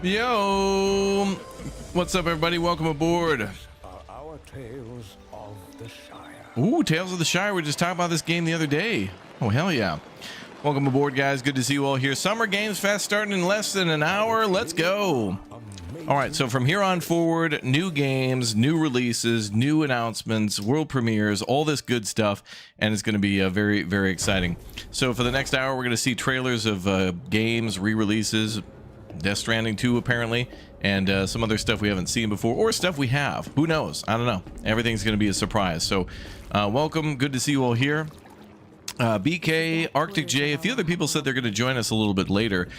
Yo, what's up, everybody? Welcome aboard. Our Tales of the Shire. Ooh, Tales of the Shire. We just talked about this game the other day. Oh, hell yeah. Welcome aboard, guys. Good to see you all here. Summer Games Fest starting in less than an hour. Let's go. All right, so from here on forward, new games, new releases, new announcements, world premieres, all this good stuff, and it's going to be very, very exciting. So for the next hour, we're going to see trailers of games, re-releases, Death Stranding 2 apparently, and some other stuff we haven't seen before, or stuff we have. Who knows? I don't know. Everything's going to be a surprise. So welcome. Good to see you all here. BK, Arctic J, a few other people said they're going to join us a little bit later,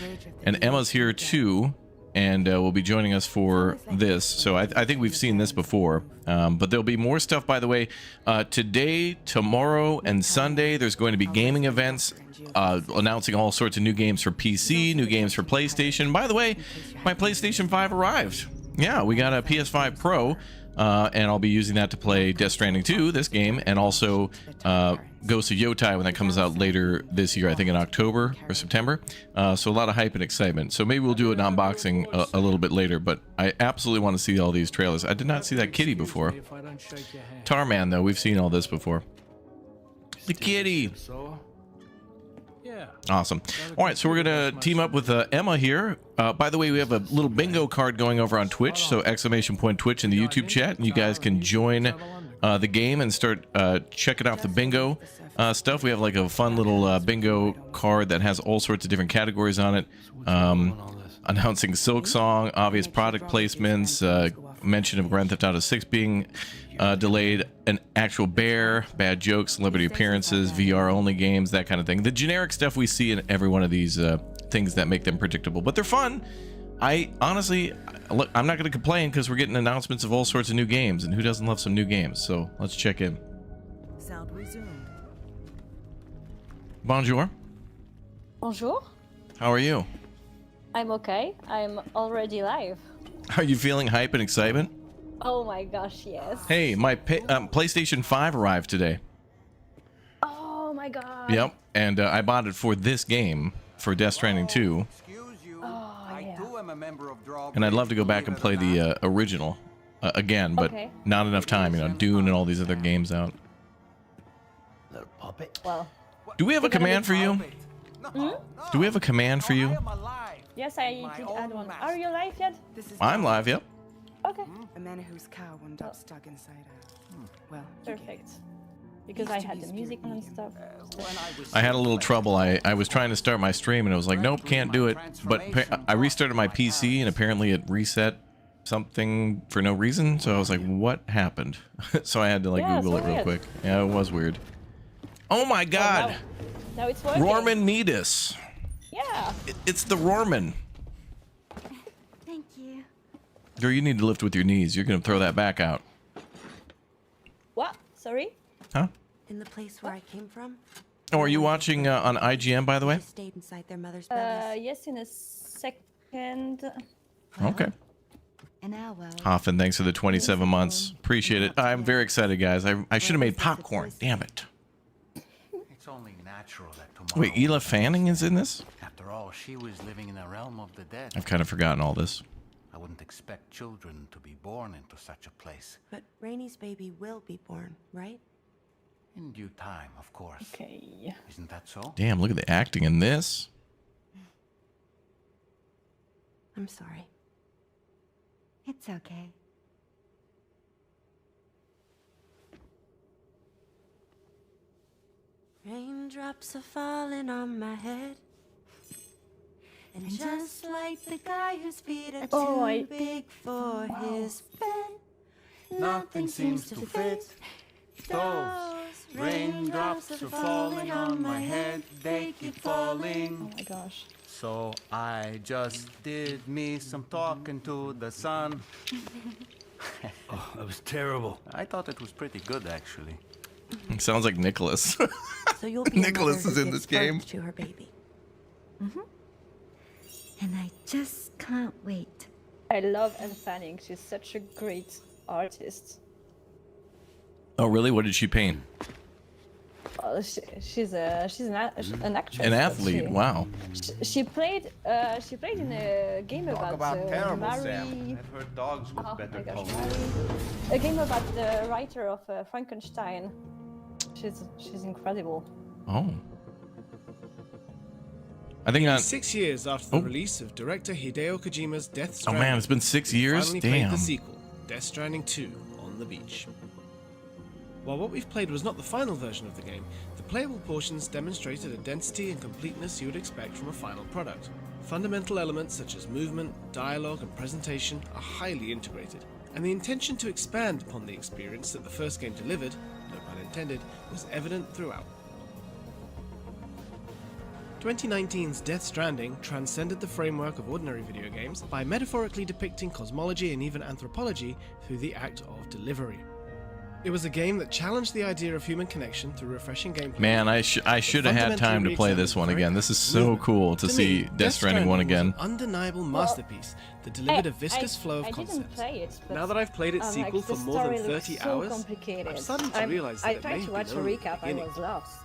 and Emma's here too, and will be joining us for this. So I think we've seen this before, but there'll be more stuff, by the way. Today, tomorrow, and Sunday, there's going to be gaming events announcing all sorts of new games for PC, new games for PlayStation. By the way, my PlayStation 5 arrived. Yeah, we got a PS5 Pro, and I'll be using that to play Death Stranding 2, this game, and also Ghost of Yotai when that comes out later this year, I think in October or September. So a lot of hype and excitement. So maybe we'll do an unboxing a little bit later, but I absolutely want to see all these trailers. I did not see that kitty before. Tarman, though, we've seen all this before. The kitty. Awesome. All right, so we're gonna team up with Emma here. By the way, we have a little bingo card going over on Twitch, so !Twitch in the YouTube chat, and you guys can join the game and start checking out the bingo stuff. We have like a fun little bingo card that has all sorts of different categories on it, announcing Silk Song, obvious product placements, mention of Grand Theft Auto 6 being delayed, an actual bear, bad jokes, celebrity appearances, VR only games, that kind of thing. The generic stuff we see in every one of these things that make them predictable, but they're fun. I honestly, look, I'm not going to complain because we're getting announcements of all sorts of new games, and who doesn't love some new games? So let's check in. Sound resumed. Bonjour. Bonjour. How are you? I'm okay. I'm already live. Are you feeling hype and excitement? Oh my gosh, yes. Hey, my PlayStation 5 arrived today. Oh my god. Yep, and I bought it for this game, for Death Stranding 2. And I'd love to go back and play the original again, but not enough time, you know, Dune and all these other games out. Well, do we have a command for you? Do we have a command for you? yes, I did add one. Are you live yet? I'm live, yep. Okay. A man whose cow wound up stuck inside a... Well, Perfect. Because I had the music on and stuff. I had a little trouble. I was trying to start my stream and it was like, nope, can't do it. But I restarted my PC and apparently it reset something for no reason. So I was like, what happened? So I had to like Google it real quick. Yeah, it was weird. Oh my god. Now it's working. Rorman Meadus. Yeah. It's the Rorman. Thank you. Girl, you need to lift with your knees. You're going to throw that back out. What? Sorry? Huh? In the place where I came from. Oh, are you watching on IGN, by the way? Stayed inside their mother's bellies. Yes, in a second. Okay. And now, well. Hoffman, thanks for the 27 months. Appreciate it. I'm very excited, guys. I should have made popcorn. Damn it. It's only natural that tomorrow. Wait, Ela Fanning is in this? After all, she was living in a realm of the dead. I've kind of forgotten all this. I wouldn't expect children to be born into such a place. But Rainy's baby will be born, right? In due time, of course. Okay. Isn't that so? Damn, look at the acting in this. I'm sorry. It's okay. Raindrops are falling on my head. And just like the guy whose feet are too big for his bed, nothing seems to fit. Those raindrops are falling on my head, they keep falling. Oh my gosh. So I just did me some talking to the sun. Oh, that was terrible. I thought it was pretty good, actually. It sounds like Nicholas. So you'll be Nicholas is in this game. To her baby. And I just can't wait. I love Anne Fanning. She's such a great artist. Oh, really? What did she paint? Well, she's an actress. An but athlete. Wow. She played in a game Talk about about terrible, Mary. Sam. I've heard dogs with Oh better my gosh, tones. Mary. A game about the writer of Frankenstein. She's incredible. Oh. I think on. 6 years after the release of director Hideo Kojima's Death Oh Stranding, man, it's been 6 years. finally played Damn. the sequel, Death Stranding 2, on the beach. While what we've played was not the final version of the game, the playable portions demonstrated a density and completeness you would expect from a final product. Fundamental elements such as movement, dialogue, and presentation are highly integrated, and the intention to expand upon the experience that the first game delivered, no pun intended, was evident throughout. 2019's Death Stranding transcended the framework of ordinary video games by metaphorically depicting cosmology and even anthropology through the act of delivery. It was a game that challenged the idea of human connection through refreshing gameplay. Man, I should have had time to play this one again. This is so cool to see Death Stranding 1 again. Was an undeniable masterpiece that delivered a viscous flow of I didn't concepts. play it, but Now that I've played its sequel like, for the more than story looks 30 so hours, complicated. I'm starting to realize that I it may tried to have watch been a only recap. the I beginning. was lost.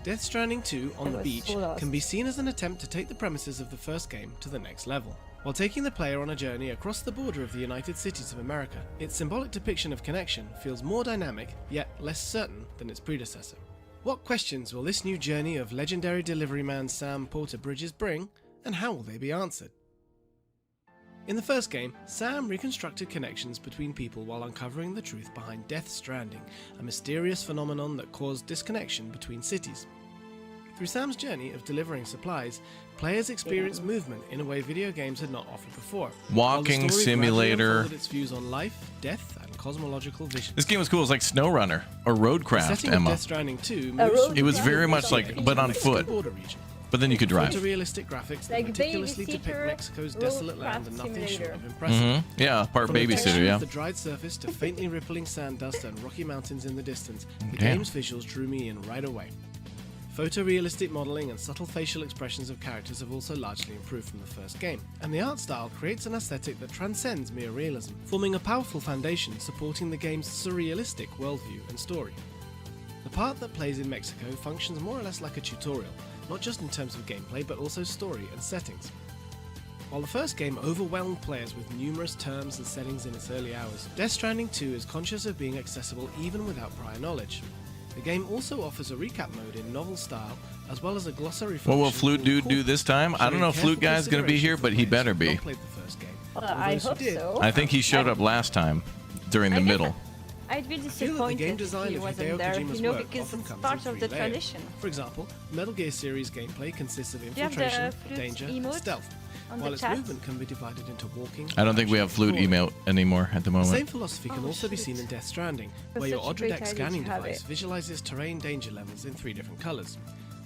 Death Stranding 2 on I the was beach so lost. can be seen as an attempt to take the premises of the first game to the next level. While taking the player on a journey across the border of the United States of America, its symbolic depiction of connection feels more dynamic, yet less certain than its predecessor. What questions will this new journey of legendary delivery man Sam Porter Bridges bring, and how will they be answered? In the first game, Sam reconstructed connections between people while uncovering the truth behind Death Stranding, a mysterious phenomenon that caused disconnection between cities. Through Sam's journey of delivering supplies, players experience movement in a way video games had not offered before. Walking While the story simulator. gradually unfolded its views on life, death, and cosmological vision. This game was cool. It was like SnowRunner or The Roadcraft, setting of Emma. Death Stranding 2 A moves from It was the very jungle much like, into but the on Mexican foot. border region. But then you could drive. Photorealistic graphics that Like meticulously depict Babysitter, Mexico's desolate land and Roadcraft nothing short Simulator. of impressive. Yeah, part From the texture babysitter, yeah. of the dried surface to faintly rippling sand dust and rocky mountains in the distance, the Damn. game's visuals drew me in right away. Photorealistic modeling and subtle facial expressions of characters have also largely improved from the first game, and the art style creates an aesthetic that transcends mere realism, forming a powerful foundation supporting the game's surrealistic worldview and story. The part that plays in Mexico functions more or less like a tutorial, not just in terms of gameplay but also story and settings. While the first game overwhelmed players with numerous terms and settings in its early hours, Death Stranding 2 is conscious of being accessible even without prior knowledge. The game also offers a recap mode in novel style, as well as a glossary function. What will Flute called Dude Core, do this time? I don't know if showing Flute Guy's going to be careful here, but he consideration better for be. players who not played the first game. I Those who hope did, so. I think he showed up last time during the middle. I'd be feel that the disappointed game if design he of wasn't Hideo there, Kojima's you know, work because often it's comes part in of the three layers. tradition. For example, Metal Gear series gameplay consists of you have the infiltration, flute danger, and emote stealth, on while the its chat? movement can be divided into walking. I don't think we have Flute action, and emote anymore at the the same moment. philosophy can Oh, also be shit. seen in Death Stranding, That's where your such a great Audrodeck idea scanning to have device it. visualizes terrain danger levels in 3 different colors.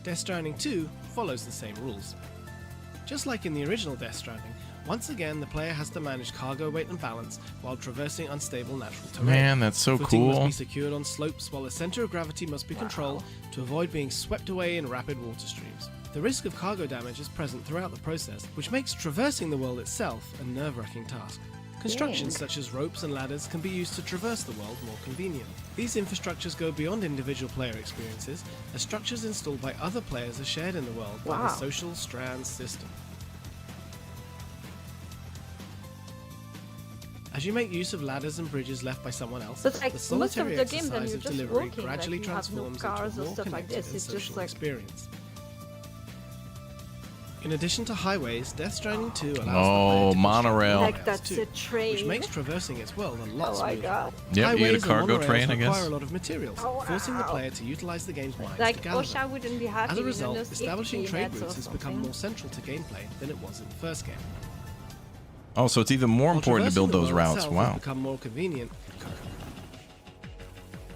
Death Stranding 2 follows the same rules. Just like in the original Death Stranding, once again the player has to manage cargo weight and balance while traversing unstable natural terrain. Man, that's so Footing must cool. be secured on slopes while the center of gravity must be controlled to avoid being swept away in rapid water streams. The risk of cargo damage is present throughout the process, which makes traversing the world itself a nerve-wracking task. Constructions such as ropes and ladders can be used to traverse the world more conveniently. These infrastructures go beyond individual player experiences, as structures installed by other players are shared in the world by the Wow. social strands system. As you make use of ladders and bridges left by someone else, But like the most of solitary the game, then exercise you're of just delivery walking, gradually like you have no transforms cars into a or more stuff like connected this. and It's just social like experience. In addition to highways, Death Stranding 2 allows the player Oh, to monorail. like that's too, a train. which makes traversing its world a lot Oh my smoother. god. Yep, you get a Highways and cargo monorails train, I require guess. a lot of materials, Oh, forcing the wow. player to utilize the game's minds Like to gather Osha them. wouldn't be happy As a with result, those establishing 50 trade nets or routes has become something. more central to gameplay than it was in the first game. Oh, so it's even more While important to build traversing the those world routes. itself has Wow. become more convenient.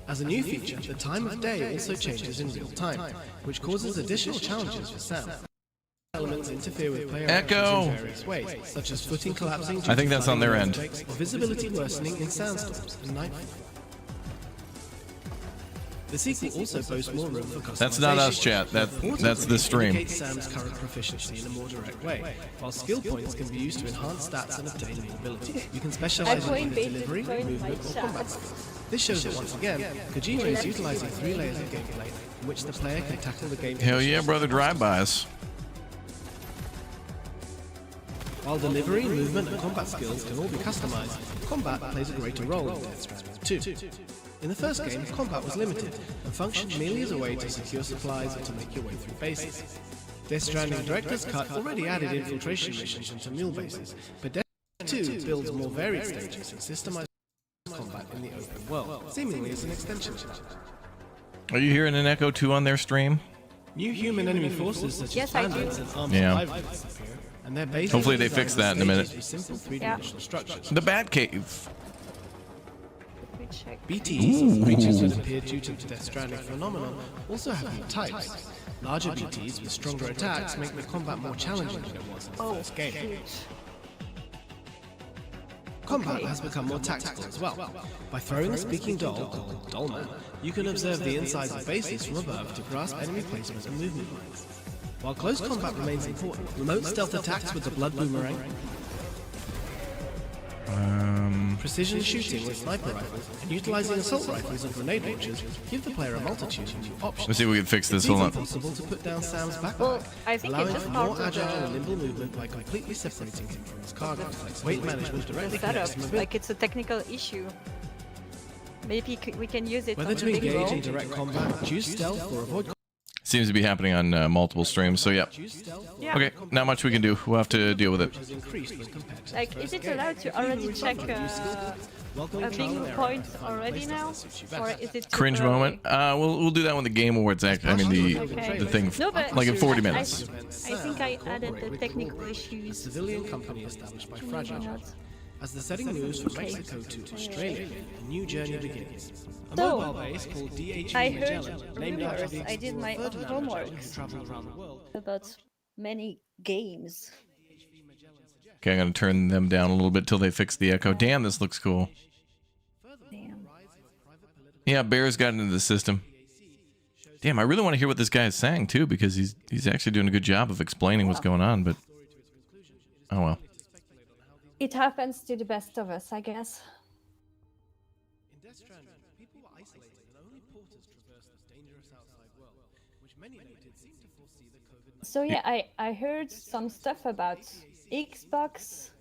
As a new feature, the time of day also changes in real time, which causes additional challenges for sound. Elements interfere with player Echo. actions in various ways, such as footing collapsing due I think to that's on their flooding end. or visibility worsening in sandstorms and nightfall. The sequel also boasts more room for customization. That's not us, chat. That's the stream. Indicates Sam's current proficiency in a more direct way, while skill points can be used to enhance stats and obtain new abilities. You can specialize in point either baited delivery, point movement, my or chat. combat skills. This shows that once again, Kojima is utilizing 3 layers of gameplay in which the player can tackle the game. Hell yeah, brother, drive-bys. While delivery, movement, and combat skills can all be customized, combat plays a greater role in Death Stranding 2. In the first game, combat was limited and functioned merely as a way to secure supplies or to make your way through bases. Death Stranding Director's Cut already added infiltration missions into mule bases, but Death Stranding 2 builds more varied stages and systemized combat in the open world, seemingly as an extension. Are you hearing an Echo 2 on their stream? New human enemy forces such as bandits and armed Yeah. survivors appear, and their bases Hopefully they are designed fix as that in a minute. stages with simple three-dimensional structures. The Batcave. We check. BTs, creatures that appear due to the Death Stranding phenomenon, also have new types. Larger BTs with stronger attacks make the combat more challenging than it was in the first game. Huge. Combat has become more tactical as well. By throwing a speaking doll, called Dollman, you can observe the insides of bases from above to grasp enemy placement and movement lines. While close combat remains important, remote stealth attacks with the blood boomerang, precision shooting with sniper rifles, and utilizing assault rifles and grenade launchers give the player a multitude of new options. Let's see if we can fix this. It's Hold even on. possible to put down Sam's backpack, Well, I think allowing it's just for part more of agile the- and nimble movement by completely separating him from his cargo. Weight management directly connects to Setup. mobility. Like it's a technical issue. Maybe we can use it Whether on to the big engage roll. in direct combat, choose stealth, or avoid Seems to be happening on multiple streams, so yeah. Yeah. Okay, not much we can do. We'll have to deal with it. has increased when compared to the Like, first is it game. allowed to already check Welcoming a trial and bingo error point to find a already place that now, suits you or best. is it too Cringe early? moment. We'll do that when the Game Awards act. I mean the thing, No, but like in 40 I- minutes. I think I added the technical A issues. civilian company established by Maybe Fragile. not. As the setting moves from Okay. Mexico to Australia, a new journey begins. A So, mobile base called DHV I heard Magellan, named after rumors. the I did my explorer Ferdinand homework. Magellan, who traveled around the world. About many games. Okay, I'm gonna turn them down a little bit till they fix the echo. Damn, this looks cool. Damn. Yeah, Bear's got into the system. Damn, I really want to hear what this guy is saying too, because he's actually doing a good job of explaining what's going on. But oh well. It happens to the best of us, I guess. In Death Stranding, people were isolated and only porters traversed the dangerous outside world, which many noted seemed to foresee the COVID-19. So yeah, I heard some stuff about Xbox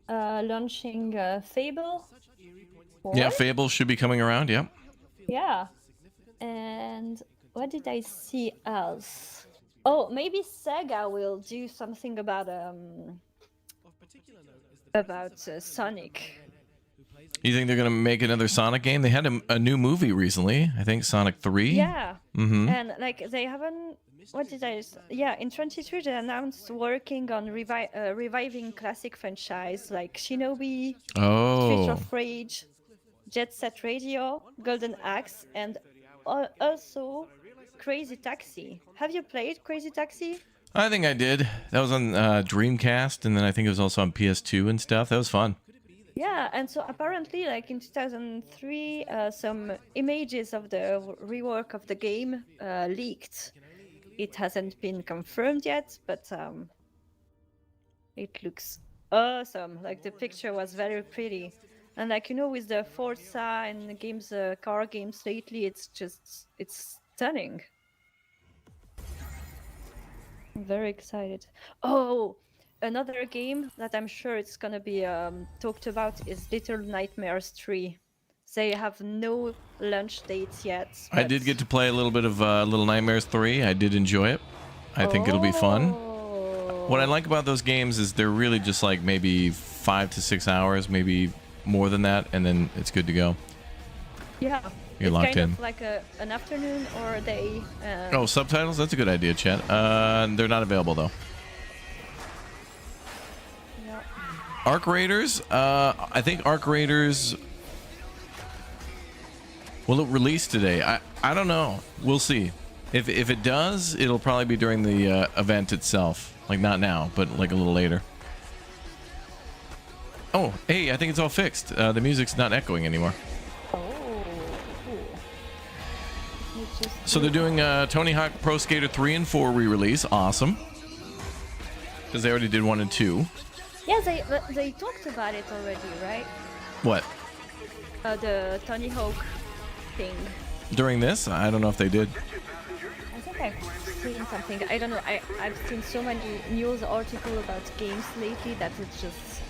launching Fable. Yeah, 4? Fable should be coming around. Yep. Yeah. And what did I see else? Oh, maybe Sega will do something about Sonic. You think they're gonna make another Sonic game? They had a new movie recently. I think Sonic 3. Yeah. Mm-hmm. And like they haven't. What did I? Yeah, in 22 they announced working on reviving classic franchise like Shinobi, Streets Oh. of Rage, Jet Set Radio, Golden Axe, and also Crazy Taxi. Have you played Crazy Taxi? I think I did. That was on Dreamcast, and then I think it was also on PS2 and stuff. That was fun. Yeah, and so apparently, like in 2003, some images of the rework of the game leaked. It hasn't been confirmed yet, but it looks awesome. Like the picture was very pretty, and like you know, with the Forza and the games, car games lately, it's stunning. I'm very excited. Oh, another game that I'm sure it's gonna be talked about is Little Nightmares 3. They have no launch dates yet. I did get to play a little bit of Little Nightmares 3. I did enjoy it. I think it'll be fun. What I like about those games is they're really just like maybe 5 to 6 hours, maybe more than that, and then it's good to go. Yeah. You're it's locked kind in. of like an afternoon or a day. Oh, subtitles? That's a good idea, Chet. They're not available though. Yeah. Arc Raiders? I think Arc Raiders... Will it release today? I don't know. We'll see. If it does, it'll probably be during the event itself. Like not now, but like a little later. Oh, hey, I think it's all fixed. The music's not echoing anymore. Oh, cool. It's just So they're doing Tony Hawk Pro Skater 3 and 4 re-release. Awesome. Because they already did 1 and 2. Yeah, they talked about it already, right? What? the Tony Hawk thing. During this, I don't know if they did. I think I've seen something. I don't know. I've seen so many news articles about games lately that it's just.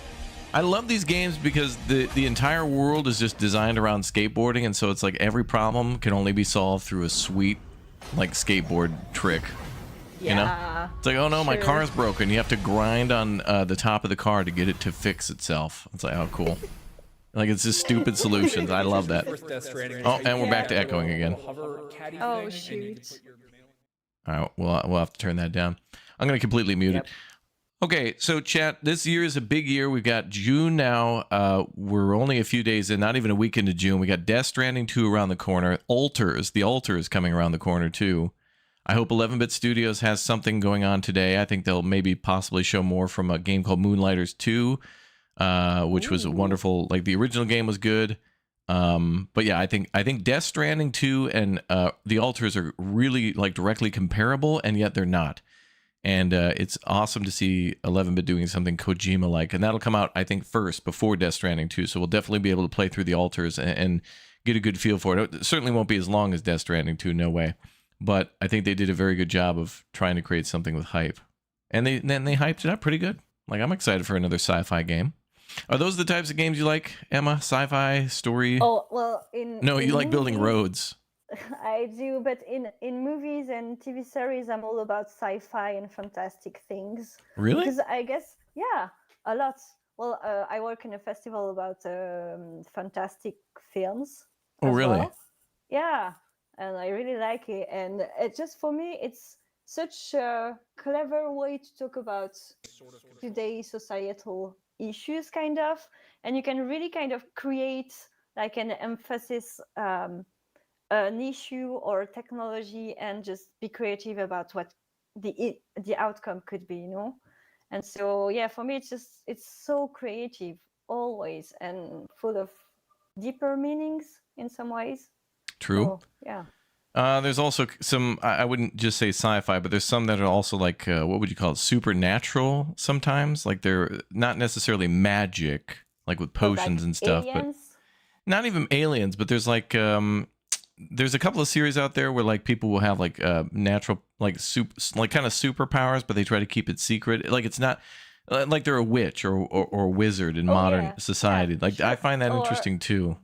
I love these games because the entire world is just designed around skateboarding, and so it's like every problem can only be solved through a sweet, like, skateboard trick. Yeah. You know? It's like, oh no, my car's broken. You have to grind on the top of the car to get it to fix itself. It's like, oh, cool. Like, it's just stupid solutions. I love that. Oh, and we're back to echoing again. Oh, shoot. All right, we'll have to turn that down. I'm going to completely mute it. Okay, so chat, this year is a big year. We've got June now. We're only a few days in, not even a week into June. We got Death Stranding 2 around the corner. The Alter is coming around the corner too. I hope 11-Bit Studios has something going on today. I think they'll maybe possibly show more from a game called Moonlighters 2, which was a wonderful, like, the original game was good. But yeah, I think Death Stranding 2 and the Alters are really, like, directly comparable, and yet they're not. And it's awesome to see 11-Bit doing something Kojima-like. And that'll come out, I think, first, before Death Stranding 2. So we'll definitely be able to play through the Alters and get a good feel for it. It certainly won't be as long as Death Stranding 2, no way. But I think they did a very good job of trying to create something with hype. And they hyped it up pretty good. Like, I'm excited for another sci-fi game. Are those the types of games you like, Emma? Sci-fi, story? Oh, well, No, you like building roads. I do, but in movies and TV series, I'm all about sci-fi and fantastic things. Really? Because I guess, yeah, a lot. Well, I work in a festival about fantastic films. Oh, really? Well. Yeah, and I really like it. And it just, for me, it's such a clever way to talk about today's societal issues, kind of. And you can really kind of create like an emphasis an issue or technology and just be creative about what the outcome could be, you know. And so yeah, for me it's so creative always and full of deeper meanings in some ways. True. So, yeah. There's also some, I wouldn't just say sci-fi, but there's some that are also like, what would you call it, supernatural sometimes. Like they're not necessarily magic, like with potions like and stuff, aliens? but not even aliens, but there's like, there's a couple of series out there where like people will have like natural, like kind of superpowers, but they try to keep it secret. Like it's not like they're a witch or a wizard in modern society. Like I find that interesting too.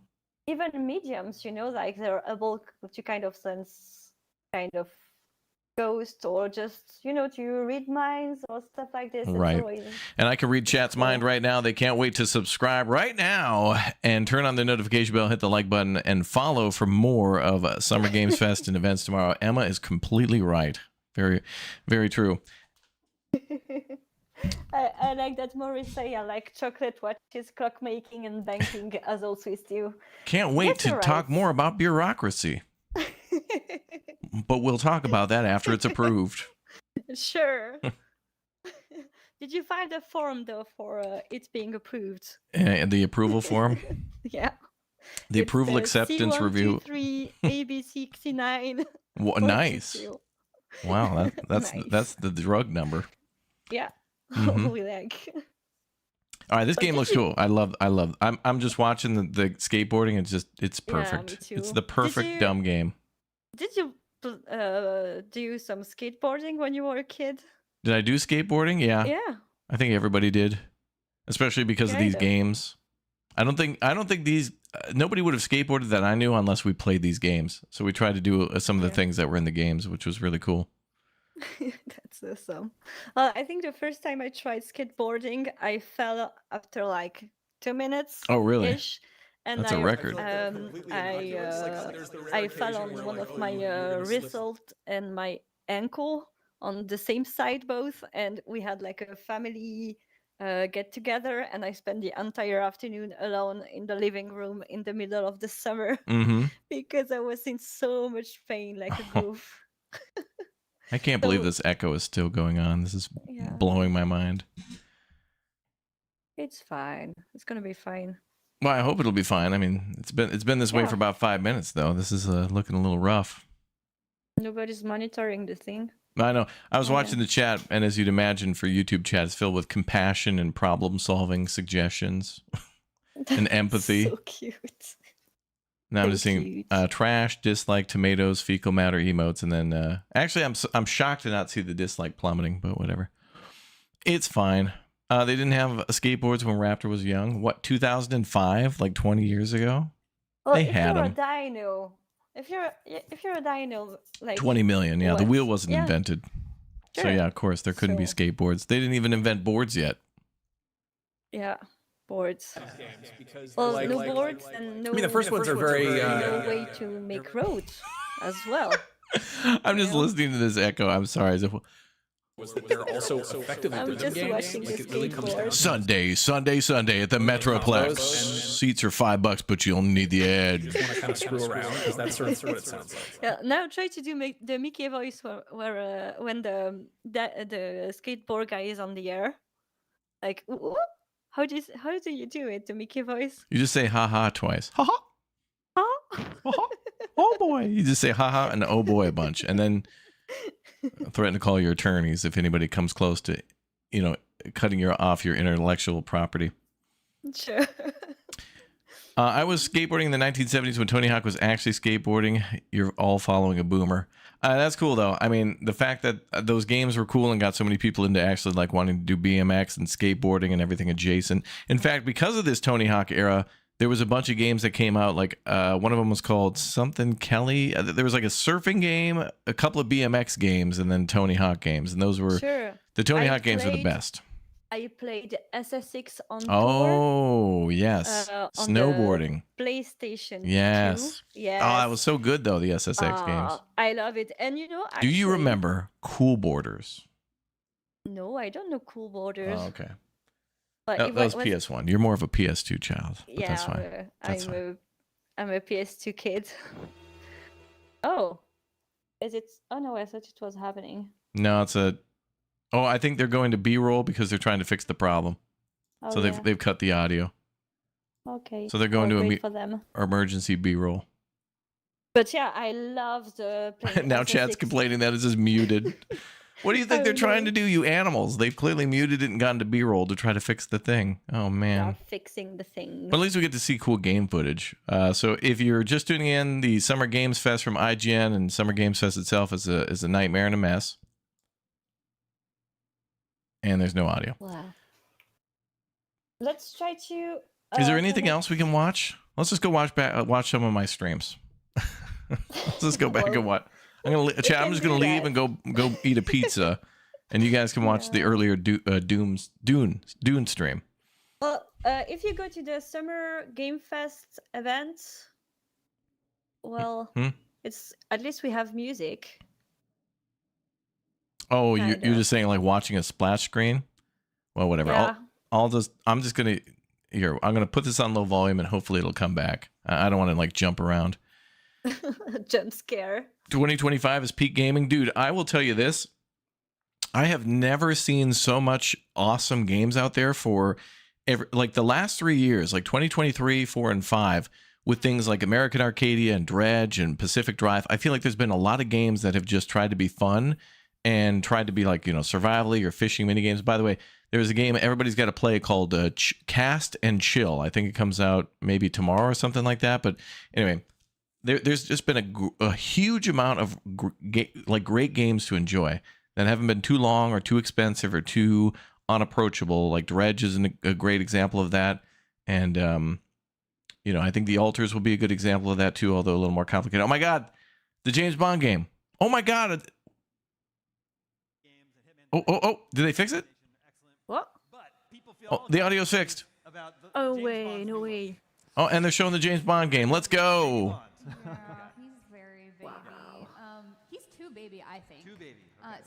Even mediums, you know, like they're able to kind of sense kind of ghosts or just, you know, to read minds or stuff like this. Right. And I can read chat's mind right now. They can't wait to subscribe right now and turn on the notification bell, hit the like button, and follow for more of Summer Games Fest and events tomorrow. Emma is completely right. Very, very true. I like that Maurice say I like chocolate watches, clockmaking, and banking as also is you. Can't wait to talk more about bureaucracy. But we'll talk about that after it's approved. Sure. Did you find a form though for it being approved? The approval form? Yeah. The approval acceptance C1, review. C3, AB69. Nice. Wow, that's Nice. That's the drug number. Yeah. Mhm. We like. All right, this game looks cool. I love. I'm just watching the skateboarding. It's perfect. me too. It's the perfect dumb game. Did you do some skateboarding when you were a kid? Did I do skateboarding? Yeah. Yeah. I think everybody did, especially because of these games. I don't think these nobody would have skateboarded that I knew unless we played these games. So we tried to do some of the things that were in the games, which was really cool. That's awesome. I think the first time I tried skateboarding, I fell after like 2 minutes. Oh, really? And that's a record. I fell on one of my wrist and my ankle on the same side both, and we had like a family get together, and I spent the entire afternoon alone in the living room in the middle of the summer because I was in so much pain, like a goof. I can't believe this echo is still going on. This is blowing my mind. It's fine. It's gonna be fine. Well, I hope it'll be fine. I mean, it's been this way for about 5 minutes, though. This is looking a little rough. Nobody's monitoring the thing. I know. I was watching the chat, and as you'd imagine, for YouTube chat, it's filled with compassion and problem-solving suggestions. and empathy. So cute. Now I'm So just seeing cute. trash, dislike, tomatoes, fecal matter emotes, and then actually I'm shocked to not see the dislike plummeting, but whatever. It's fine. They didn't have skateboards when Raptor was young. What, 2005? Like 20 years ago? Well, They if had you're a them. dino, if you're a dino, like 20 million. Yeah, the what? wheel wasn't Yeah, invented. So sure. yeah, of course there couldn't be So skateboards. They didn't even invent boards yet. yeah, boards. Because Well, like, no boards and no. I mean, the first ones are very no way to make roads as well. I'm just listening to this echo. I'm sorry. As if, was that they're also effectively I'm rhythm just games. watching Like the it really comes down to Sunday at the Metroplex. Seats are $5, but you only need the edge. you just want to kind of screw around because that's sort of what it sounds like. Yeah, now try to do the Mickey voice where when the skateboard guy is on the air, like "Whoop." How do you do it? The Mickey voice. You just say haha twice. Haha. Huh? Oh boy. You just say haha and oh boy a bunch, and then threaten to call your attorneys if anybody comes close to, cutting off your intellectual property. Sure. I was skateboarding in the 1970s when Tony Hawk was actually skateboarding. You're all following a boomer. That's cool though. I mean, the fact that those games were cool and got so many people into actually like wanting to do BMX and skateboarding and everything adjacent. In fact, because of this Tony Hawk era, there was a bunch of games that came out. Like one of them was called something Kelly. There was like a surfing game, a couple of BMX games, and then Tony Hawk games. And those were the Tony Hawk games were the best. I played SSX on tour. Oh yes, on snowboarding. the PlayStation. Yes. 2. Yes. Oh, that was so good though. The SSX games. I love it. And do you remember Cool Borders? No, I don't know Cool Borders. Oh, okay. But that was PS1. You're more of a PS2 child. But Yeah, that's fine. That's fine. I'm a PS2 kid. Oh, is it? Oh no, I thought it was happening. No, it's a. Oh, I think they're going to B-roll because they're trying to fix the problem. Oh, So they've cut the audio. Okay. So they're going to for them. emergency B-roll. But yeah, I love the. Now chat's complaining that it's just muted. What do you think they're trying to do, you animals? They've clearly muted it and gone to B-roll to try to fix the thing. Oh man. Not fixing the thing. But at least we get to see cool game footage. So if you're just tuning in, the Summer Games Fest from IGN and Summer Games Fest itself is a nightmare and a mess. And there's no audio. Wow. Let's try to. Is there anything else we can watch? Let's just go watch some of my streams. Let's just go back and watch. I'm just gonna leave and go eat a pizza, and you guys can watch the earlier Dune stream. Well, if you go to the Summer Game Fest event, well, it's at least we have music. Oh, you're just saying like watching a splash screen? Well, whatever. Yeah. I'm just gonna I'm gonna put this on low volume and hopefully it'll come back. I don't want to like jump around. Jump scare. 2025 is peak gaming, dude. I will tell you this: I have never seen so much awesome games out there for like the last 3 years, like 2023, 4, and 5. With things like American Arcadia and Dredge and Pacific Drive, I feel like there's been a lot of games that have just tried to be fun and tried to be like, survivally or fishing mini games. By the way, there's a game everybody's got to play called Cast and Chill. I think it comes out maybe tomorrow or something like that. But anyway, there's just been a huge amount of great games to enjoy that haven't been too long or too expensive or too unapproachable. Like Dredge is a great example of that. And, I think the Altars will be a good example of that too, although a little more complicated. Oh my God, the James Bond game. Oh my God. Oh, did they fix it? What? Oh, the audio's fixed. Oh, wait, no way. Oh, and they're showing the James Bond game. Let's go. Yeah, he's very baby. He's too baby, I think. Too baby.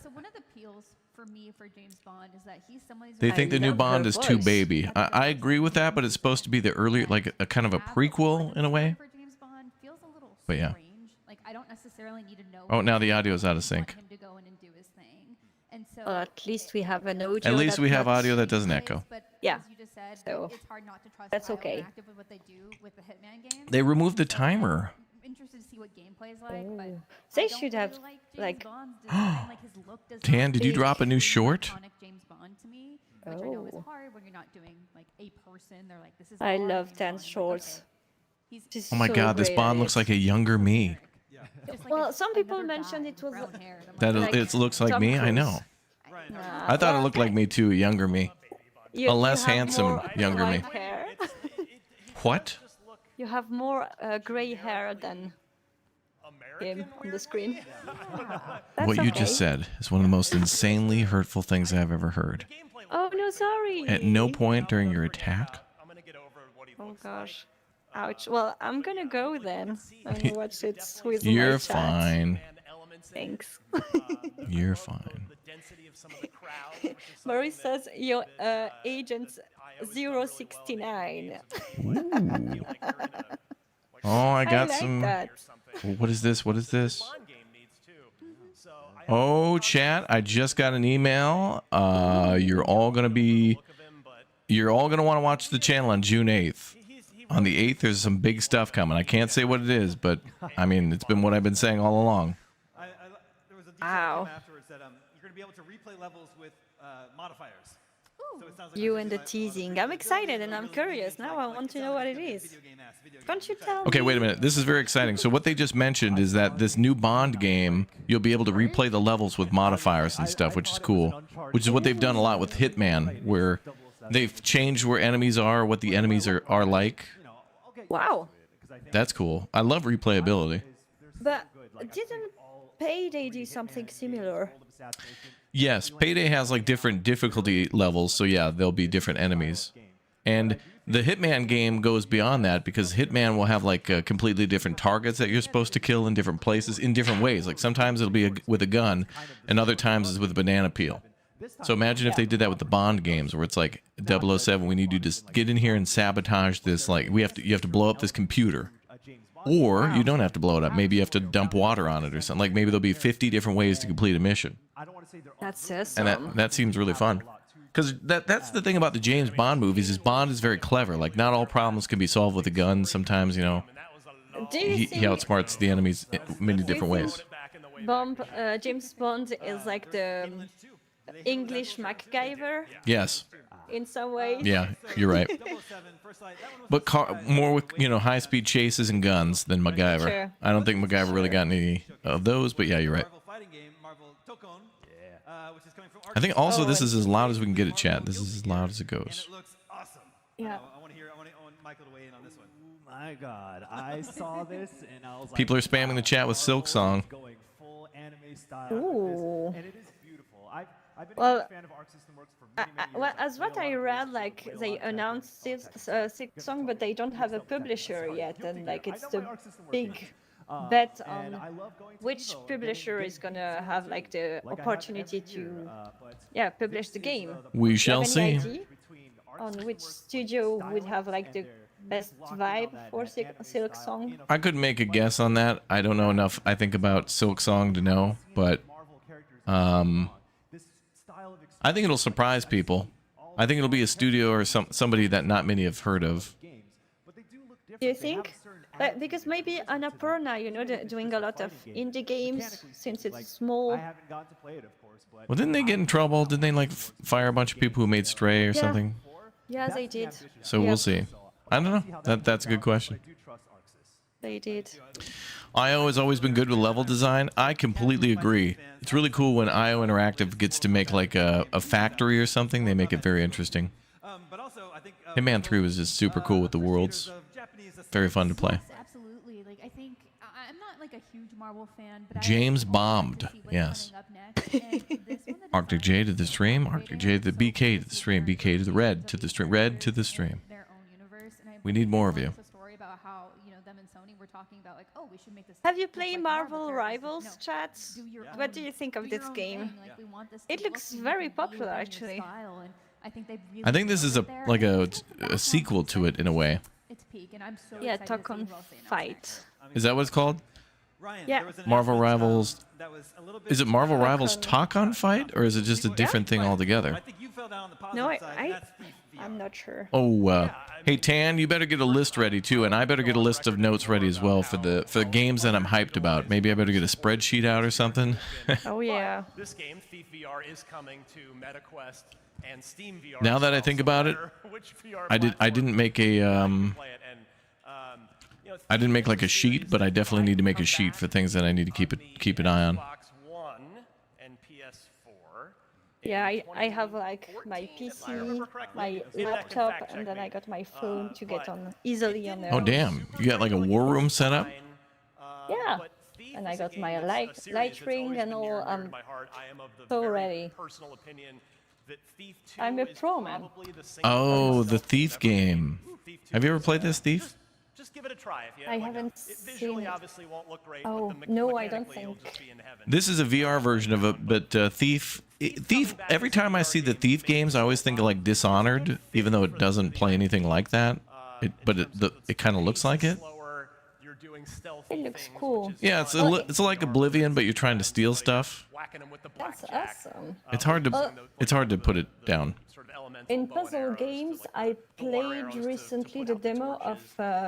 So one of the appeals for me for James Bond is that he's someone who's. They think the new Bond is too baby. I agree with that, but it's supposed to be the earlier, like a kind of a prequel in a way. For James Bond feels a little But yeah. strange. Like I don't necessarily need to know. Oh, now the audio's out of sync. I want him to go in and do his thing. And so At least we have an audio. At least we have not- audio that doesn't echo. But Yeah. as you just said, So, it's hard not to trust that's Bioware okay. Interactive with what they do with the Hitman games. They removed the timer. interested to see what gameplay is like. But They I don't should really have, like James like- Bond's design. Like his look does Dan, not did you drop a new scream short? iconic James Bond to me, which I know is Oh. hard when you're not doing like a person. They're like, this is. I our love James Dan's Bond. shorts. Okay. He's She's Oh my so God, this great Bond at looks it. like a younger me. just like Well, some people another mentioned guy it with was brown hair, and I'm That like, it looks like Tom me. I Cruise. know. Nah, I thought it well, looked like me too, a younger me. A less have handsome more younger me. white hair. What? You have more gray hair than him on the screen. That's What you okay. just said is one of the most insanely hurtful things I've ever heard. Oh no, sorry. At no point during your attack. Oh gosh. Ouch. Well, I'm gonna go then and watch it with my You're chat. fine. Thanks. You're fine. Maurice says your agent's 069. Ooh. Oh, I got like some. that. What is this? What is this? Oh, chat! I just got an email. You're all gonna want to watch the channel on June 8th. On the 8th, there's some big stuff coming. I can't say what it is, but I mean, it's been what I've been saying all along. There was a detail Wow. afterwards that you're going to be able to replay levels with modifiers. So it sounds like You and the teasing. I'm excited and I'm curious. Now I want to know what it is. Can't you tell Okay, me? wait a minute. This is very exciting. So what they just mentioned is that this new Bond game, you'll be able to replay the levels with modifiers and stuff, which is cool. Which is what they've done a lot with Hitman, where they've changed where enemies are, what the enemies are like. Wow. That's cool. I love replayability. But didn't Payday do something similar? Yes, Payday has like different difficulty levels, so yeah, there'll be different enemies. And the Hitman game goes beyond that because Hitman will have like completely different targets that you're supposed to kill in different places in different ways. Like sometimes it'll be with a gun, and other times it's with a banana peel. So imagine if they did that with the Bond games, where it's like 007, we need you to get in here and sabotage this. Like you have to blow up this computer, or you don't have to blow it up. Maybe you have to dump water on it or something. Like maybe there'll be 50 different ways to complete a mission. That's awesome. And that seems really fun. Because that's the thing about the James Bond movies is Bond is very clever. Like, not all problems can be solved with a gun. Sometimes, you know, Do you he think outsmarts the enemies in many different ways. James Bond is like the English MacGyver Yes. in some ways? Yeah, you're right. But more with, you know, high-speed chases and guns than MacGyver. Sure. I don't think MacGyver really got any of those, but yeah, you're right. I think also this is as loud as we can get it, chat. This is as loud as it goes. Yeah. I want Michael to weigh in on this one. My God, I saw this and I was like, People are spamming the chat with Silk Song. going full anime style Ooh. with this, and it is beautiful. I've been Well, a fan of Arc System Works for many, many years. well, as what I read, like they announced this sixth song, but they don't have a publisher yet, and like it's the big bet on which publisher is gonna have like the opportunity to publish the game. We Do you shall have any see. idea on which studio would have like the best vibe for Silk Song? I couldn't make a guess on that. I don't know enough, I think, about Silk Song to know, but I think it'll surprise people. I think it'll be a studio or somebody that not many have heard of. Do you think? Because maybe Annapurna, you know, they're doing a lot of indie games since it's small. I haven't gotten to play it, of course, but Well, didn't they get in trouble? Didn't they like fire a bunch of people who made Stray or Yeah. something? Yeah, they did. So we'll see. I don't know. That's a good question. They did. IO has always been good with level design. I completely agree. It's really cool when IO Interactive gets to make like a factory or something. They make it very interesting. Hitman 3 was just super cool with the worlds. Very fun to play. Yes, absolutely. Like I think I'm not like a huge Marvel fan, but James I bombed. see what's Yes. coming up next. And this one, the Arctic J to the stream. Arctic J to the BK to the stream. BK to the red to the stream. Red to the stream. their own universe. And I We need more of you. a story about how, you know, them and Sony were talking about like, oh, we should make this. Have you look played like Marvel characters. Rivals, No, chats? do your What own- do you think of do your this own game? thing. Like, we want this It to looks look and very be popular, within your actually. style, and I think they've really I think this is nailed a it there, like and a I think Capcom sequel to it in a way. Its peak, and I'm so Yeah, excited to Talk see on who else they announce Fight. next. Is that what it's called? Yeah. Marvel Rivals. Is it Marvel Rivals Talk on Fight, or is it just a different thing altogether? No, I I'm not sure. Oh, hey Tan, you better get a list ready too, and I better get a list of notes ready as well for the games that I'm hyped about. Maybe I better get a spreadsheet out or something. Oh yeah. This game, Thief VR, is coming to MetaQuest and Steam VR. Now that I think about it, I didn't make a I didn't make like a sheet, but I definitely need to make a sheet for things that I need to keep an eye on. Yeah, I have like my PC, my laptop, and then I got my phone to get on easily on there. Oh damn, you got like a war room set up? Yeah, and I got my light ring and all. I'm so ready. I'm a pro, man. Oh, the Thief game. Have you ever played this, Thief? Just give it a try. If you I haven't seen it. Obviously won't look great, oh, no, I don't think. This is a VR version of it, but Thief, every time I see the Thief games, I always think of like Dishonored, even though it doesn't play anything like that. But it kind of looks like it. It looks cool. Yeah, it's like Oblivion, but you're trying to steal stuff. That's awesome. It's hard to put it down. In puzzle games, I played recently the demo of,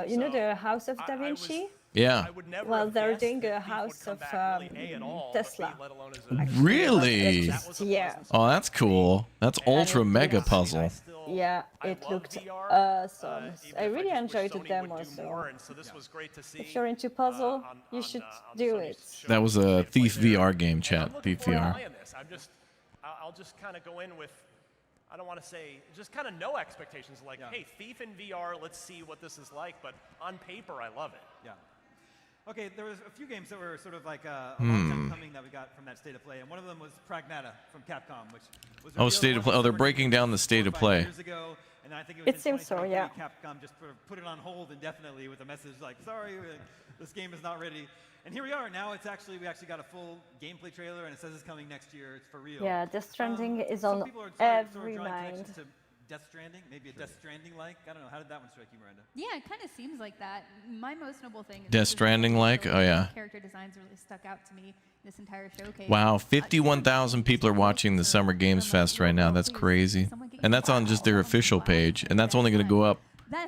you know, the House of Da Vinci? Yeah. Well, they're doing a house of Tesla. Really? Yeah. Oh, that's cool. That's ultra mega puzzle. Yeah, it looked awesome. I really enjoyed the demo, so if you're into puzzle, you should do it. That was a Thief VR game, chat. Thief VR. I'll just kind of go in with, I don't want to say, just kind of no expectations. Like, hey, Thief in VR, let's see what this is like. But on paper, I love it. Yeah. Okay, there was a few games that were sort of like a long time coming that we got from that State of Play, and one of them was Pragmata from Capcom, which was State of Play. Oh, they're breaking down the State of Play. Years ago, and I think it seems so, yeah. Capcom just put it on hold indefinitely with a message like, sorry, this game is not ready. And here we are. Now we actually got a full gameplay trailer, and it says it's coming next year. It's for real. Yeah, Death Stranding is on every mind. Death Stranding, maybe a Death Stranding-like. I don't know. How did that one strike you, Miranda? Yeah, it kind of seems like that. My most notable thing is Death Stranding-like. Oh yeah. Character designs really stuck out to me this entire showcase. Wow, 51,000 people are watching the Summer Games Fest right now. That's crazy, and that's on just their official page, and that's only going to go up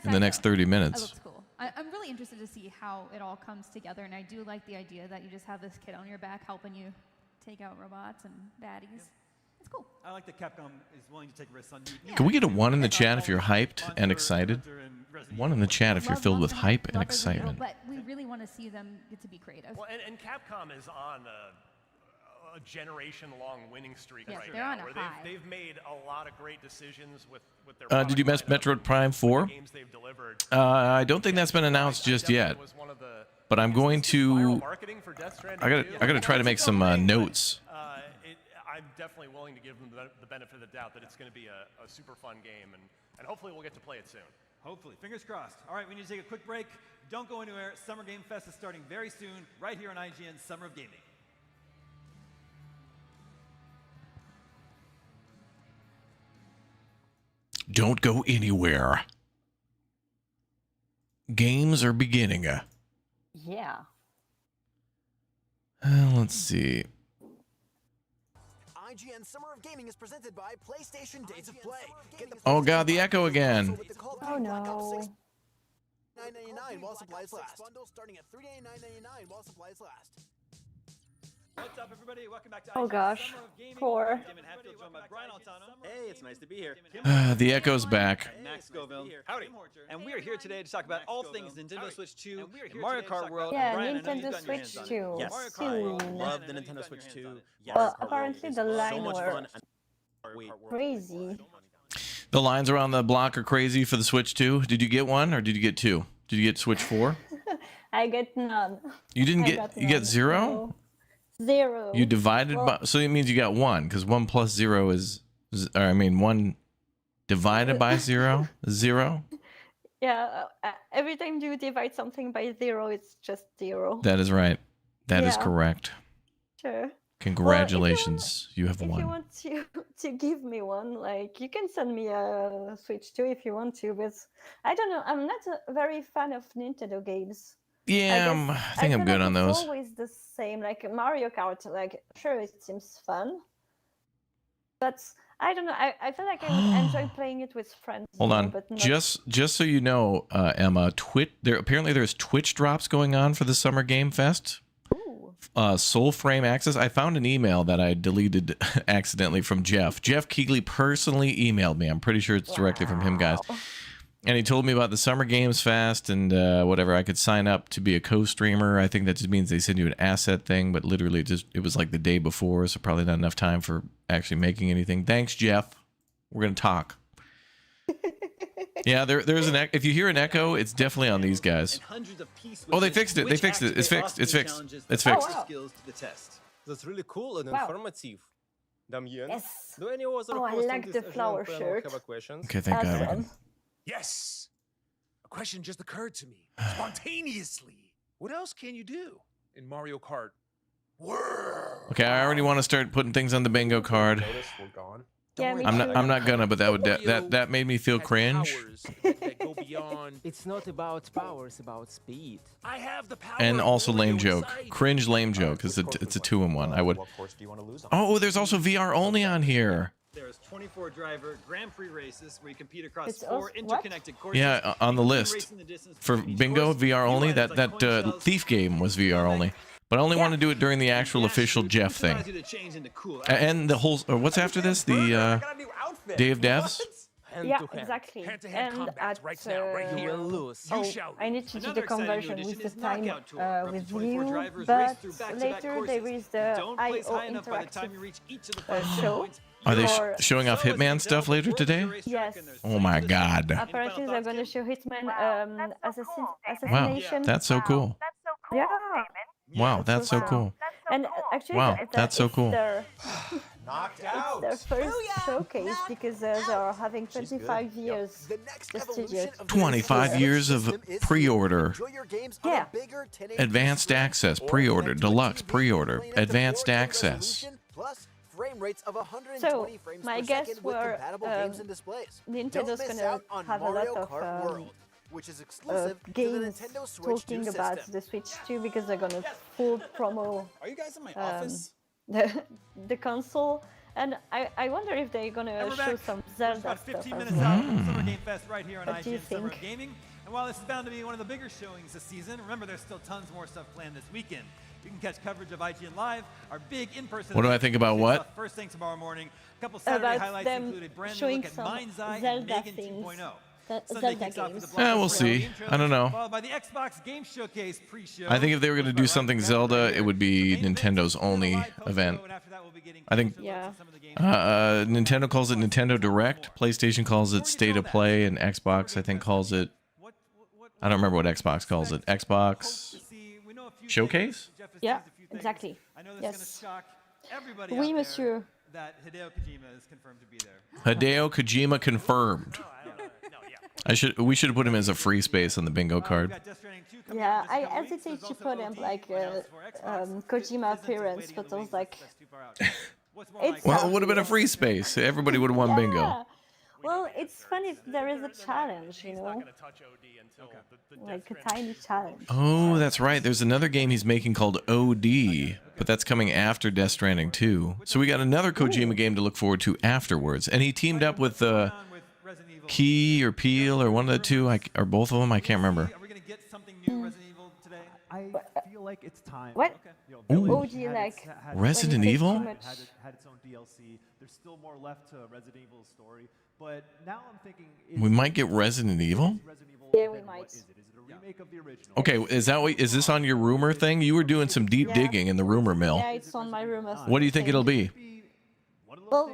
in the next 30 minutes. That looks cool. I'm really interested to see how it all comes together, and I do like the idea that you just have this kid on your back helping you take out robots and baddies. It's cool. I like that Capcom is willing to take risks on new. Can we get a 1 in the chat if you're hyped and excited? 1 in the chat if you're filled with hype and excitement. But we really want to see them get to be creative. Well, and Capcom is on a generation-long winning streak right they're now. on a high. They've made a lot of great decisions with their. Did you mess Metroid Prime 4? I don't think that's been announced just yet. But I'm going to. I gotta try to make some notes. I'm definitely willing to give them the benefit of the doubt that it's going to be a super fun game, and hopefully we'll get to play it soon. Hopefully. Fingers crossed. All right, we need to take a quick break. Don't go anywhere. Summer Game Fest is starting very soon, right here on IGN Summer of Gaming. Don't go anywhere. Games are beginning. Yeah. Let's see. IGN Summer of Gaming is presented by PlayStation Days of Play. Oh god, the echo again. Oh no. $9.99 while supplies last. Bundle starting at $3.99 while supplies last. What's up, everybody? Welcome back to Oh gosh. Poor. Hey, it's nice to be here. The echo's back. Max Scoville. Howdy. And we are here today to talk about all things Nintendo Switch 2 and Mario Kart World. Yeah, Brian, Nintendo Switch 2. Yes. Soon. Love the Nintendo Switch 2. Well, apparently the line so much were fun. crazy. The lines around the block are crazy for the Switch 2. Did you get one or did you get 2? Did you get Switch 4? I get none. You didn't get. You get 0? No. 0. You divided by, so it means you got 1 because 1 plus 0 is, or I mean 1 divided by 0 is 0. Yeah, every time you divide something by 0, it's just 0. That is right. That is correct. Sure. Congratulations, you have if won. you want to give me one, like you can send me a Switch 2 if you want to, but I don't know. I'm not a very fan of Nintendo games. Yeah, I think I'm good on those. It's always the same. Like Mario Kart, like sure it seems fun, But I don't know. I feel like I would enjoy playing it with friends. Hold on, but not... just so you know, Emma, there's Twitch drops going on for the Summer Game Fest. Soul Frame Access. I found an email that I deleted accidentally from Jeff. Jeff Keighley personally emailed me. I'm pretty sure it's directly from him, guys. And he told me about the Summer Games Fest and whatever. I could sign up to be a co-streamer. I think that just means they send you an asset thing, but literally it was like the day before, so probably not enough time for actually making anything. Thanks, Jeff. We're gonna talk. Yeah, there's an if you hear an echo, it's definitely on these guys. Oh, they fixed it. They fixed it. It's fixed. It's fixed. It's fixed. That's really cool and informative. Damien, yes. do any of us I like the flower shirt. have a question? Okay, thank God. Yes. A question just occurred to me spontaneously. What else can you do in Mario Kart World? Okay, I already want to start putting things on the bingo card. We're gone. Yeah, I'm not gonna, but that made me feel cringe. It's not about power, it's about speed. I have the power. And also lame joke, cringe lame joke, because it's a 2-in-1. I would. Oh, there's also VR only on here. There's 24 driver Grand Prix races where you compete across 4 interconnected courses. Yeah, on the list for bingo VR only. That Thief game was VR only. But I only want to do it during the actual official Jeff thing. And the whole... what's after this? The Day of Devs? Yeah, exactly. And at... You will lose. I need to do the conversion with the time with you, but later there is the IO interactive show. Are they showing off Hitman stuff later today? Yes. Oh my God. Apparently they're going to show Hitman Wow, Assassination. that's so cool. Yeah. Wow, that's so cool. And actually, wow, that's so cool. Knocked out. It's their first showcase because they are having 25 years. The studio. 25 years of pre-order. Yeah. Advanced access, pre-order, deluxe, pre-order, advanced access. So, my guess were Nintendo's gonna have a lot of which is exclusive games to the Nintendo Switch talking 2 about system. the Switch 2 because they're gonna full promo. Are you guys in my office? The console, and I wonder if they're gonna show some Zelda about stuff 15 as minutes well. out from Summer Game Fest right here on What do you IGN Summer think? Gaming. And while this is bound to be one of the bigger showings this season, remember there's still tons more stuff planned this weekend. You can catch coverage of IGN Live, our big in-person. What do I think about what? First thing tomorrow morning. A couple Saturday About highlights them include a brand new showing look at some Mind's Eye and Zelda Megan things. 2.0. Zelda games. Yeah, we'll see. I don't know. Followed by the Xbox Game Showcase pre-show. I think if they were going to do something Zelda, it would be Nintendo's only event. I think Nintendo calls it Nintendo Direct, PlayStation calls it State of Play, and Xbox, I think, calls it... I don't remember what Xbox calls it. Xbox Showcase? Yeah, exactly. Yes. Oui, monsieur. That Hideo Kojima is confirmed to be there. Hideo Kojima confirmed. We should have put him as a free space on the bingo card. Yeah, I hesitate to put him like Kojima appearance, but I was like, it's Well, it would have been a free space. Everybody would have won bingo. Well, it's fun if there is a challenge, you know, like a tiny challenge. Oh, that's right. There's another game he's making called OD, but that's coming after Death Stranding 2. So we got another Kojima game to look forward to afterwards. And he teamed up with Key or Peel or one of the two, or both of them. I can't remember. Are we going to get something new Resident Evil today? I feel like it's time. What? Ooh. OG, like Resident Evil? Had its own DLC. There's still more left to Resident Evil's story, but now I'm thinking We might get Resident Evil? Yeah, we might. Okay, is this on your rumor thing? You were doing some deep digging in the rumor mill. Yeah, it's on my rumor. What do you think it'll be? Well,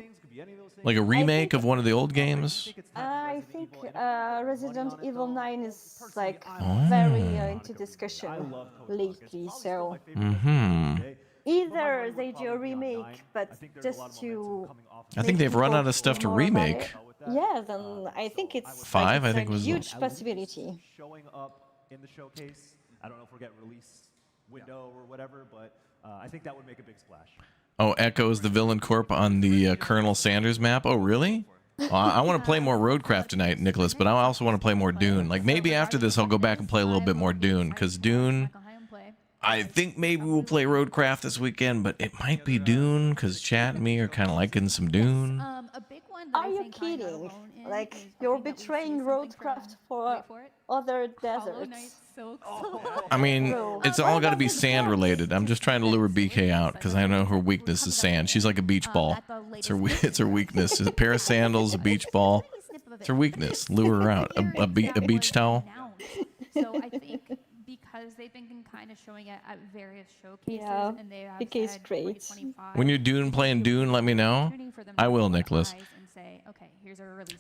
Like a remake of one of the old games? I think Resident Evil 9 is like very into discussion lately, so either they do a remake, but just to... I think they've run out of stuff to remake. Yeah, then I think it's 5, like, I think, was... a huge possibility. Showing up in the showcase. I don't know if we'll get release window or whatever, but I think that would make a big splash. Oh, Echo's the Villain Corp on the Colonel Sanders map. Oh, really? I want to play more Roadcraft tonight, Nicholas, but I also want to play more Dune. Like, maybe after this, I'll go back and play a little bit more Dune, because Dune... I think maybe we'll play Roadcraft this weekend, but it might be Dune because Chad and me are kind of liking some Dune. A big one that Are you kidding? Like, you're betraying Roadcraft for other deserts. I mean, it's all got to be sand related. I'm just trying to lure BK out because I know her weakness is sand. She's like a beach ball. It's her weakness. A pair of sandals, a beach ball. It's her weakness. Lure her out. A beach towel. So I think because they've been kind of showing it at various showcases, and they have BK's great. When you're playing Dune, let me know. I will, Nicholas.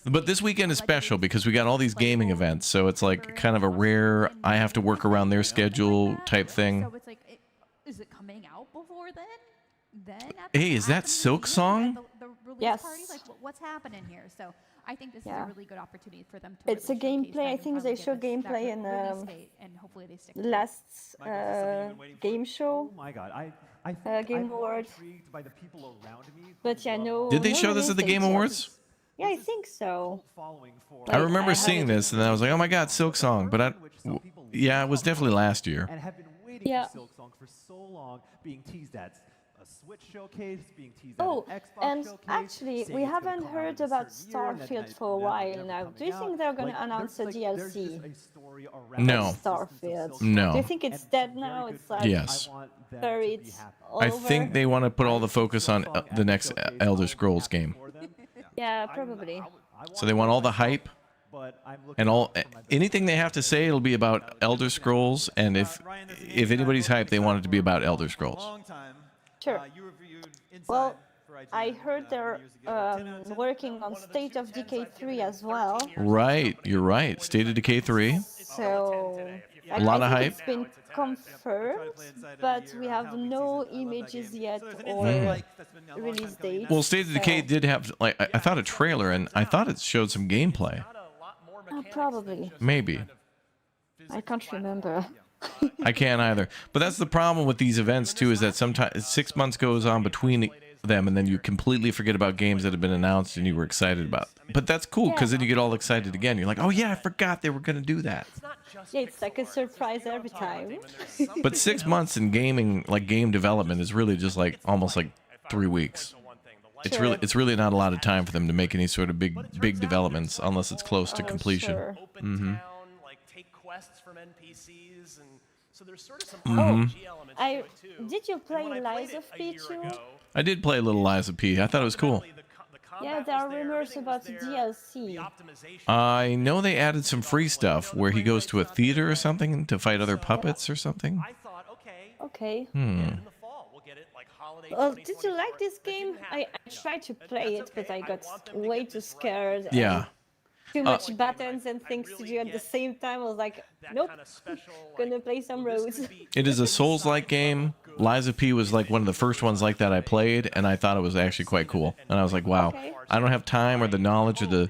But this weekend is special because we got all these gaming events, so it's like kind of a rare, I have to work around their schedule type thing. So it's like, is it coming out before then? Hey, is that Silk Song? The release Yes. party? Like, what's happening here? So I think this is a really good opportunity for them to. It's a gameplay. I think they show gameplay in last game show. Oh my God, Game Awards. intrigued by the people around me. But yeah, no. Did they no show this at the release Game date yet. Awards? Yeah, I think so. I remember seeing this, and I was like, "Oh my God, Silk Song!" But yeah, it was definitely last year. And have been waiting for Silk Song for so long, being teased at a Switch showcase, being teased at an Xbox and showcase. actually, we haven't heard about Starfield for a while now. Do you think they're going to announce a DLC? No. Starfield. No. Do you think it's dead now? It's like Yes. buried all I over? think they want to put all the focus on the next Elder Scrolls game. Yeah, probably. So they want all the hype and anything they have to say. It'll be about Elder Scrolls, and if anybody's hyped, they want it to be about Elder Scrolls. Sure. Well, I heard they're working on State of Decay 3 as well. Right, you're right. State of Decay 3. So A lot of I think hype. It's been confirmed, but we have no images yet or release date. Well, State of Decay did have I thought a trailer, and I thought it showed some gameplay. Probably. Maybe. I can't remember. I can't either. But that's the problem with these events too, is that sometimes 6 months goes on between them, and then you completely forget about games that have been announced and you were excited about. But that's cool because then you get all excited again. You're like, oh yeah, I forgot they were going to do that. Yeah, it's like a surprise every time. But 6 months in gaming, like game development, is really just like almost like 3 weeks. It's really not a lot of time for them to make any sort of big developments unless it's close to completion. Sure. Mm-hmm. So there's sort of some Mhm. RPG elements to it too. Did you play Lies of P too? I did play a little Lies of P. I thought it was cool. Yeah, there are rumors about DLC. I know they added some free stuff where he goes to a theater or something to fight other puppets or something. Okay. Hmm. Well, did you like this game? I tried to play it, but I got way too scared. and Yeah. Too much buttons and things to do at the same time. I was like, nope, gonna play some roads. It is a Souls-like game. Lies of P was like one of the first ones like that I played, and I thought it was actually quite cool. And I was like, wow, I don't have time or the knowledge or the...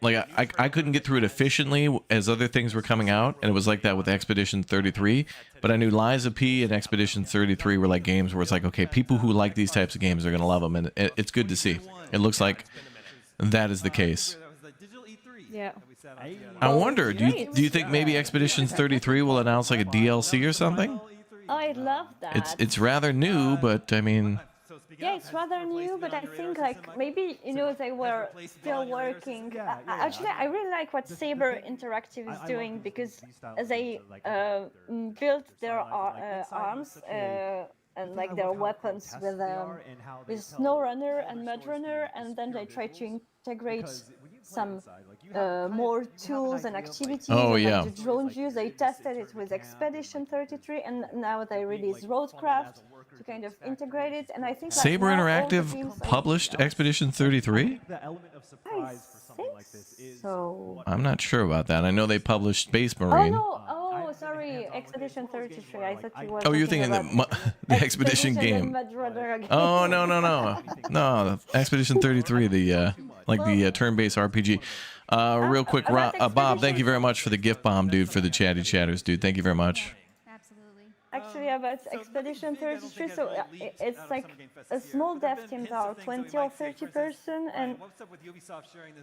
I couldn't get through it efficiently as other things were coming out, and it was like that with Expedition 33. But I knew Lies of P and Expedition 33 were like games where it's like, okay, people who like these types of games are going to love them, and it's good to see. It looks like that is the case. Yeah. I wonder, do you think maybe Expedition 33 will announce like a DLC or something? Oh, I love that. It's rather new, but I mean... Yeah, it's rather new, but I think like maybe they were still working. Actually, I really like what Saber Interactive is doing because they built their arms and like their weapons with SnowRunner and MudRunner, and then they try to integrate some more tools and activities. Oh, and, yeah. like, the drone views. They tested it with Expedition 33, and now they release Roadcraft to kind of integrate it. And I think like, Saber now all the Interactive teams published Expedition 33? I think so. I'm not sure about that. I know they published Space Oh Marine. no! Oh, sorry, Expedition 33. I thought you were. Oh, you're talking thinking about the Expedition game. and MudRunner again. Oh, no, Expedition 33, the turn-based RPG. Real quick, Bob, thank you very much for the gift bomb, dude, for the chatty chatters, dude. Thank you very much. Actually, about Expedition 33, so it's like a small dev team, there are 20 or 30 person, and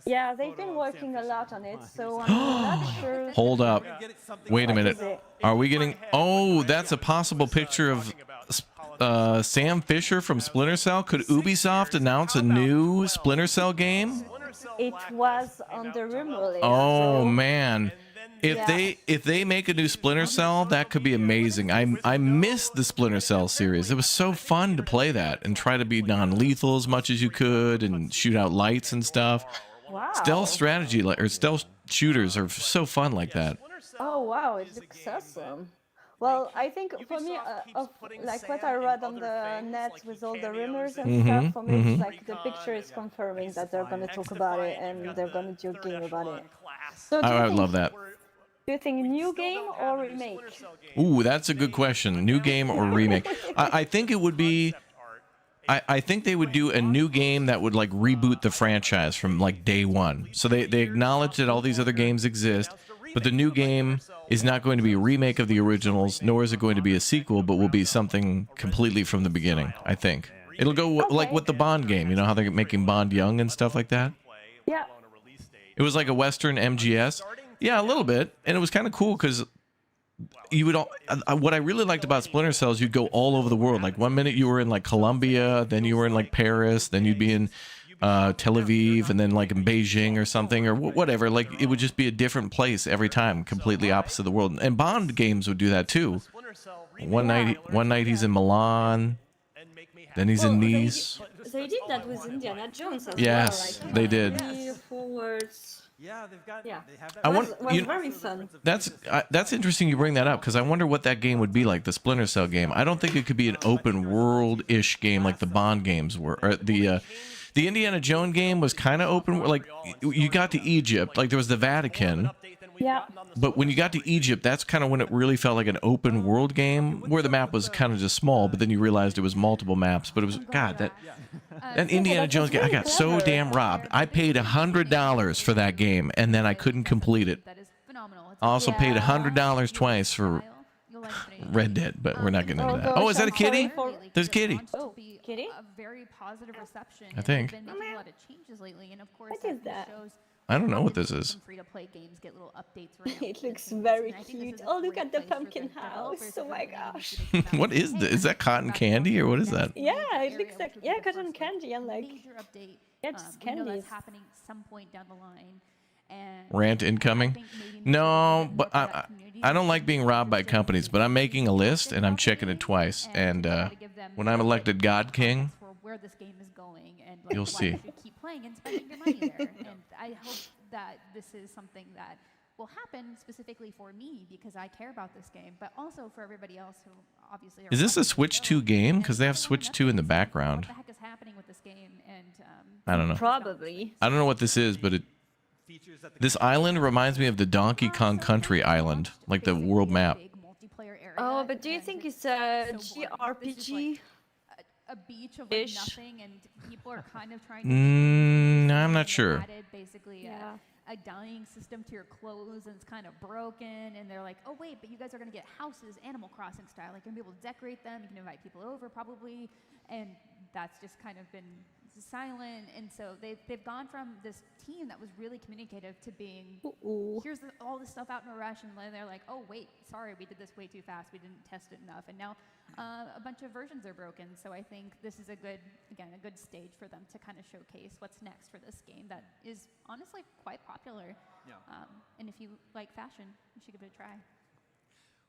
yeah, they've been working a lot on it, so I'm not sure. Hold up. Wait a minute. Are we getting? Oh, that's a possible picture of Sam Fisher from Splinter Cell. Could Ubisoft announce a new Splinter Cell game? It was on the rumor list. Oh so- man, if they make a new Splinter Cell, that could be amazing. I missed the Splinter Cell series. It was so fun to play that and try to be non-lethal as much as you could and shoot out lights and stuff. Wow. Stealth strategy or stealth shooters are so fun like that. Oh wow, it looks awesome. Well, I think for me, like what I read on the net with all the rumors and stuff, for me it's like the picture is confirming that they're gonna talk about it and they're gonna do a game about it. So I would love that. do you think new game or remake? Ooh, that's a good question. New game or remake? I think it would be. I think they would do a new game that would like reboot the franchise from like day one. So they acknowledge that all these other games exist, but the new game is not going to be a remake of the originals, nor is it going to be a sequel, but will be something completely from the beginning. I think it'll go like with the Bond game. You know how they're making Bond young and stuff like that. Yeah. It was like a Western MGS. Yeah, a little bit, and it was kind of cool because you would what I really liked about Splinter Cell is you'd go all over the world. Like 1 minute you were in like Colombia, then you were in like Paris, then you'd be in Tel Aviv, and then like in Beijing or something or whatever. Like it would just be a different place every time, completely opposite the world. And Bond games would do that too. One night he's in Milan, then he's in Nice. They did that with Indiana Jones as Yes, well. Like, they did. Forwards. Yeah, they've got. Yeah. They have that. I want was you, very fun. that's interesting you bring that up because I wonder what that game would be like, the Splinter Cell game. I don't think it could be an open world-ish game like the Bond games were. Or the Indiana Jones game was kind of open. Like you got to Egypt, like there was the Vatican. Yeah. But when you got to Egypt, that's kind of when it really felt like an open world game where the map was kind of just small, but then you realized it was multiple maps. But it was that Indiana Jones game, I got so damn robbed. I paid $100 for that game, and then I couldn't complete it. I also paid $100 twice for Red Dead, but we're not getting into that. Oh, is that a kitty? There's a kitty. Oh, kitty? A very positive reception. I think. They've been making a lot of changes lately, and of course, What is that? I don't know what this is. Free-to-play games get little updates. It looks very cute. Oh, look at the pumpkin house. Oh my gosh. What is this? Is that cotton candy or what is that? Yeah, it looks like cotton candy and like just candies. That's happening some point down the line. And Rant incoming? No, but I don't like being robbed by companies, but I'm making a list and I'm checking it twice. And when I'm elected God King, where this game is going, and you'll see. You should keep playing and spending your money there. And I hope that this is something that will happen specifically for me because I care about this game, but also for everybody else who obviously. Is this a Switch 2 game? Because they have Switch 2 in the background. What the heck is happening with this game? And I don't know. Probably. I don't know what this is, but this island reminds me of the Donkey Kong Country island, like the world map. Oh, but do you think it's a JRPG? A beach of like nothing, and people are kind of trying to. I'm not sure. Added basically a dyeing system to your clothes, and it's kind of broken. And they're like, "Oh wait, but you guys are gonna get houses, Animal Crossing style. Like you're gonna be able to decorate them. You can invite people over, probably." And that's just kind of been silent. And so they've gone from this team that was really communicative to being, here's all this stuff out in a rush, and they're like, oh wait, sorry, we did this way too fast. We didn't test it enough, and now a bunch of versions are broken. So I think this is a good stage for them to kind of showcase what's next for this game that is honestly quite popular. Yeah. And if you like fashion, you should give it a try.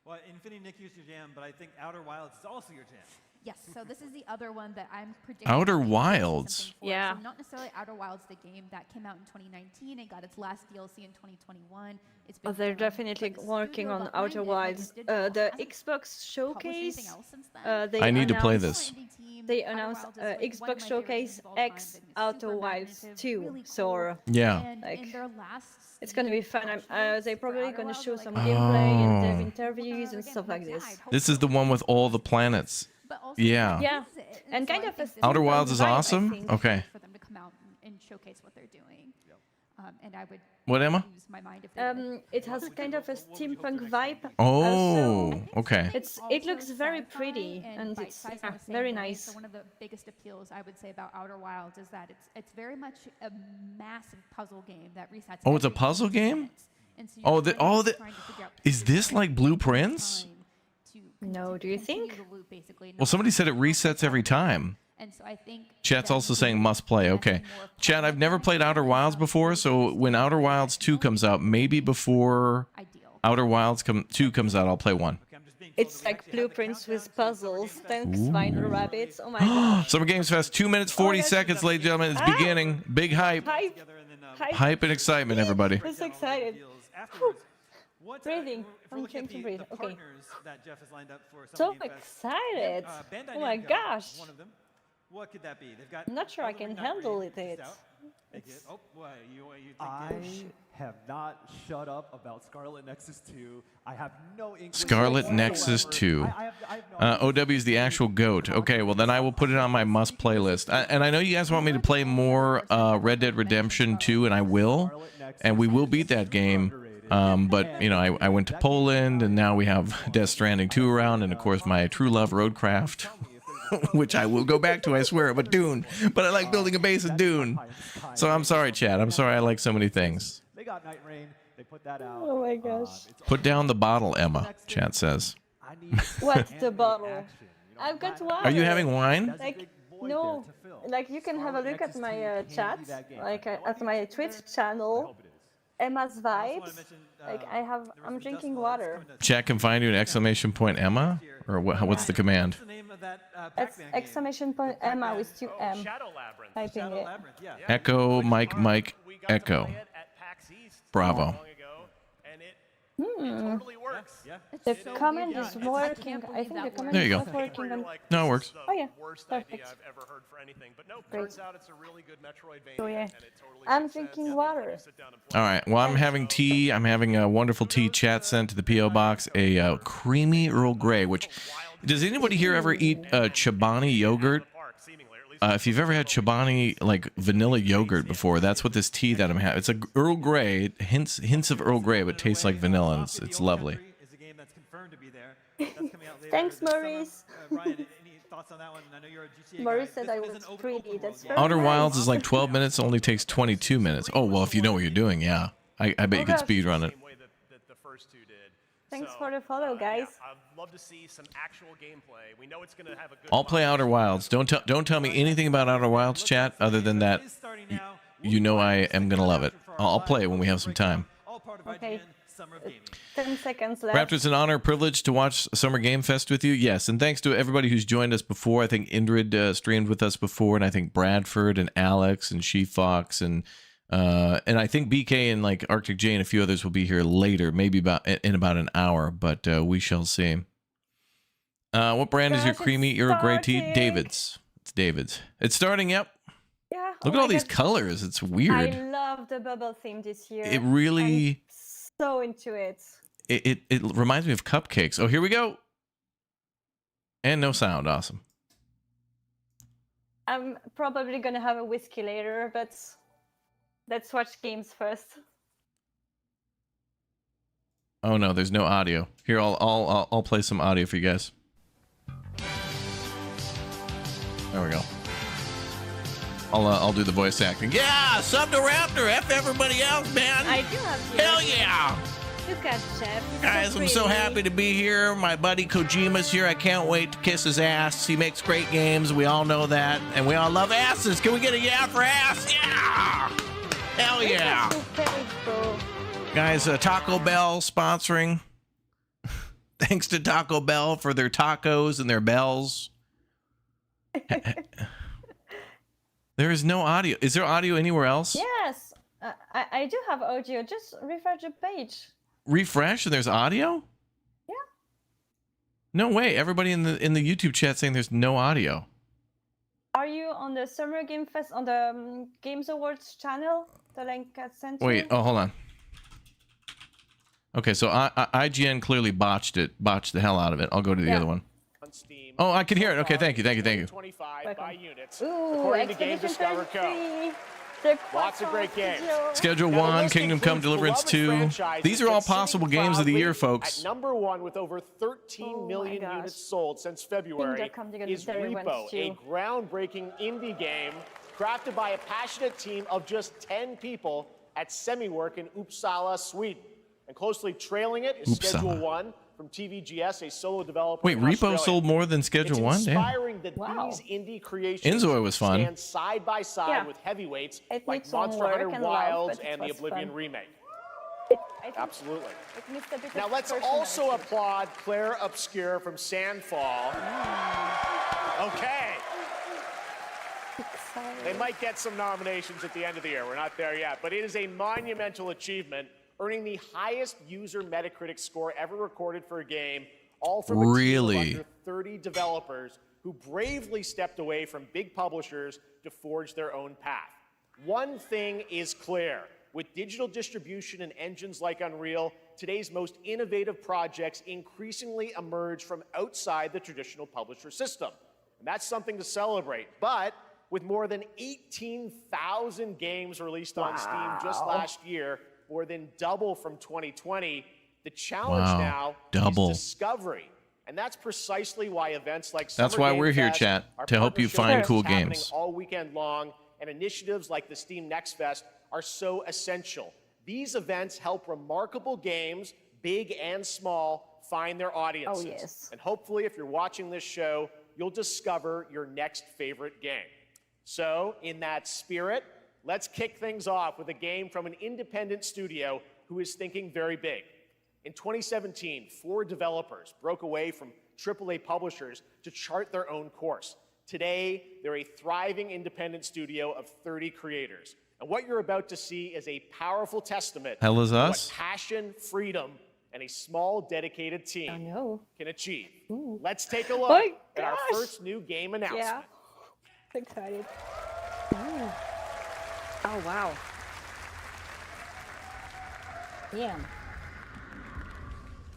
Well, Infinity Nick used your jam, but I think Outer Wilds is also your jam. Yes, so this is the other one that I'm predicting. Outer Wilds. Yeah. So not necessarily Outer Wilds, the game that came out in 2019. It got its last DLC in 2021. It's been they're definitely working on Outer Wilds. The Xbox Showcase. I need to play this. They announced Xbox Showcase X Outer Wilds 2. So yeah, like, it's gonna be fun. They're probably gonna show some gameplay and dev interviews and stuff like this. This is the one with all the planets. Yeah. Yeah, and kind of a Outer Wilds is awesome. Okay. For them to come out and showcase what they're doing. And I would. What, Emma? Use my mind if they it has kind of a steampunk vibe. Oh, okay. It looks very pretty and it's very nice. So one of the biggest appeals I would say about Outer Wilds is that it's very much a massive puzzle game that resets. Oh, it's a puzzle game? Is this like Blueprints? No, do you think? Well, somebody said it resets every time. And so I think Chat's also saying must play. Okay. Chat, I've never played Outer Wilds before, so when Outer Wilds 2 comes out, maybe before Outer Wilds 2 comes out, I'll play 1. It's like Blueprints with puzzles. Thanks, Vinyl Rabbits. Oh my god. Summer Games Fest, 2 minutes, 40 seconds, ladies and gentlemen. It's beginning. Big hype. Hype and excitement, everybody. I'm so excited. Breathing. I'm trying to breathe. Okay. So excited. Oh my gosh. What could that be? They've got. I'm not sure I can handle it. Oh, what? You think have not shut up about Scarlet Nexus 2. I have no inkling. Scarlet Nexus 2. OW is the actual GOAT. Okay, well then I will put it on my must play list. And I know you guys want me to play more Red Dead Redemption 2, and I will. And we will beat that game. But, you know, I went to Poland, and now we have Death Stranding 2 around, and of course my true love, Roadcraft. Which I will go back to, I swear, but Dune. But I like building a base in Dune. So I'm sorry, Chad. I'm sorry I like so many things. They got Night Rain. They put that out. Oh my gosh. Put down the bottle, Emma, Chad says. What's the bottle? I've got water. Are you having wine? Like, no. Like, you can have a look at my chat, like at my Twitch channel. Emma's Vibes. Like, I'm drinking water. Chat can find you an exclamation point Emma? Or what's the command? It's exclamation point Emma with 2 M. Typing it. Echo, Mike, Echo. Bravo. The comment is working. I think the comment There is you not go. working. No, it works. Oh yeah, perfect. Great. Oh yeah, I'm drinking water. All right. Well, I'm having tea. I'm having a wonderful tea. Chat sent to the P.O. box a creamy Earl Grey, which... Does anybody here ever eat Chobani yogurt? If you've ever had Chobani, like, vanilla yogurt before, that's what this tea that I'm having. It's a Earl Grey, hints of Earl Grey, but tastes like vanilla, and it's lovely. Thanks, Maurice. Maurice said I was pretty. That's very Outer nice. Wilds is like 12 minutes, only takes 22 minutes. Oh, well, if you know what you're doing, yeah. I bet you could speed run it. Thanks for the follow, guys. I'd love to see some actual gameplay. We know it's going to have a good. I'll play Outer Wilds. Don't tell me anything about Outer Wilds, chat, other than that you know I am going to love it. I'll play it when we have some time. Okay. 10 seconds left. Raptor, it's an honor, privilege to watch Summer Game Fest with you. Yes, and thanks to everybody who's joined us before. I think Indrid streamed with us before, and I think Bradford and Alex and She Fox and I think BK and like Arctic J and a few others will be here later, maybe in about an hour, but we shall see. What brand is your creamy Earl Grey tea? David's. It's David's. It's starting, yep. Yeah. Look at all these colors. It's weird. I love the bubble theme this year. It really... I'm so into it. It reminds me of cupcakes. Oh, here we go. And no sound. Awesome. I'm probably going to have a whiskey later, but... Let's watch games first. Oh no, there's no audio. Here, I'll play some audio for you guys. There we go. I'll do the voice acting. Yeah, sub to Raptor. F everybody else, man. I do have. Hell yeah. Look at Jeff. Guys, I'm so happy to be here. My buddy Kojima's here. I can't wait to kiss his ass. He makes great games. We all know that, and we all love asses. Can we get a yeah for ass? Yeah. Hell yeah. Guys, Taco Bell sponsoring. Thanks to Taco Bell for their tacos and their bells. There is no audio. Is there audio anywhere else? Yes. I do have audio. Just refresh the page. Refresh and there's audio? Yeah. No way. Everybody in the YouTube chat saying there's no audio. Are you on the Summer Game Fest on the Games Awards channel? The link got sent to Wait, you? oh, hold on. Okay, so IGN clearly botched the hell out of it. I'll go to the other one. Oh, I can hear it. Okay, thank you. Ooh, Expedition 33. Lots of great games. Schedule 1, Kingdom Come Deliverance 2. These are all possible games of the year, folks. At #1 with over 13 million units sold since February is Repo, a groundbreaking indie game crafted by a passionate team of just 10 people at SemiWork in Uppsala, Sweden. And closely trailing it is Schedule 1 from TVGS, a solo developer. Wait, in Repo Australia. sold more than Schedule It's 1? Damn. inspiring that these indie creations Inzoi was fun. stand side by side with heavyweights like Monster Hunter Wilds and the Oblivion remake. Absolutely. Now let's also applaud Claire Obscure from Sandfall. Okay. They might get some nominations at the end of the year. We're not there yet, but it is a monumental achievement, earning the highest user Metacritic score ever recorded for a game, all from a team of under 30 developers who bravely stepped away from big publishers to forge their own path. One thing is clear. With digital distribution and engines like Unreal, today's most innovative projects increasingly emerge from outside the traditional publisher system. And that's something to celebrate. But with more than 18,000 games released on Steam just last year, more than double from 2020, the challenge now is discovery. And that's precisely why events like That's Summer why Game we're here, Fest, chat, our to help you partnership find cool happening games. all weekend long, and initiatives like the Steam Next Fest are so essential. These events help remarkable games, big and small, find their audiences. Oh, yes. And hopefully, if you're watching this show, you'll discover your next favorite game. So, in that spirit, let's kick things off with a game from an independent studio who is thinking very big. In 2017, 4 developers broke away from AAA publishers to chart their own course. Today, they're a thriving independent studio of 30 creators. And what you're about to see is a powerful testament Hell is to us. what passion, freedom, and a small, dedicated team can achieve. Let's take a look at our first new game announcement. Yeah. Excited. Ooh. Oh, wow. Yeah.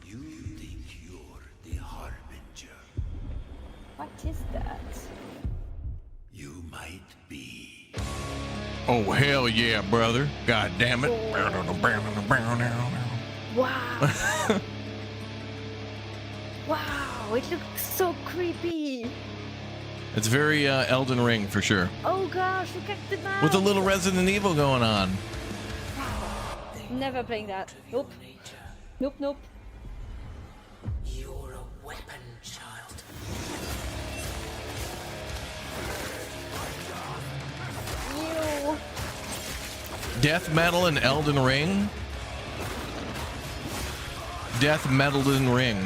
You think you're the Harbinger? What is that? You might be. Oh, hell yeah, brother. God damn it. Wow. Wow, it looks so creepy. It's very Elden Ring for sure. Oh gosh, look at the map. With a little Resident Evil going on. Never playing that. Nope. Nope, nope. You're a weapon, child. You. Death Metal and Elden Ring. Death Metal Ring.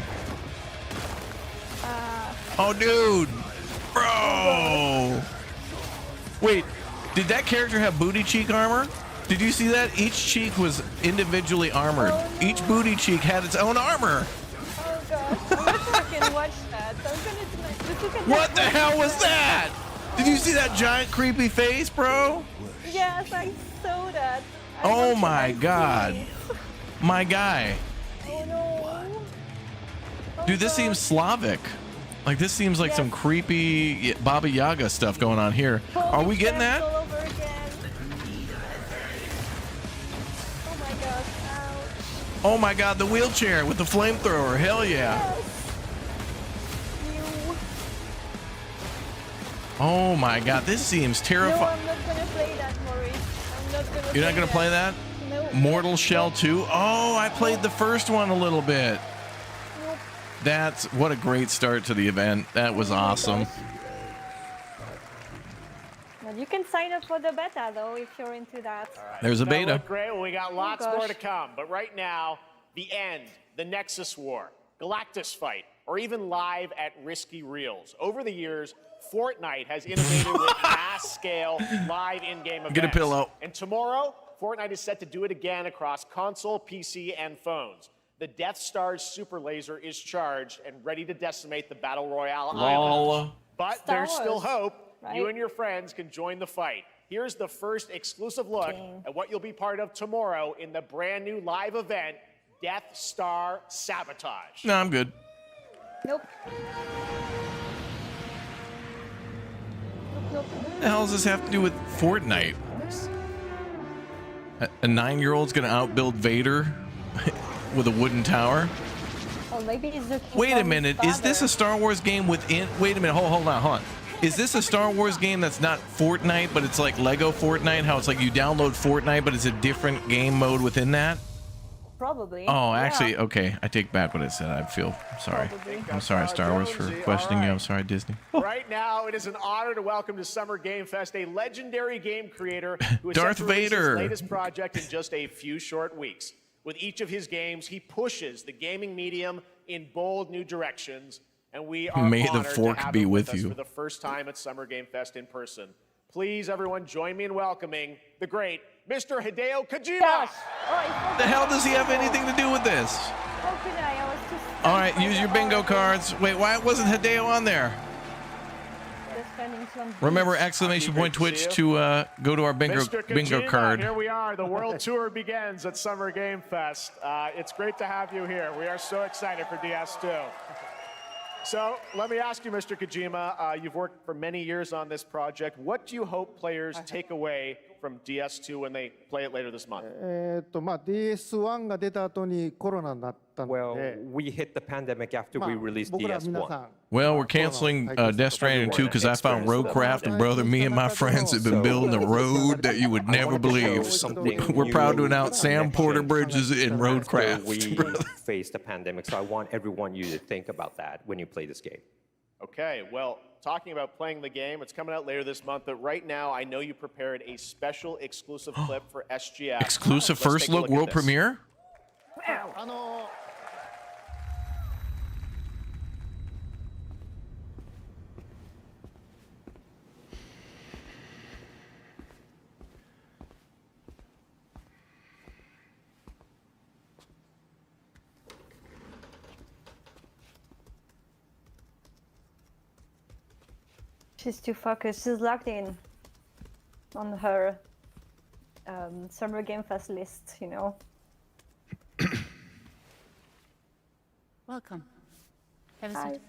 Oh, dude. Bro. Wait, did that character have booty cheek armor? Did you see that? Each cheek was individually armored. Oh, no. Each booty cheek had its own armor. Oh gosh, I'm gonna fucking watch that. I'm gonna just look at What the hell was that? Did you see that giant creepy face, bro? Yes, I saw that. Oh my god. My guy. Oh no. Dude, this seems Slavic. Like, this seems like some creepy Baba Yaga stuff going on here. Are we getting that? All over again. Oh my gosh, ouch. Oh my god, the wheelchair with the flamethrower. Hell yeah. Yes. Oh my god, this seems No, terrifying. I'm not gonna play that, Maurice. I'm not gonna You're not gonna play that? No. Mortal Shell 2? Oh, I played the first one a little bit. That's what a great start to the event. That was awesome. Well, you can sign up for the beta though if you're into that. There's a That beta. looked great. Well, we got lots gosh. more to come. But right now, the end, the Nexus War, Galactus Fight, or even live at Risky Reels. Over the years, Fortnite has innovated with mass-scale live in-game events. Get a pillow. And tomorrow, Fortnite is set to do it again across console, PC, and phones. The Death Star's super laser is charged and ready to decimate the Battle Royale Lol. island. But Star there's still Wars, hope. right? You and your friends can join the fight. Here's the first exclusive look at what you'll be part of tomorrow in the brand new live event, Death Star Sabotage. No, I'm good. Nope. Nope. What the hell does this have to do with Fortnite? A 9-year-old's gonna outbuild Vader with a wooden tower? Oh, maybe he's looking Wait for a minute, his is this father. a Star Wars game within? Wait a minute, hold on. Is this a Star Wars game that's not Fortnite, but it's like Lego Fortnite? How it's like you download Fortnite, but it's a different game mode within that? Probably. Oh, actually, yeah. okay. I take back what I said. I feel sorry. I'm sorry, Star Wars, for questioning you. I'm sorry, Disney. Right now, it is an honor to welcome to Summer Game Fest a legendary game creator who is Darth set to release Vader. his latest project in just a few short weeks. With each of his games, he pushes the gaming medium in bold new directions, and we are May the honored fork to have be him with us you. for the first time at Summer Game Fest in person. Please, everyone, join me in welcoming the great Mr. Hideo Kojima. Gosh. The hell does he have anything to do with this? How could I? I was just. All right, use your bingo cards. Wait, why wasn't Hideo on there? Just spending some. Remember exclamation point Twitch to go to our bingo Mr. bingo Kojima, card. Here we are. The world tour begins at Summer Game Fest. It's great to have you here. We are so excited for DS2. So let me ask you, Mr. Kojima, you've worked for many years on this project. What do you hope players take away from DS2 when they play it later this month? DS1 が出た後にコロナになったので、 Well, we hit the pandemic after we released 僕ら皆さ DS1. ん Well, we're canceling Death Stranding 2 because I found roadcraft, and brother, me and my friends have been building a road that you would never believe. We're proud to announce Sam Porter Bridges in roadcraft. We faced the pandemic, so I want everyone you to think about that when you play this game. Okay, well, talking about playing the game, it's coming out later this month, but right now I know you prepared a special exclusive clip for SGF. Exclusive Let's first take a look at world this. premiere? あの She's too focused. She's locked in on her Summer Game Fest list, you know. Welcome. Have a Hi. seat.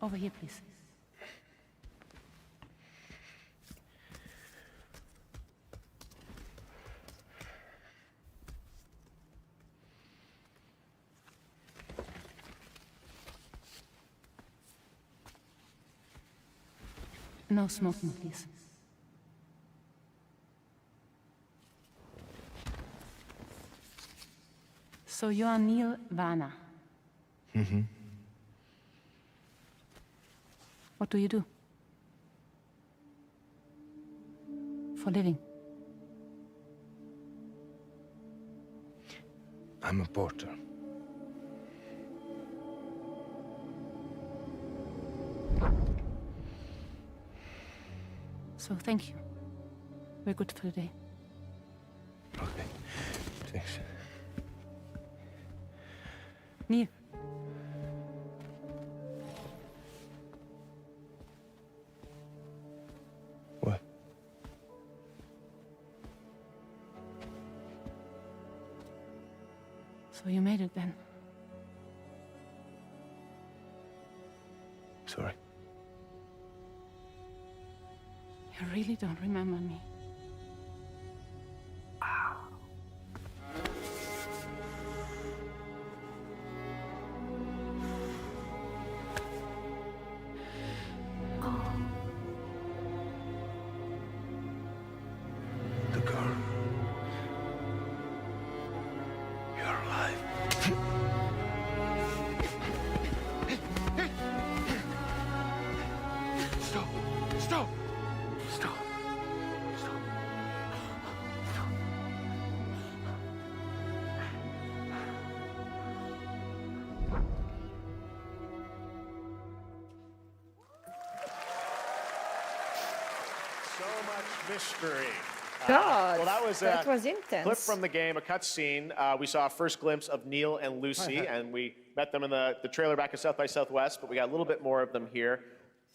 Over here, please. No smoking, please. So you are Neil Varner. Mm-hmm. What do you do? For living? I'm a porter. So thank you. We're good for the day. Okay. Thanks. Neil. What? So you made it then? Sorry. You really don't remember me. The girl. You're alive. Stop! Stop! Stop! Stop! So much mystery. God, well, that was intense. Clip from the game, a cutscene. We saw a first glimpse of Neil and Lucy, and we met them in the trailer back at South by Southwest, but we got a little bit more of them here.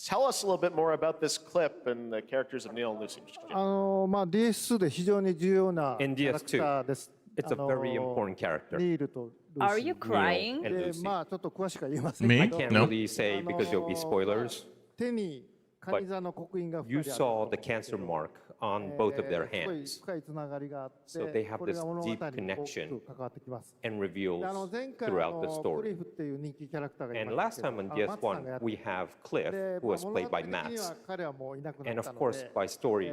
Tell us a little bit more about this clip and the characters of Neil and Lucy. まあ DS2 で非常に重要な In キャラクター DS2, です it's a very important character. ニールとルーシー Are you crying? And で Lucy. まあちょっと詳しくは言えません Me? け I ど can't No. really say because there'll be spoilers. 手にカニ座の刻印が You 2人ある saw the cancer mark on both of their hands. So they have this deep connection and reveals throughout the story. And last time on DS1, we have Cliff, who was played by Mats. And of course, by story,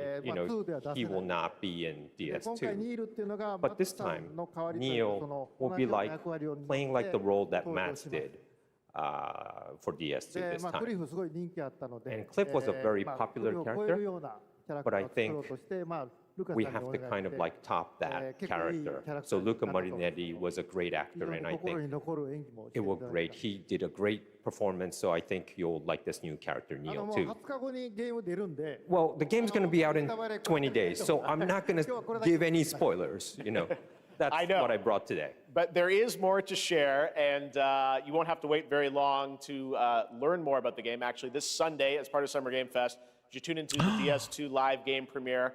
he will not be in DS2. But this time, Neil will be playing like the role that Mats did. For DS2 this time. And Cliff was a very popular character, but I think we have to kind of top that character. So Luca Marinetti was a great actor, and I think it was great. He did a great performance, so I think you'll like this new character, Neil, too. Well, the game's going to be out in 20 days, so I'm not going to give any spoilers, That's what I brought today. But there is more to share, and you won't have to wait very long to learn more about the game. Actually, this Sunday, as part of Summer Game Fest, you tune into the DS2 live game premiere,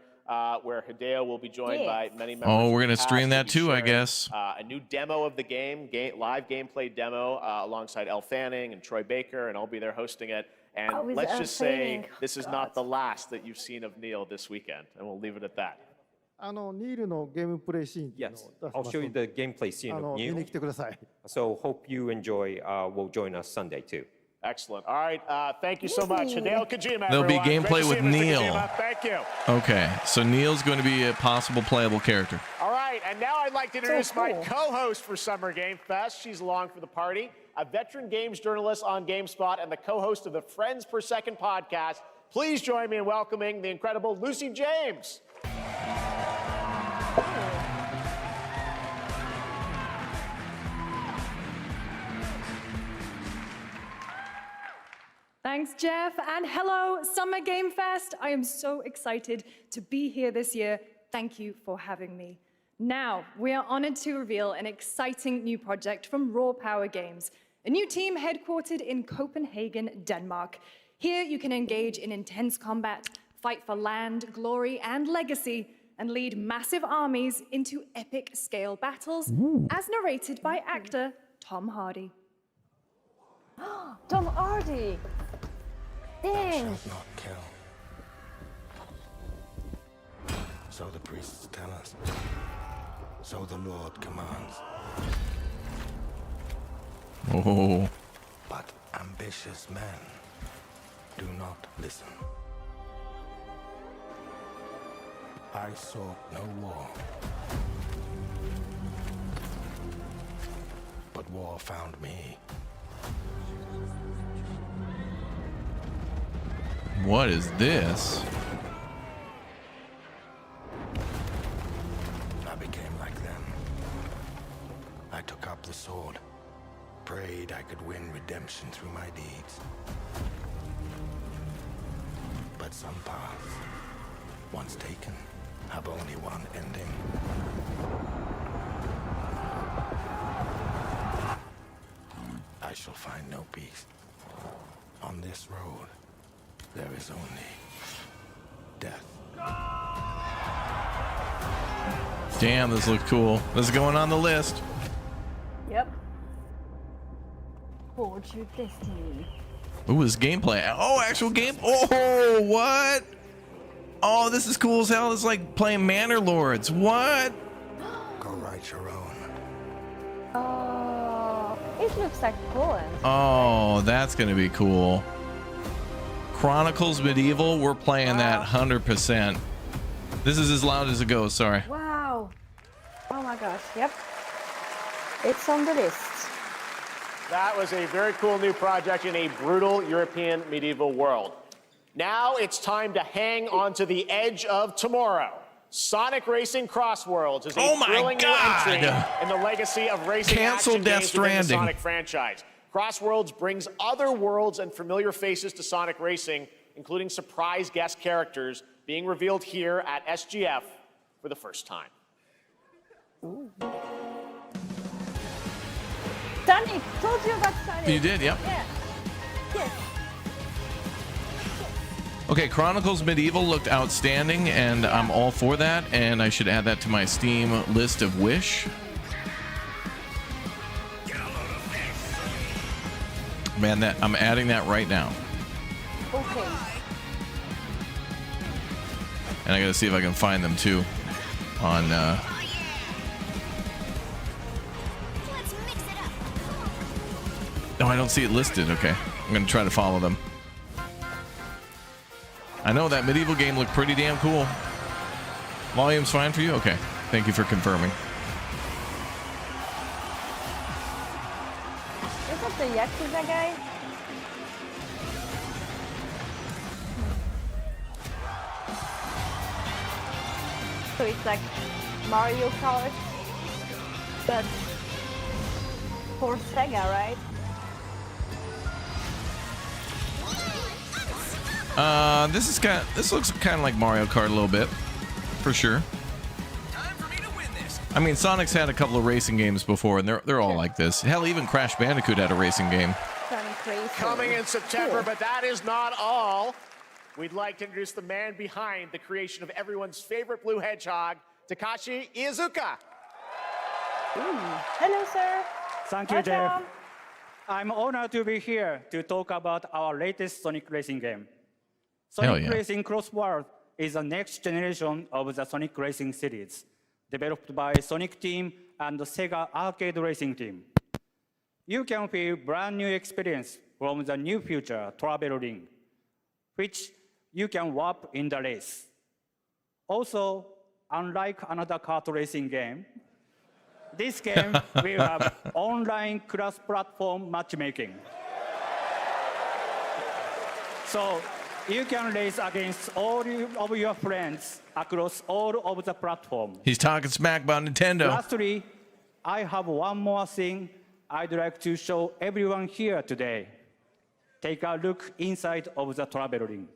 where Hideo will be joined by many members. Oh, we're going to stream that too, I guess. A new demo of the game, live gameplay demo, alongside Elle Fanning and Troy Baker, and I'll be there hosting it. And let's just say this is not the last that you've seen of Neil this weekend, and we'll leave it at that. Yes, I'll show you the gameplay scene of Neil. So hope you will join us Sunday too. Excellent. All right, thank you so much. Hideo Kojima, There'll be gameplay with Neil. Thank you. Okay, so Neil's going to be a possible playable character. All right, and now I'd like to introduce my co-host for Summer Game Fest. She's along for the party, a veteran games journalist on GameSpot and the co-host of the Friends Per Second podcast. Please join me in welcoming the incredible Lucy James. Thanks, Jeff, and hello, Summer Game Fest. I am so excited to be here this year. Thank you for having me. Now, we are honored to reveal an exciting new project from Raw Power Games, a new team headquartered in Copenhagen, Denmark. Here, you can engage in intense combat, fight for land, glory, and legacy, and lead massive armies into epic-scale battles, as narrated by actor Tom Hardy. Tom Hardy! Dang! Not kill. So the priests tell us. So the Lord commands. Oh. But ambitious men do not listen. I sought no war. But war found me. What is this? I became like them. I took up the sword, prayed I could win redemption through my deeds. But some paths, once taken, have only one ending. I shall find no peace. On this road, there is only death. Damn, this looks cool. This is going on the list. Yep. Forge your destiny. Ooh, this gameplay. Oh, actual game. Oh, what? Oh, this is cool as hell. It's like playing Manor Lords. What? Go write your own. Oh, it looks like Poland. Oh, that's going to be cool. Chronicles Medieval. We're playing that 100%. This is as loud as it goes. Sorry. Wow. Oh my gosh. Yep. It's on the list. That was a very cool new project in a brutal European medieval world. Now it's time to hang on to the edge of tomorrow. Sonic Racing Crossworlds is a thrilling new entry in the legacy of racing Cancel action Death games within the Stranding. Sonic franchise. Crossworlds brings other worlds and familiar faces to Sonic Racing, including surprise guest characters being revealed here at SGF for the first time. Ooh. Danny, told you about Sonic. You did, yep. Yeah. Yes. Okay, Chronicles Medieval looked outstanding, and I'm all for that, and I should add that to my Steam list of wish. Man, I'm adding that right now. Okay. And I gotta see if I can find them too on no, I don't see it listed. Okay, I'm gonna try to follow them. I know that medieval game looked pretty damn cool. Volume's fine for you? Okay, thank you for confirming. Is that the Yakuza guy? So it's like Mario Kart, but for Sega, right? This looks kind of like Mario Kart a little bit, for sure. I mean, Sonic's had a couple of racing games before, and they're all like this. Hell, even Crash Bandicoot had a racing game. Coming in September, but that is not all. We'd like to introduce the man behind the creation of everyone's favorite blue hedgehog, Takashi Iizuka. Hello, sir. Thank you, Jeff. I'm honored to be here to talk about our latest Sonic racing game. Sonic Racing Cross World is the next generation of the Sonic Racing series, developed by Sonic Team and the Sega Arcade Racing Team. You can feel brand new experience from the new feature, Traversal, which you can warp in the race. Also, unlike another kart racing game, this game will have online cross-platform matchmaking. So you can race against all of your friends across all of the platforms. He's talking smack about Nintendo. Lastly, I have one more thing I'd like to show everyone here today. Take a look inside of the Traversal.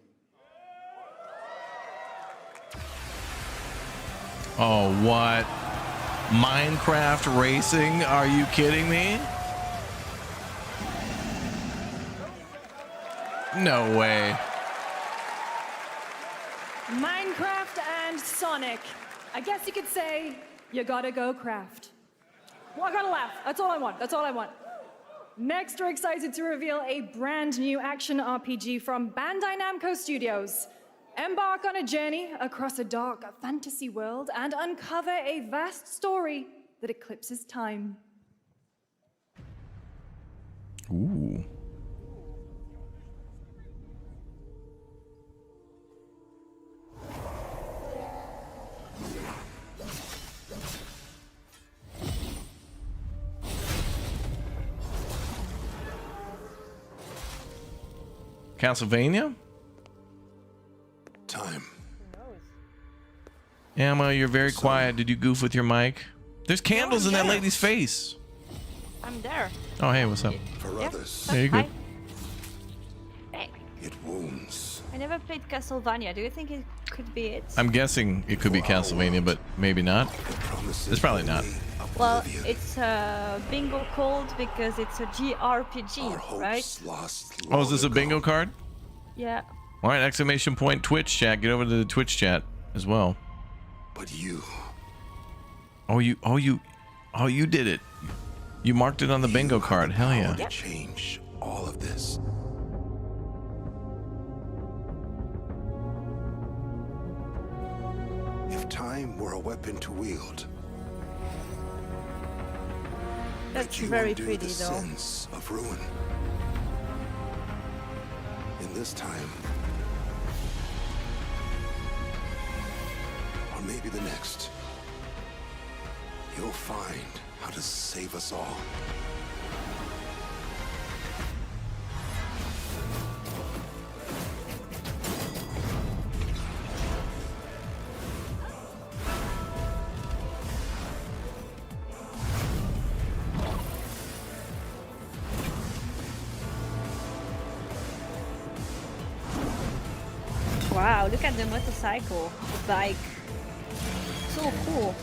Oh, what? Minecraft racing? Are you kidding me? No way. Minecraft and Sonic. I guess you could say you gotta go craft. Well, I gotta laugh. That's all I want. That's all I want. Next, we're excited to reveal a brand new action RPG from Bandai Namco Studios. Embark on a journey across a dark fantasy world and uncover a vast story that eclipses time. Ooh. Castlevania? Time. Emma, you're very quiet. Did you goof with your mic? There's candles in that lady's face. I'm there. Oh, hey, what's up? For others, There you go. Hey. it wounds. I never played Castlevania. Do you think it could be it? I'm guessing it could be Castlevania, but maybe not. It's probably not. Well, it's bingo called because it's a JRPG, right? Oh, is this a bingo card? Yeah. All right, exclamation point Twitch chat. Get over to the Twitch chat as well. But you. Oh, you did it. You marked it on the bingo card. Hell yeah. To change all of this. If time were a weapon to wield, That's could you very undo pretty, the though. sense of ruin? In this time, or maybe the next, you'll find how to save us all. Wow, look at the motorcycle, the bike. So cool.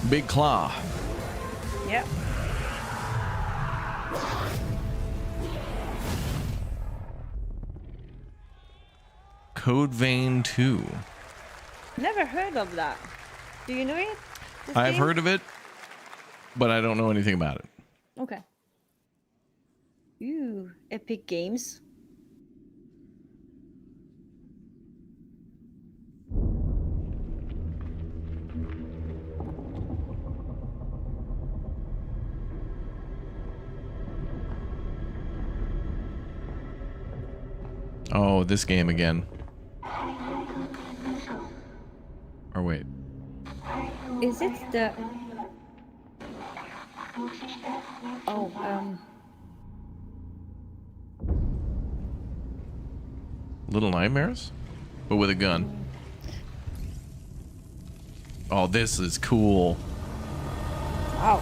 Big claw. Yeah. Code Vein 2. Never heard of that. Do you know it? This I've game? heard of it, but I don't know anything about it. Okay. Ooh, Epic Games. Oh, this game again. Or wait. Is it the... Oh, Little Nightmares? But with a gun. Oh, this is cool. Wow.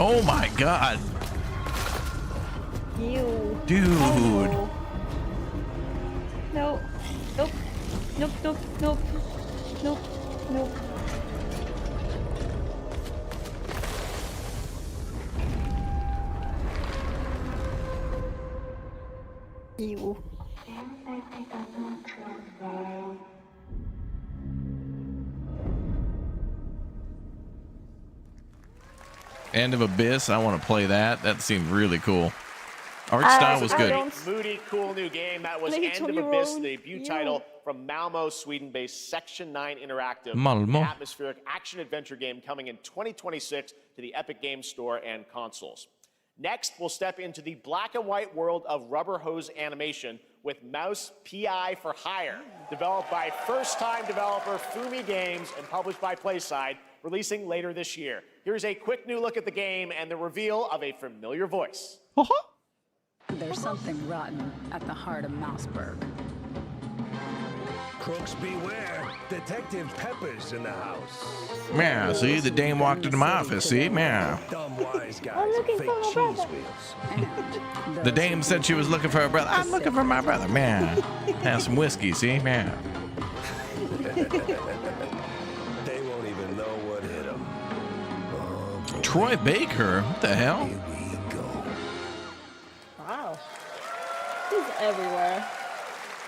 Oh my god. Ew. Dude. Oh. No. Nope. Nope, nope, nope. Nope, nope. Ew. End of Abyss. I want to play that. That seemed really cool. Art style was good. Moody, cool new game. That was End of Abyss, the debut title from Malmo, Sweden-based Section 9 Interactive. Malmo. An atmospheric action-adventure game coming in 2026 to the Epic Games Store and consoles. Next, we'll step into the black and white world of rubber hose animation with Mouse PI for Hire, developed by first-time developer Fumi Games and published by PlaySide, releasing later this year. Here's a quick new look at the game and the reveal of a familiar voice. There's something rotten at the heart of Mouseburg. Crooks beware. Detective Pepper's in the house. Yeah, see, the dame walked into my office, see? Yeah. Dumb wise guys and fake cheese wheels. The dame said she was looking for her brother. I'm looking for my brother, man. Have some whiskey, see? Man. They won't even know what hit them. Oh, Troy Baker? What the hell? Wow. He's everywhere.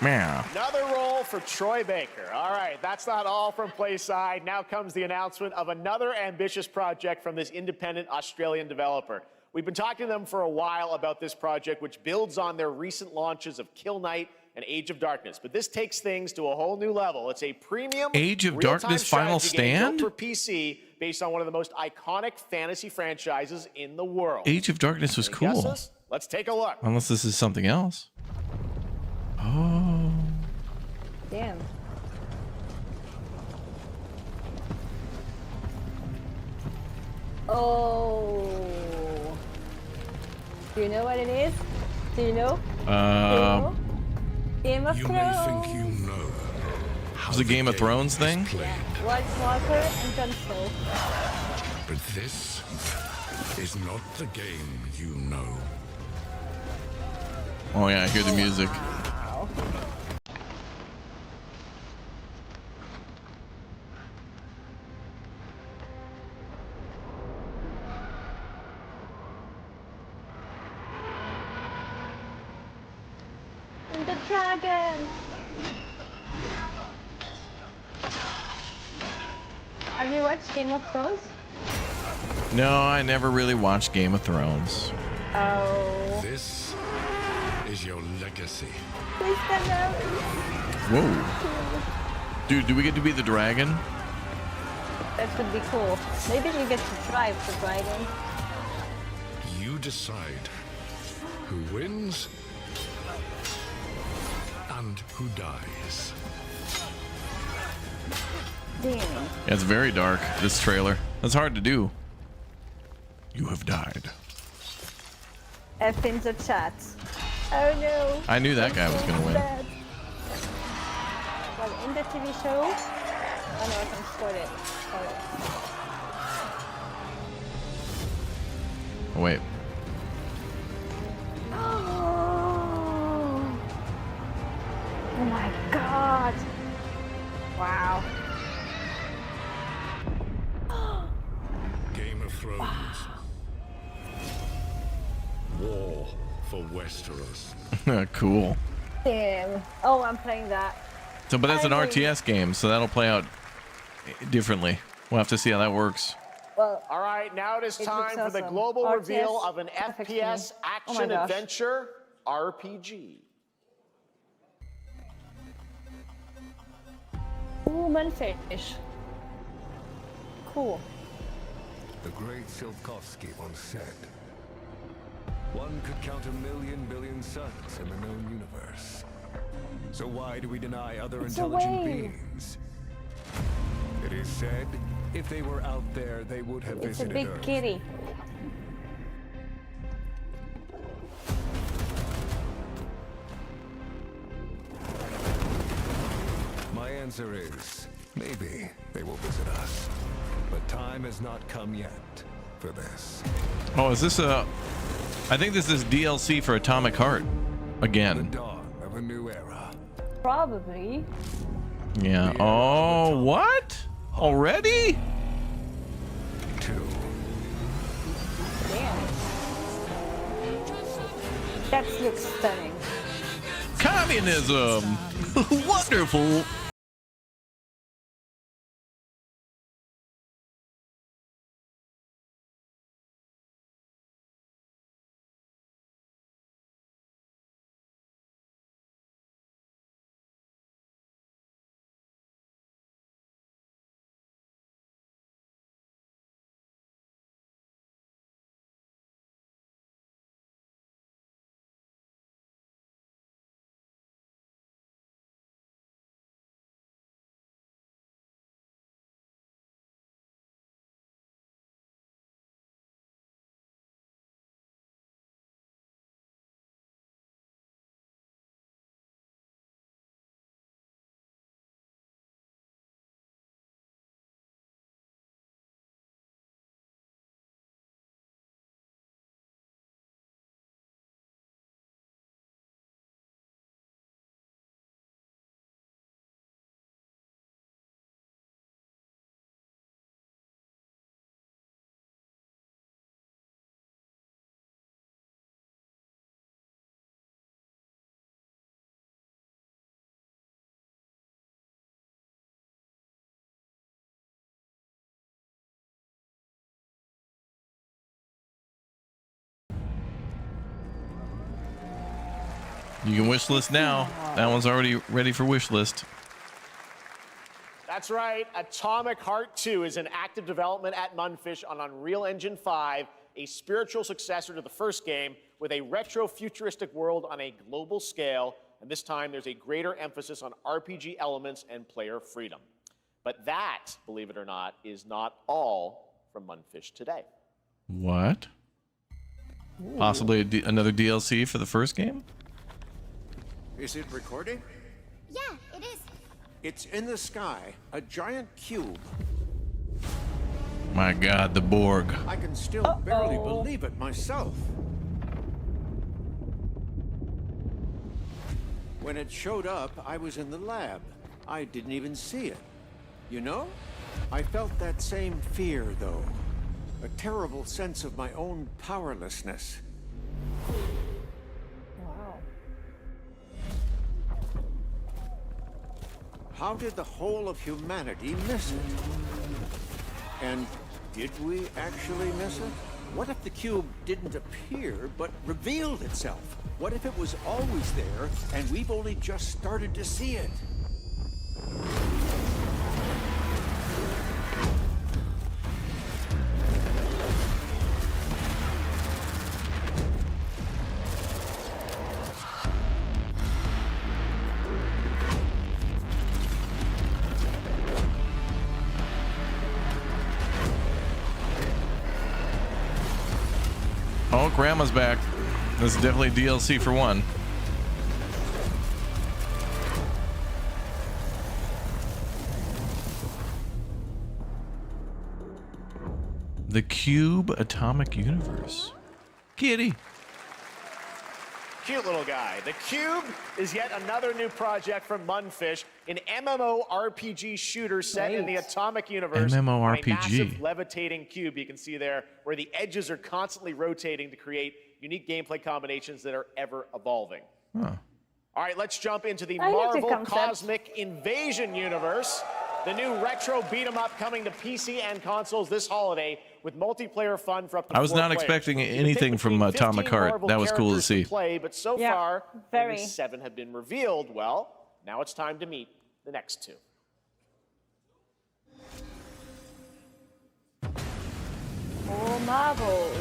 Yeah. Another role for Troy Baker. All right, that's not all from PlaySide. Now comes the announcement of another ambitious project from this independent Australian developer. We've been talking to them for a while about this project, which builds on their recent launches of Kill Knight and Age of Darkness. But this takes things to a whole new level. It's a premium Age of real-time Darkness Final strategy game Stand? built for PC based on one of the most iconic fantasy franchises in the world. Age of Darkness was Any cool. guesses? Let's take a look. Unless this is something else. Oh. Damn. Oh. Do you know what it is? Do you know? Game of Thrones. Was the Game of Thrones thing? White Walker and Gunfall. But this is not the game you know. Oh yeah, I hear the music. Wow. And the dragon. Have you watched Game of Thrones? No, I never really watched Game of Thrones. Oh. This is your legacy. Please stand up. Whoa. Dude, do we get to be the dragon? That would be cool. Maybe you get to drive the dragon. You decide who wins and who dies. Damn. Yeah, it's very dark, this trailer. That's hard to do. You have died. F in the chat. Oh no. I knew that guy was gonna win. Bad. Well, in the TV show. Oh no, I can spoil it. Oh, wait. Oh my god. Wow. Game of Thrones. Wow. War for Westeros. Cool. Damn. Oh, I'm playing that. So, but that's an I RTS game, so that'll play out differently. We'll have to see how that works. Well, all right, now it is it time looks for the awesome. global RTS reveal of an affects FPS me. Oh my action gosh. adventure RPG. Human fish. Cool. The great Silkovsky once said, One could count 1,000,000 billion suns in the known universe. So why do we deny other intelligent beings? It is said, if they were out there, they would have It's a visited big Earth. kitty. My answer is, maybe they will visit us. But time has not come yet for this. Oh, is this a... I think this is DLC for Atomic Heart. Again. Dawn of a new era. Probably. Yeah. Oh, what? Already? Damn. That looks stunning. Communism! Wonderful! You can wish list now. That one's already ready for wish list. That's right. Atomic Heart 2 is in active development at Munfish on Unreal Engine 5, a spiritual successor to the first game with a retro-futuristic world on a global scale. And this time, there's a greater emphasis on RPG elements and player freedom. But that, believe it or not, is not all from Munfish today. What? Possibly another DLC for the first game? Is it recording? Yeah, it is. It's in the sky, a giant cube. My God, the Borg. I can still barely believe it myself. When it showed up, I was in the lab. I didn't even see it. You know? I felt that same fear, though. A terrible sense of my own powerlessness. How did the whole of humanity miss it? And did we actually miss it? What if the cube didn't appear, but revealed itself? What if it was always there, and we've only just started to see it? Oh, Grandma's back. This is definitely DLC for one. The Cube Atomic Universe. Kitty. Cute little guy. The Cube is yet another new project from Munfish, an MMORPG shooter set in the Atomic Universe. MMORPG. On a massive levitating cube you can see there, where the edges are constantly rotating to create unique gameplay combinations that are ever evolving. Huh. All right, let's jump into the I like the Marvel concept. Cosmic Invasion universe. The new retro beat-em-up coming to PC and consoles this holiday with multiplayer fun for up to I was 4 not players. expecting You can pick anything from between Atomic 15 Heart. Marvel That was cool to characters see. Play, but so Yeah, far, very. only 7 have been revealed. Well, now it's time to meet the next 2. Oh, marbles.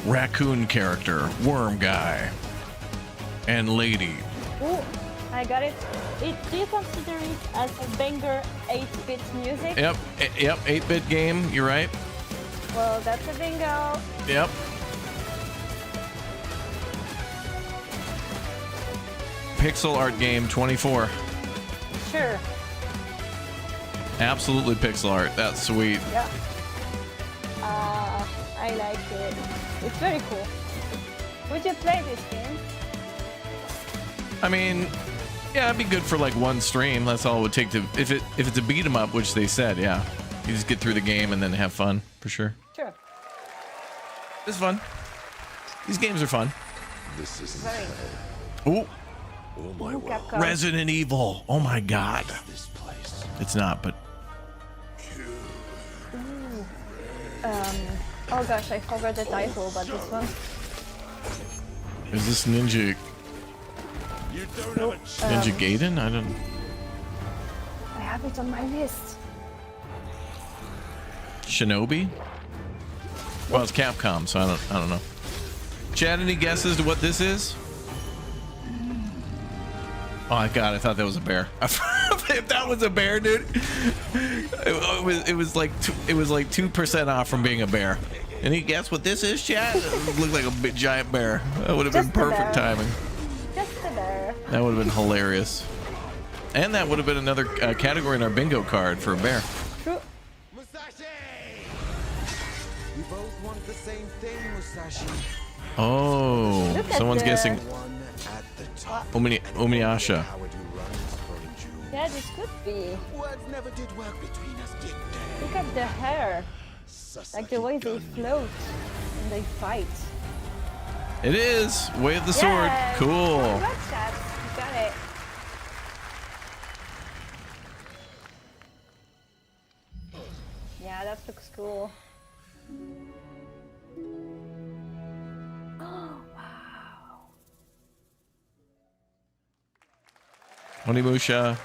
raccoon character, worm guy, and lady. Oh, I got it. Do you consider it as a banger 8-bit music? Yep, 8-bit game, you're right. Well, that's a bingo. Yep. Pixel art game 24. Sure. Absolutely pixel art. That's sweet. Yeah. I like it. It's very cool. Would you play this game? I mean, yeah, it'd be good for like one stream. That's all it would take to if it's a beat 'em up, which they said, yeah. You just get through the game and then have fun for sure. Sure. It's fun. These games are fun. This is very. Ooh. Oh my word. Resident Evil. Oh my god. This place. It's not, but Ooh. Oh gosh, I forgot the title, but this one. is this Ninja Ninja Gaiden? I don't. I have it on my list. Shinobi? Well, it's Capcom, so I don't know. Chad, any guesses to what this is? Oh my god, I thought that was a bear. If that was a bear, dude, it was like 2% off from being a bear. Any guess what this is, Chad? It looked like a big giant bear. That would have been perfect timing. Just a bear. That would have been hilarious. And that would have been another category in our bingo card for a bear. True. We both want the same thing, Musashi. Oh, Look at someone's the- guessing Umiyasha. Yeah, this could be. Words never did work between us, did they? Look at the hair. Like the way they float and they fight. It is Way of the Sword. Yes. Cool. Congrats, Chad. You got it. Yeah, that looks cool. Oh, wow. Onimusha,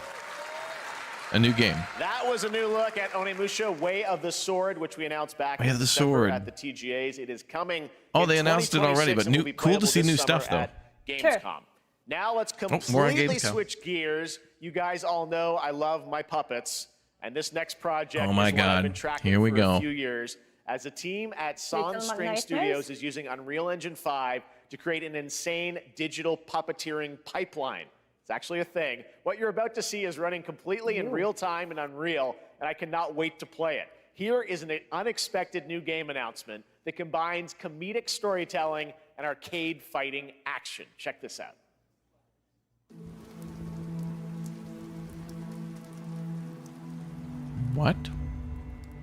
a new game. That was a new look at Onimusha Way of the Sword, which we announced back Way in of the December Sword. at the TGAs. It is coming. Oh, in they announced it already, 2026 but and will new, be cool to playable see this new summer stuff though. at Gamescom. Now let's more on completely Gamescom. switch gears. You guys all know I love my puppets, and this next project Oh my is one I've God. been tracking Here we for go. a few years. As a team at Son Little String Nightmares? Studios is using Unreal Engine 5 to create an insane digital puppeteering pipeline. It's actually a thing. What you're about to see is running completely in real time in Unreal, and I cannot wait to play it. Here is an unexpected new game announcement that combines comedic storytelling and arcade fighting action. Check this out. What?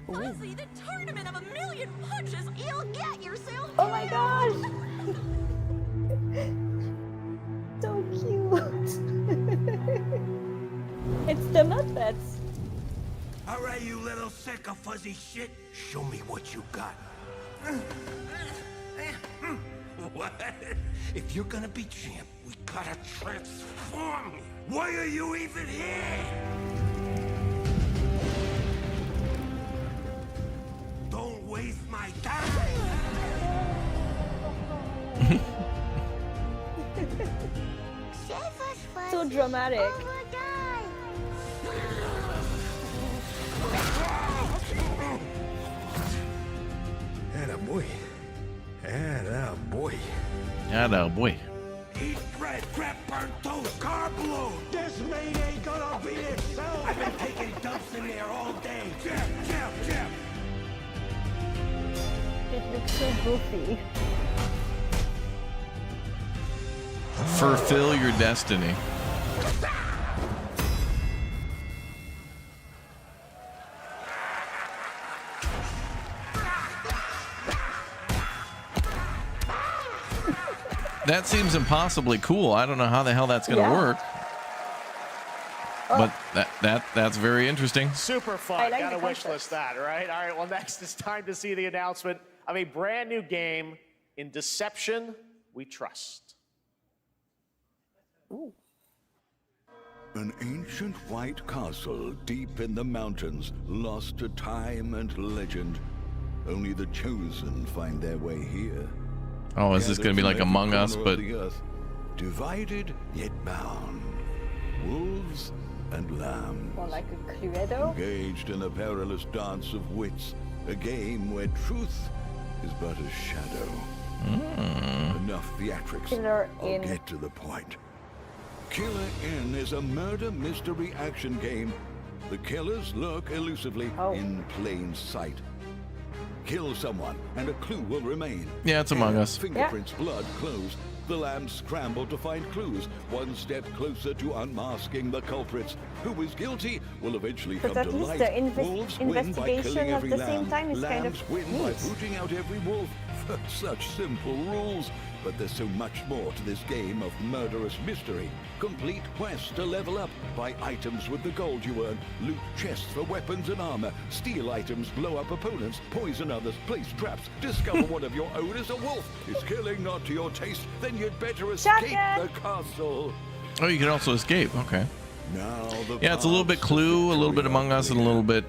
Honestly, the tournament of a million punches, you'll get yourself. Oh my gosh! So cute. It's the Muppets. All right, you little sick of fuzzy shit. Show me what you got. What? If you're gonna be champ, we gotta transform you. Why are you even here? Don't waste my time. So dramatic. Attaboy. Attaboy. Atta boy. Eat bread, crap, burnt toast, carb load. This meat ain't gonna be itself. I've been taking dumps in there all day. Jab, jab, jab. It looks so goofy. Fulfill your destiny. That seems impossibly cool. I don't know how the hell that's going to work. But that's very interesting. Super fun. I like Gotta the wish concept. list that, right? All right, well, next it's time to see the announcement of a brand new game in Deception We Trust. An ancient white castle deep in the mountains, lost to time and legend. Only the chosen find their way here. Oh, is this going to be like Among Us, but divided yet bound, wolves and lambs. More like a Cluedo? Engaged in a perilous dance of wits, a game where truth is but a shadow. Enough theatrics. I'll get to the point. Killer Inn is a murder mystery action game. The killers lurk elusively in plain sight. Kill someone, and a clue will remain. Yeah, it's Among Us. Fingerprints, blood, clothes. The lambs scramble to find clues. One step closer to unmasking the culprits. Who is guilty will eventually come to light. Wolves win by killing every lamb. Lambs win by booting out every wolf. Such simple rules. But there's so much more to this game of murderous mystery. Complete quests to level up. Buy items with the gold you earn. Loot chests for weapons and armor. Steal items, blow up opponents, poison others, place traps. Discover one of your own is a wolf. Is killing not to your taste? Then you'd better escape the castle. Oh, you can also escape. Okay. Now Yeah, it's a little bit Clue, a little bit Among Us, and a little bit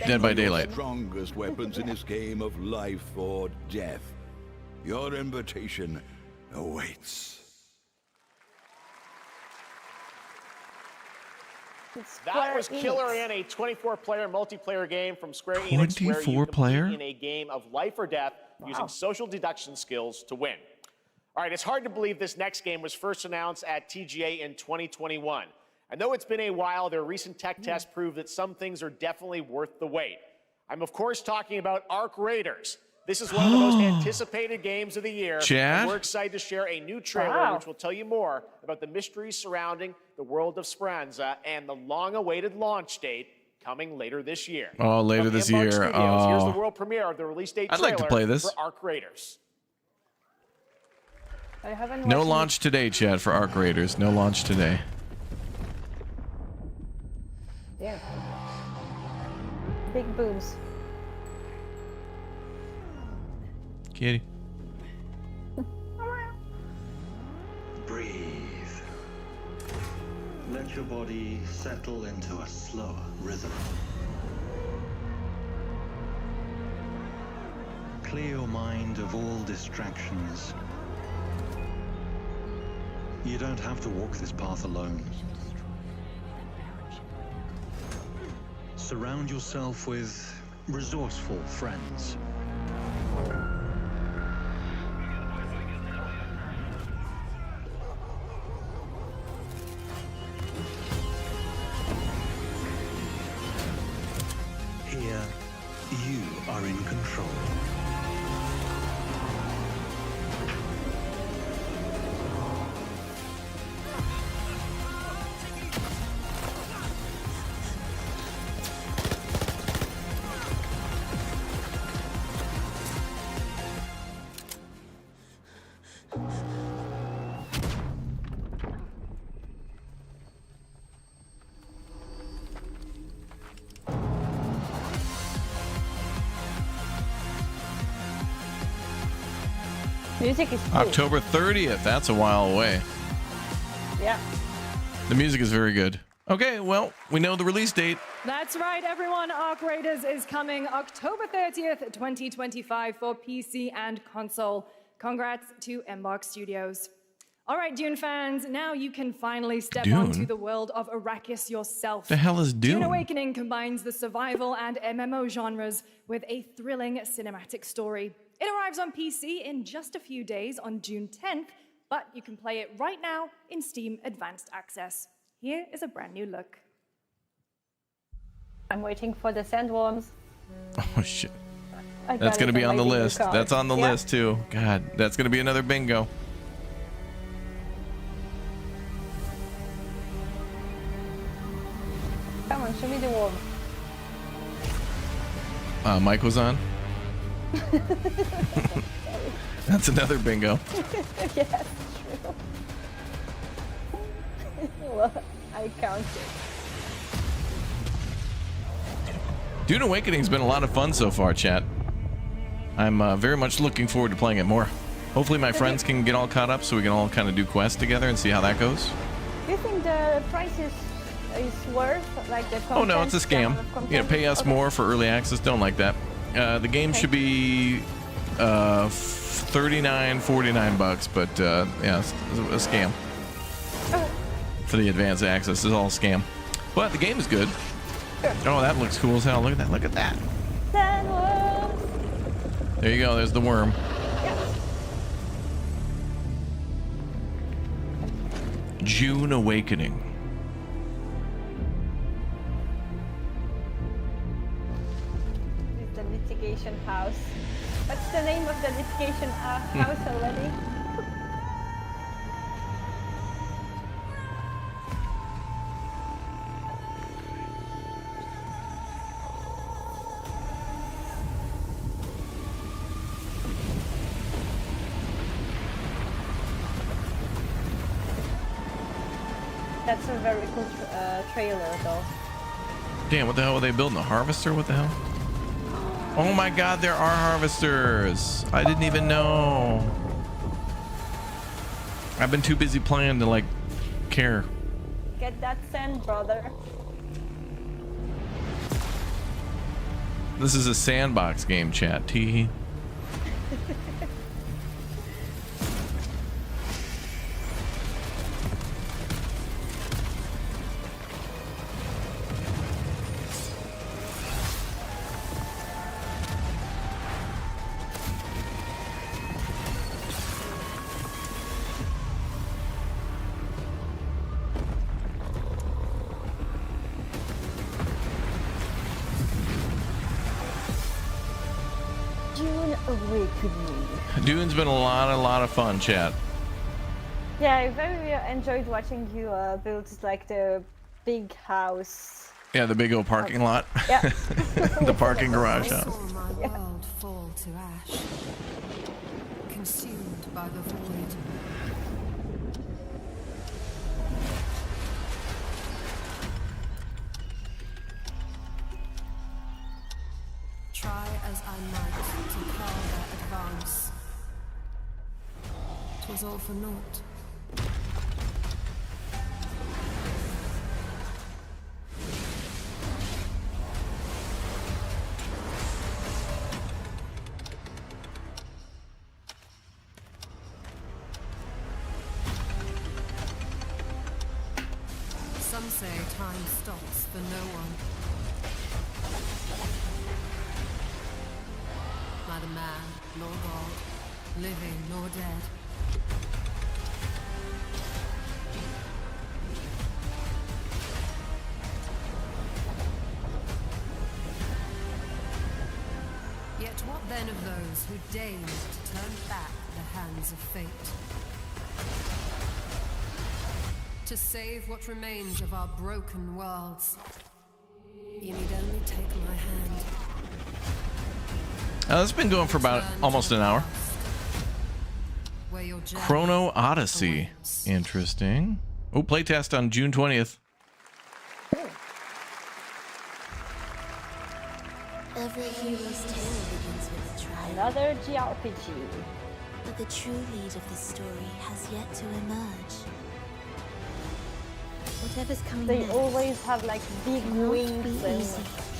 Dead by Daylight. Strongest weapons in this game of life or death. Your invitation awaits. That was Killer Inn, a 24-player multiplayer game from Square Enix, where you 24-player? compete in a game of life or death using social deduction skills to win. All right, it's hard to believe this next game was first announced at TGA in 2021. And though it's been a while, their recent tech tests prove that some things are definitely worth the wait. I'm, of course, talking about Arc Raiders. This is one of the most anticipated games of the year. Chad? And we're excited to share a new trailer which will tell you more about the mysteries surrounding the world of Speranza and the long-awaited launch date coming later this year. Oh, later From this Embark year. Studios, here's Oh. the world premiere of the release date I'd trailer like to play this. for Arc Raiders. I haven't No watched launch today, Chad, for Arc Raiders. No launch today. Yeah. Big boobs. Kitty. Breathe. Let your body settle into a slower rhythm. Clear your mind of all distractions. You don't have to walk this path alone. Surround yourself with resourceful friends. Here, you are in control. Music is cool. October 30th. That's a while away. Yeah. The music is very good. Okay, well, we know the release date. That's right, everyone. Arc Raiders is coming October 30th, 2025 for PC and console. Congrats to Embark Studios. All right, Dune fans, now you can finally step Dune? onto the world of Arrakis yourself. The hell is Dune? Dune Awakening combines the survival and MMO genres with a thrilling cinematic story. It arrives on PC in just a few days on June 10th, but you can play it right now in Steam Advanced Access. Here is a brand new look. I'm waiting for the sandworms. Oh, shit. I That's got going to it be on the my bingo list. card. That's on the Yeah. list, too. God, that's going to be another bingo. Come on, show me the worm. Mike was on. That's another bingo. Yes, true. Well, I counted. Dune Awakening's been a lot of fun so far, chat. I'm very much looking forward to playing it more. Hopefully my friends can get all caught up so we can all kind of do quests together and see how that goes. Do you think the price is worth like the content? Oh no, it's a scam. of content? You know, pay us Okay. more for early access. Don't like that. The game should be $39-49, but yeah, it's a scam. For the advanced access, it's all scam. But the game is good. Oh, that looks cool as hell. Look at that. Look at that. There you go. There's the worm. June Awakening. It's the litigation house. What's the name of the litigation house already? That's a very cool trailer, though. Damn, what the hell were they building? A harvester? What the hell? Oh my god, there are harvesters. I didn't even know. I've been too busy playing to, like, care. Get that sand, brother. This is a sandbox game, chat. Tee. Dune's been a lot of fun, chat. Yeah, I very enjoyed watching you build like the big house. Yeah, the big old parking lot. Yeah. The parking garage house. My world fall to ash, consumed by the void. Try as I might to quell their advance. 'Twas all for naught. Some say time stops for no one. Neither man nor God, living nor dead. Yet what then of those who deigned to turn back the hands of fate? To save what remains of our broken worlds. You need only take my hand. It's been going for about almost an hour. Chrono Odyssey. Interesting. Oh, playtest on June 20th. Every hero's tale begins with a trial. Another JRPG. But the true lead of the story has yet to emerge. Whatever's coming They next always have like big wings and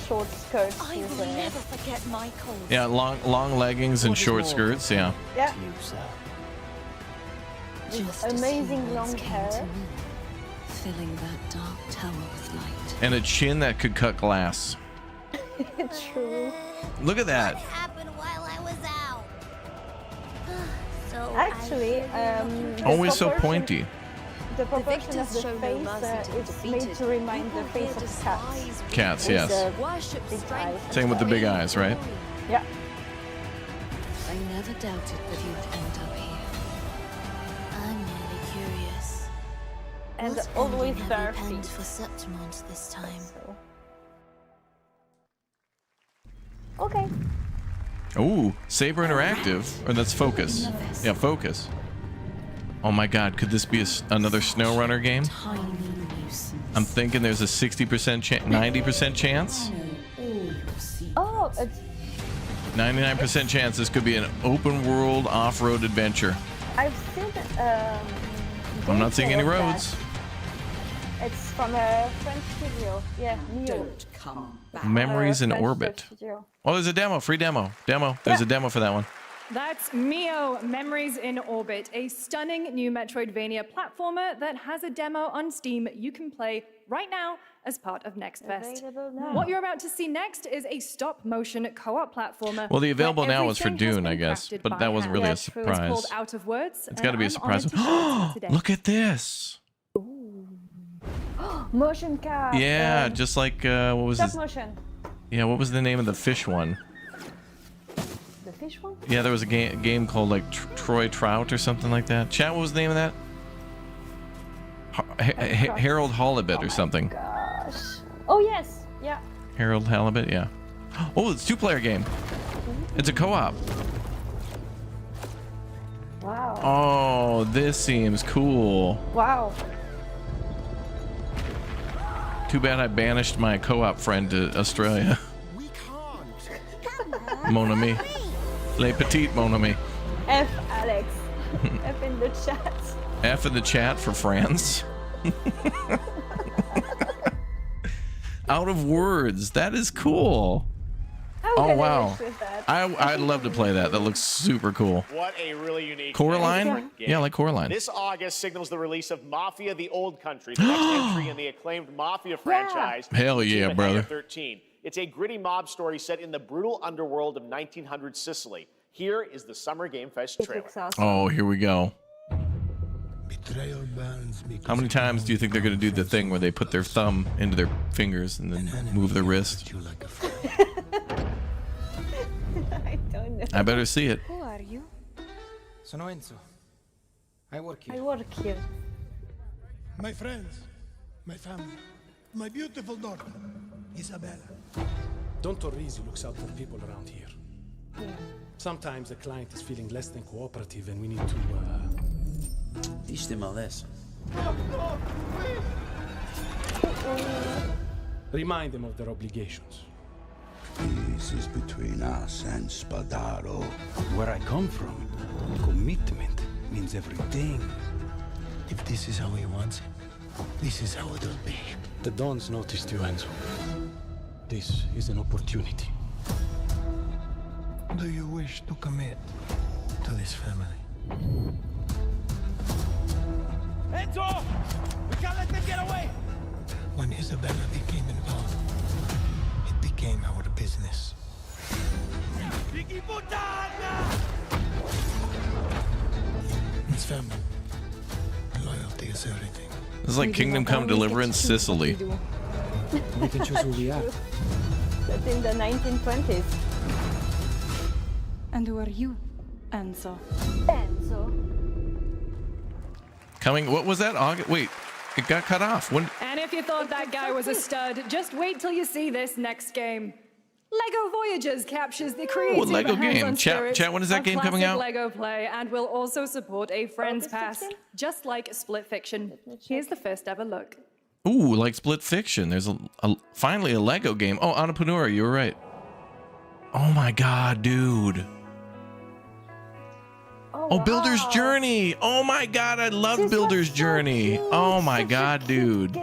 short skirts. I will never forget my cause. Yeah, long leggings and short skirts. Yeah. Yeah. With amazing long hair. Filling that dark tower with light. And a chin that could cut glass. True. Look at that. Happened while I was out. So Actually, Always so pointy. The proportion of the face is made to remind the face of cats. Cats, yes. Big eyes. Same with the big eyes, right? Yeah. I never doubted that you'd end up here. I'm merely curious. And What always ending have bare you penned feet. for Septimont this time? Okay. Ooh, Saber Interactive. Or that's Focus. Yeah, Focus. Oh my god, could this be another SnowRunner game? I'm thinking there's a 60% chance, 90% chance? Oh, it's 99% chance this could be an open world off-road adventure. I've seen I'm not seeing any gameplay of roads. that. It's from a French studio. Yeah, Neo. Memories in French Orbit. studio. Oh, there's a demo. Free demo. There's a demo for that one. That's Mio, Memories in Orbit, a stunning new Metroidvania platformer that has a demo on Steam you can play right now as part of Next Fest. What you're about to see next is a stop-motion co-op platformer. Well, the available where now was for everything has Dune, been I guess, crafted but by that wasn't hand. really a It's surprise. called Out of Words. It's got to be a I'm surprise. honored to show it today. Look at this. Motion cap. Yeah, just like what was Stop this? motion. Yeah, what was the name of the fish one? The fish one? Yeah, there was a game called like Troy Trout or something like that. Chat, what was the name of that? Harold Halibut or something. Gosh. Oh yes. Yeah. Harold Halibut, yeah. Oh, it's a 2-player game. It's a co-op. Wow. Oh, this seems cool. Wow. Too bad I banished my co-op friend to Australia. Mon ami. Les petites mon ami. F Alex. F in the chat. F in the chat for France. Out of Words. That is cool. Oh wow. I'd love to play that. That looks super cool. What a really unique Coraline? game. Yeah, like Coraline. This August signals the release of Mafia: The Old Country, the next entry in the acclaimed Mafia franchise. Hell yeah, Team brother. Hangar 13. It's a gritty mob story set in the brutal underworld of 1900 Sicily. Here is the Summer Game Fest trailer. Oh, here we go. How many times do you think they're going to do the thing where they put their thumb into their fingers and then move their wrist? I don't know. I better see it. Who are you? Sono Enzo. I work here. I work here. My friends, my family, my beautiful daughter, Isabella. Don Torrisi looks out for people around here. Sometimes the client is feeling less than cooperative and we need to, teach them a lesson. Remind them of their obligations. This is between us and Spadaro. Where I come from, commitment means everything. If this is how he wants it, this is how it'll be. The Dons noticed you, Enzo. This is an opportunity. Do you wish to commit to this family? Enzo! We can't let them get away! When Isabella became involved, it became our business. It's family. Loyalty is everything. This is like Kingdom Come Deliverance Sicily. We can choose who we are. That's in the 1920s. And who are you, Enzo? Enzo. Coming, what was that? August? Wait, it got cut off. When? And if you thought that guy was a stud, just wait till you see this next game. LEGO Voyagers captures the creative Lego game. hands-on spirit Chat, when is that of game coming classic out? LEGO play, and will also support a Friends Pass, just like Split Fiction. Here's the first ever look. Ooh, like Split Fiction. There's finally a Lego game. Oh, Annapurna, you were right. Oh my god, dude. Oh, Builder's Journey. Oh my god, I love Builder's Journey. Oh my god, dude.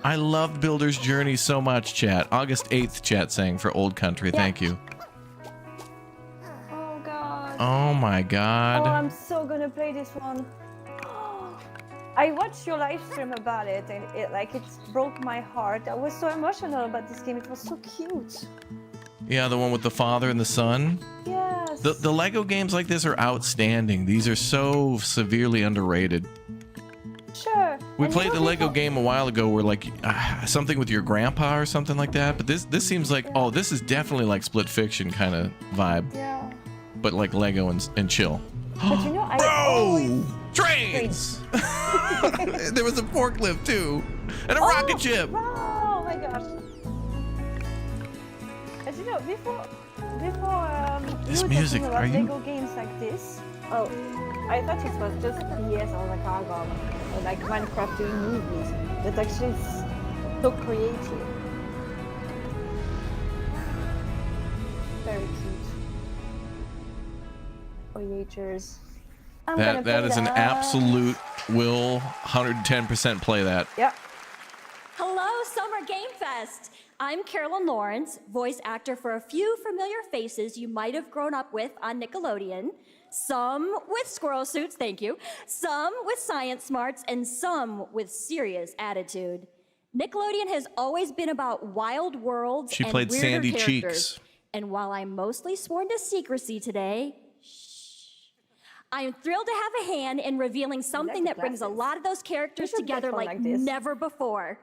I loved Builder's Journey so much, chat. August 8th, chat saying for Old Country. Thank you. Oh god. Oh my god. Oh, I'm so gonna play this one. I watched your live stream about it, and it broke my heart. I was so emotional about this game. It was so cute. Yeah, the one with the father and the son. Yes. The Lego games like this are outstanding. These are so severely underrated. Sure. We played the Lego game a while ago where like something with your grandpa or something like that. But this seems like, oh, this is definitely like Split Fiction kind of vibe. Yeah. But like Lego and chill. But you know, I Bro! Trains! There was a forklift too. And a rocket ship. Oh my gosh. And you know, before This you were music, talking about are you- Lego games like this. Oh, I thought it was just PS or like Argon or like Minecraft doing movies. But actually it's so creative. Very cute. Voyagers. That is an absolute will 110% play that. Yeah. Summer Game Fest! I'm Carolyn Lawrence, voice actor for a few familiar faces you might have grown up with on Nickelodeon. Some with squirrel suits, thank you. Some with science smarts, and some with serious attitude. Nickelodeon has always been about wild worlds She and played weirder Sandy characters. Cheeks. And while I'm mostly sworn to secrecy today, I'm thrilled to have a hand in revealing something that brings a lot of those characters together like never before.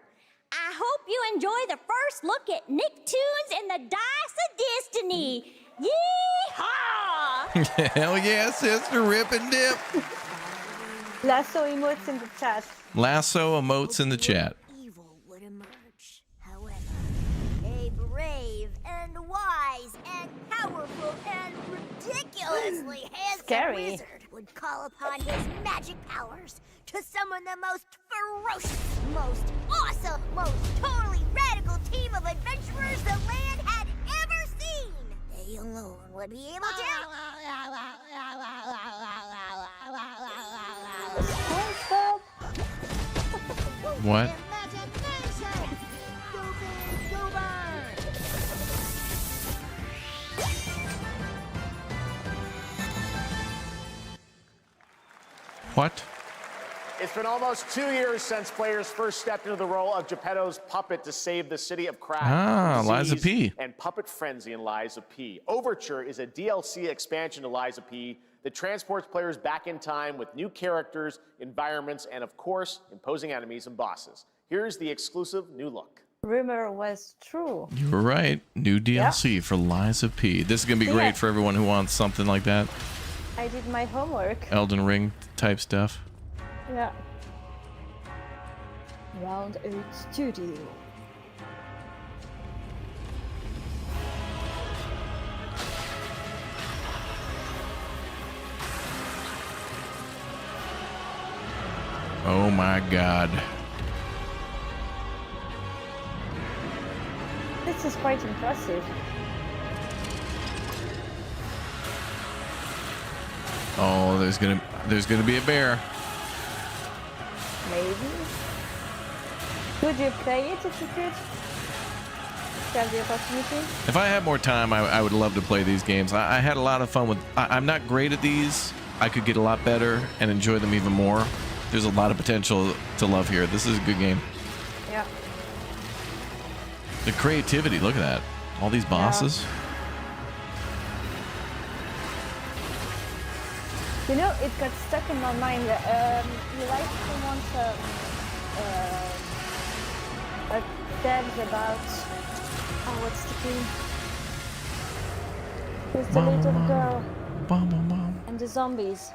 I hope you enjoy the first look at Nicktoons and the Dice of Destiny. Yeehaw! Hell yeah, sister, rip and dip. Lasso emotes in the chat. Lasso emotes in the chat. Evil would emerge. However, a brave and wise and powerful and ridiculously handsome wizard would call upon his magic powers to summon the most ferocious, most awesome, most totally radical team of adventurers the land had ever seen. They alone would be able to... What? What? It's been almost 2 years since players first stepped into the role of Geppetto's puppet to save the city of Krat. Ah, Liza P. And Puppet Frenzy in Liza P. Overture is a DLC expansion to Liza P that transports players back in time with new characters, environments, and of course, imposing enemies and bosses. Here's the exclusive new look. Rumor was true. You were right. New DLC for Liza P. This is going to be great for everyone who wants something like that. I did my homework. Elden Ring type stuff. Yeah. Round 8 Studio. Oh my god. This is quite impressive. Oh, there's gonna be a bear. Maybe. Would you play it if you could? Have the opportunity? If I had more time, I would love to play these games. I had a lot of fun with. I'm not great at these. I could get a lot better and enjoy them even more. There's a lot of potential to love here. This is a good game. Yeah. The creativity, look at that. All these bosses. You know, it got stuck in my mind. You like someone's devs about what's the game? With the little girl and the zombies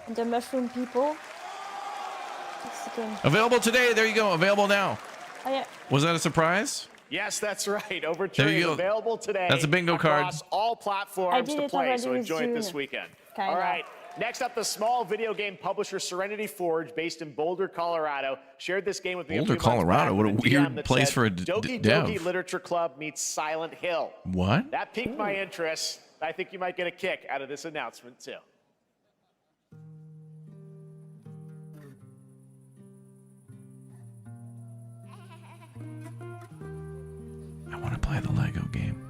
and the mushroom people. What's the game? Available today. There you go. Available now. Oh, yeah. Was that a surprise? Yes, that's right. Overture There you is go. available today. That's a bingo card. Across all I platforms did to it play, already so with enjoy it this June. weekend. Kinda. All right. Next up, the small video game publisher Serenity Forge, based in Boulder, Colorado, shared this game with me. Boulder, a few months Colorado? back What a with weird DM that place said, for a Doki dev. Doki Literature Club meets Silent Hill. What? That piqued my interest. I think you might get a kick out of this announcement too. I want to play the Lego game.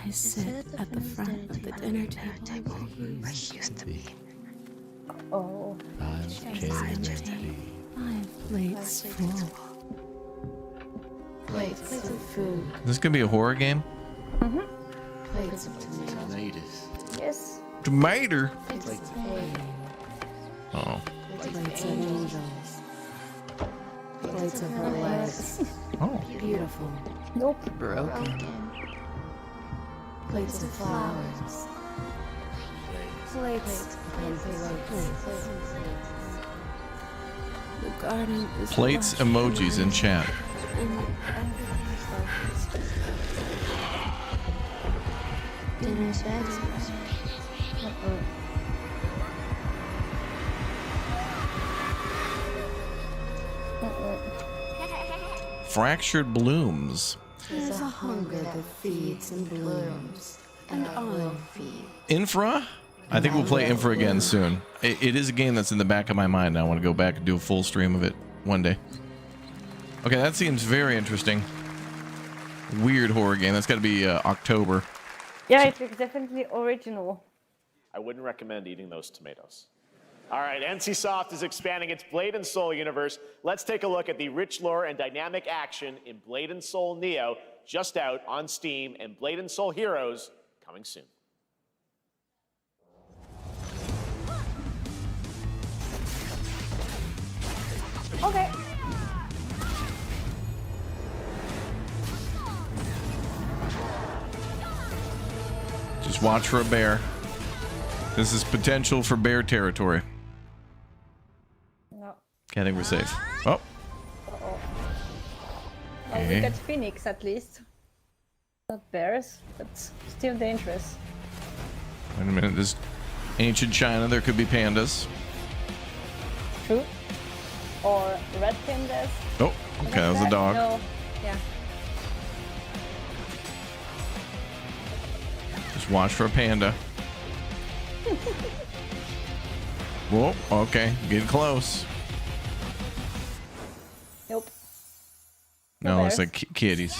I sit at the front of the dinner table where he used to be. Oh. 5 plates full. Plates of food. Is this gonna be a horror game? Mm-hmm. Plates of tomatoes. Yes. Tomato. Plates of hay. Oh. Plates of angels. Plates of her legs. Oh. Beautiful. Nope. Broken. Plates of flowers. Plates. The garden is Plates lush emojis in chat. Dinner beds. Fractured Blooms. There's a hunger that feeds and blooms, and I will feed. Infra? I think we'll play Infra again soon. It is a game that's in the back of my mind. I want to go back and do a full stream of it one day. Okay, that seems very interesting. Weird horror game. That's got to be October. Yeah, it looks definitely original. I wouldn't recommend eating those tomatoes. All right, NCSoft is expanding its Blade and Soul universe. Let's take a look at the rich lore and dynamic action in Blade and Soul Neo, just out on Steam, and Blade and Soul Heroes coming soon. Okay. Just watch for a bear. This is potential for bear territory. No. Okay, I think we're safe. Oh. Uh-oh. Well, Okay. we got Phoenix at least. Not bears, but still dangerous. Wait a minute. This ancient China. There could be pandas. True. Or red pandas. Oh, okay, that was a dog. No. Yeah. Just watch for a panda. Whoa, okay, getting close. Nope. No, it's bears. like kitties.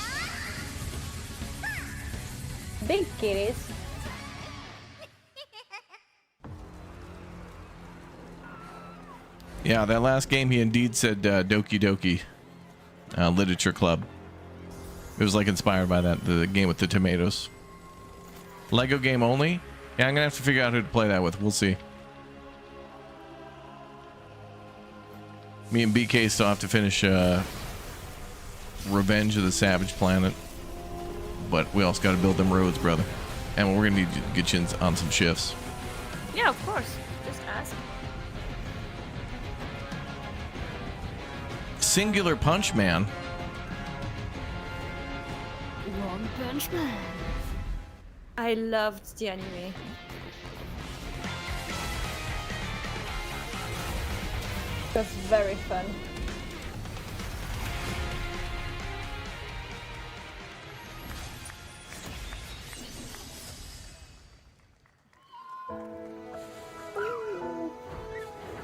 Big kitties. Yeah, that last game he indeed said Doki Doki Literature Club. It was like inspired by that, the game with the tomatoes. Lego game only? Yeah, I'm gonna have to figure out who to play that with. We'll see. Me and BK still have to finish Revenge of the Savage Planet. But we also gotta build them roads, brother. And we're gonna need to get you on some shifts. Yeah, of course. Just ask. Singular Punch Man. One Punch Man. I loved the anime. That's very fun.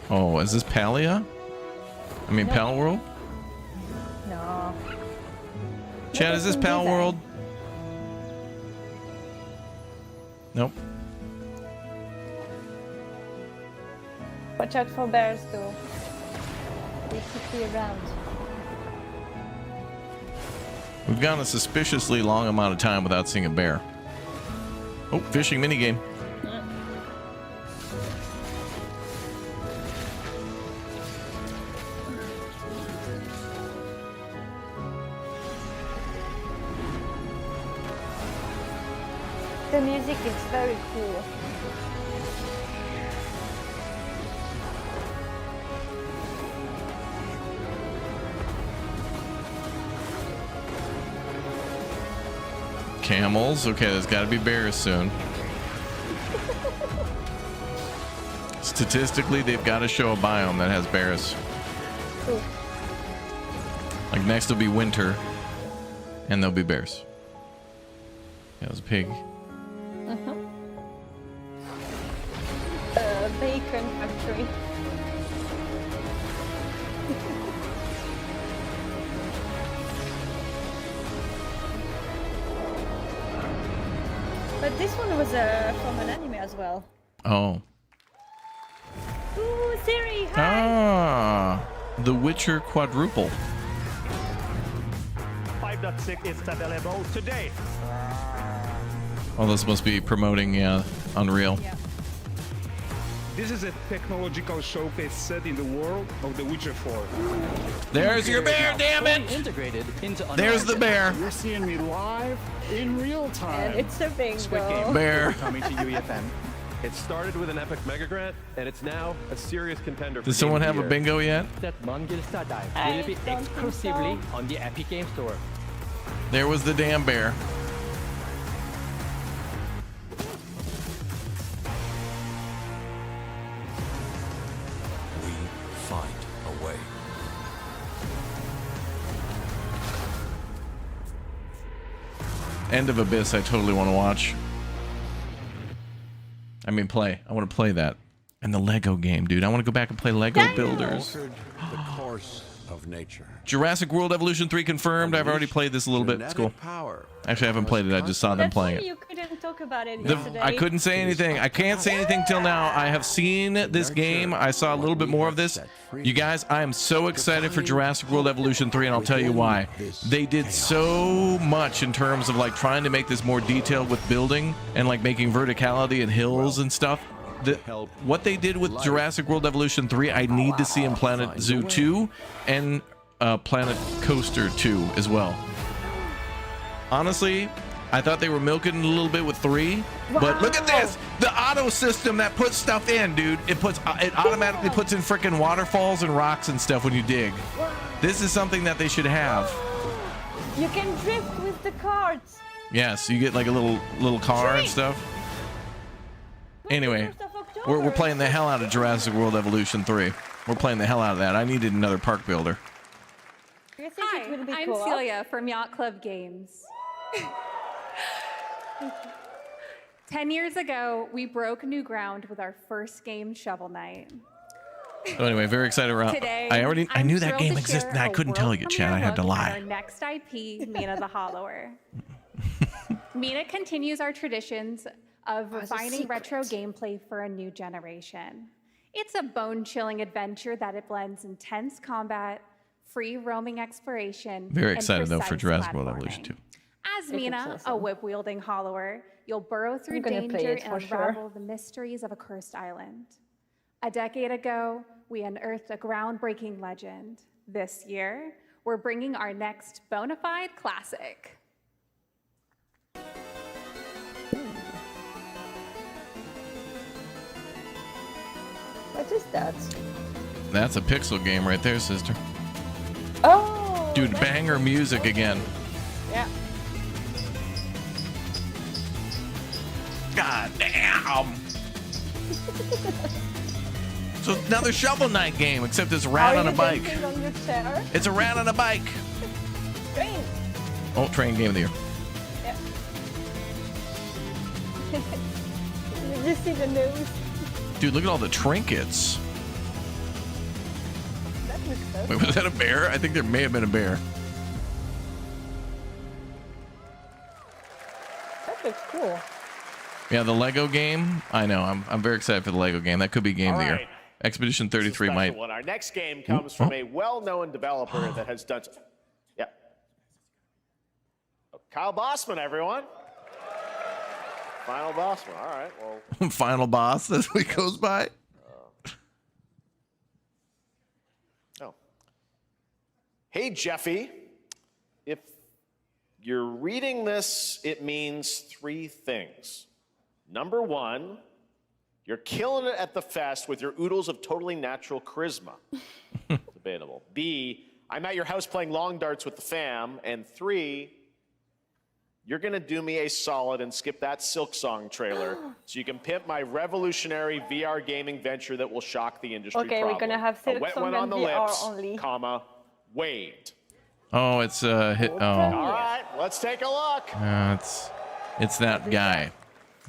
Oh, is this Palia? I mean, No. Pal World? No. Chad, is this Pal World? Nope. Watch out for bears though. They could be around. We've gone a suspiciously long amount of time without seeing a bear. Oh, fishing minigame. The music is very cool. Camels. Okay, there's got to be bears soon. Statistically, they've got to show a biome that has bears. Cool. Like next will be winter, and there'll be bears. Yeah, it was a pig. Bacon factory. But this one was from an anime as well. Oh. Ooh, Siri, hi! Ah, The Witcher Quadruple. 5.6 is available today. Oh, this must be promoting Unreal. Yeah. This is a technological showcase set in the world of The Witcher 4. There's your bear, damn it! Integrated into There's the bear. You're seeing me live in real time. And it's a bingo. Squid Game Bear. coming to UEFN. It started with an epic mega grant, and it's now a serious contender. Does someone have a bingo yet? That Mongilsta Dive I will be don't think exclusively so. on the Epic Game Store. There was the damn bear. We find a way. End of Abyss, I totally want to watch. I mean, play. I want to play that. And the Lego game, dude. I want to go back and play Lego Builders. Altered the course of nature. Jurassic World Evolution 3 confirmed. I've already played this a little bit. It's cool. Actually, I haven't played it. I just saw them playing it. You couldn't talk about it yesterday. I couldn't say anything. I can't say anything till now. I have seen this game. I saw a little bit more of this. You guys, I am so excited for Jurassic World Evolution 3, and I'll tell you why. They did so much in terms of like trying to make this more detailed with building and like making verticality and hills and stuff. What they did with Jurassic World Evolution 3, I need to see in Planet Zoo 2 and Planet Coaster 2 as well. Honestly, I thought they were milking a little bit with 3, but look at this, the auto system that puts stuff in, dude. It automatically puts in freaking waterfalls and rocks and stuff when you dig. This is something that they should have. You can drift with the carts. Yes, you get like a little car and stuff. Anyway, we're playing the hell out of Jurassic World Evolution 3. We're playing the hell out of that. I needed another park builder. Hi, I'm Celia from Yacht Club Games. 10 years ago, we broke new ground with our first game, Shovel Knight. So anyway, very excited around. Today, I knew that game existed and I couldn't tell you, Chad. I had to lie. Our next IP, Mina the Hollower. Mina continues our traditions of refining retro gameplay for a new generation. It's a bone-chilling adventure that it blends intense combat, free roaming exploration. Very excited and though for Jurassic World platforming. Evolution 2. As Mina, a whip-wielding hollower, you'll burrow through danger and unravel the mysteries of a cursed island. A decade ago, we unearthed a groundbreaking legend. This year, we're bringing our next bona fide classic. What is that? That's a pixel game right there, sister. Oh! Dude, banger music again. Yeah. God damn! So another Shovel Knight game, except it's a rat on a bike. On your chair? It's a rat on a bike. Train. Oh, train game of the year. Yeah. Did you see the news? Dude, look at all the trinkets. That looks so Wait, was that a bear? I think there may have been a bear. That looks cool. Yeah, the Lego game. I know. I'm very excited for the Lego game. That could be game of the year. Expedition 33 might. One. Our next game comes from a well-known developer that has done. Yeah. Oh, Kyle Bossman, everyone. Final Bossman. All right. Well. Final boss as week goes by. Oh. Hey, Jeffy. If you're reading this, it means 3 things. Number 1, you're killing it at the fest with your oodles of totally natural charisma. Debatable. B, I'm at your house playing long darts with the fam. And 3, you're going to do me a solid and skip that Silk Song trailer so you can pimp my revolutionary VR gaming venture that will shock the industry. Okay, we're going to have Silk Song and VR only. Comma, Wade. Oh, it's hit. Oh. All right, let's take a look. It's that guy.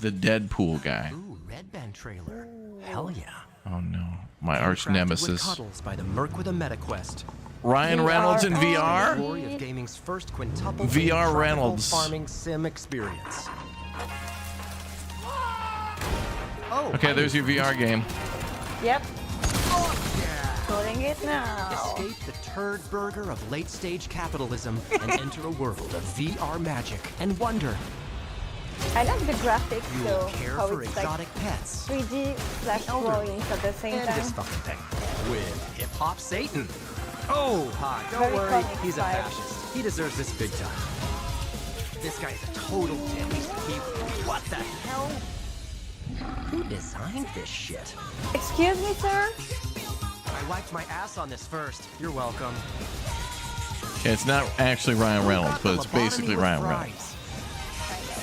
The Deadpool guy. Ooh, Red Band trailer. Hell yeah. Oh no, my arch nemesis. Cuddles by the Merc with a MetaQuest. Ryan Reynolds in VR? Glory of gaming's first quintuple VR Reynolds. Farming sim experience. Oh, okay, there's your VR game. Yep. Putting it now. Escape the turd burger of late-stage capitalism and enter a world of VR magic and wonder. I like the graphics though. Care How for it's exotic like pets. 3D / drawings at the same And time. this fucking thing with Hip Hop Satan. Oh, hi, don't Very worry, comic he's a vibe. fascist. He deserves this big time. This guy's a total dick. What the hell? Who designed this shit? Excuse me, sir? I wiped my ass on this first. You're welcome. Okay, it's not actually Ryan Reynolds, but it's basically Ryan Reynolds.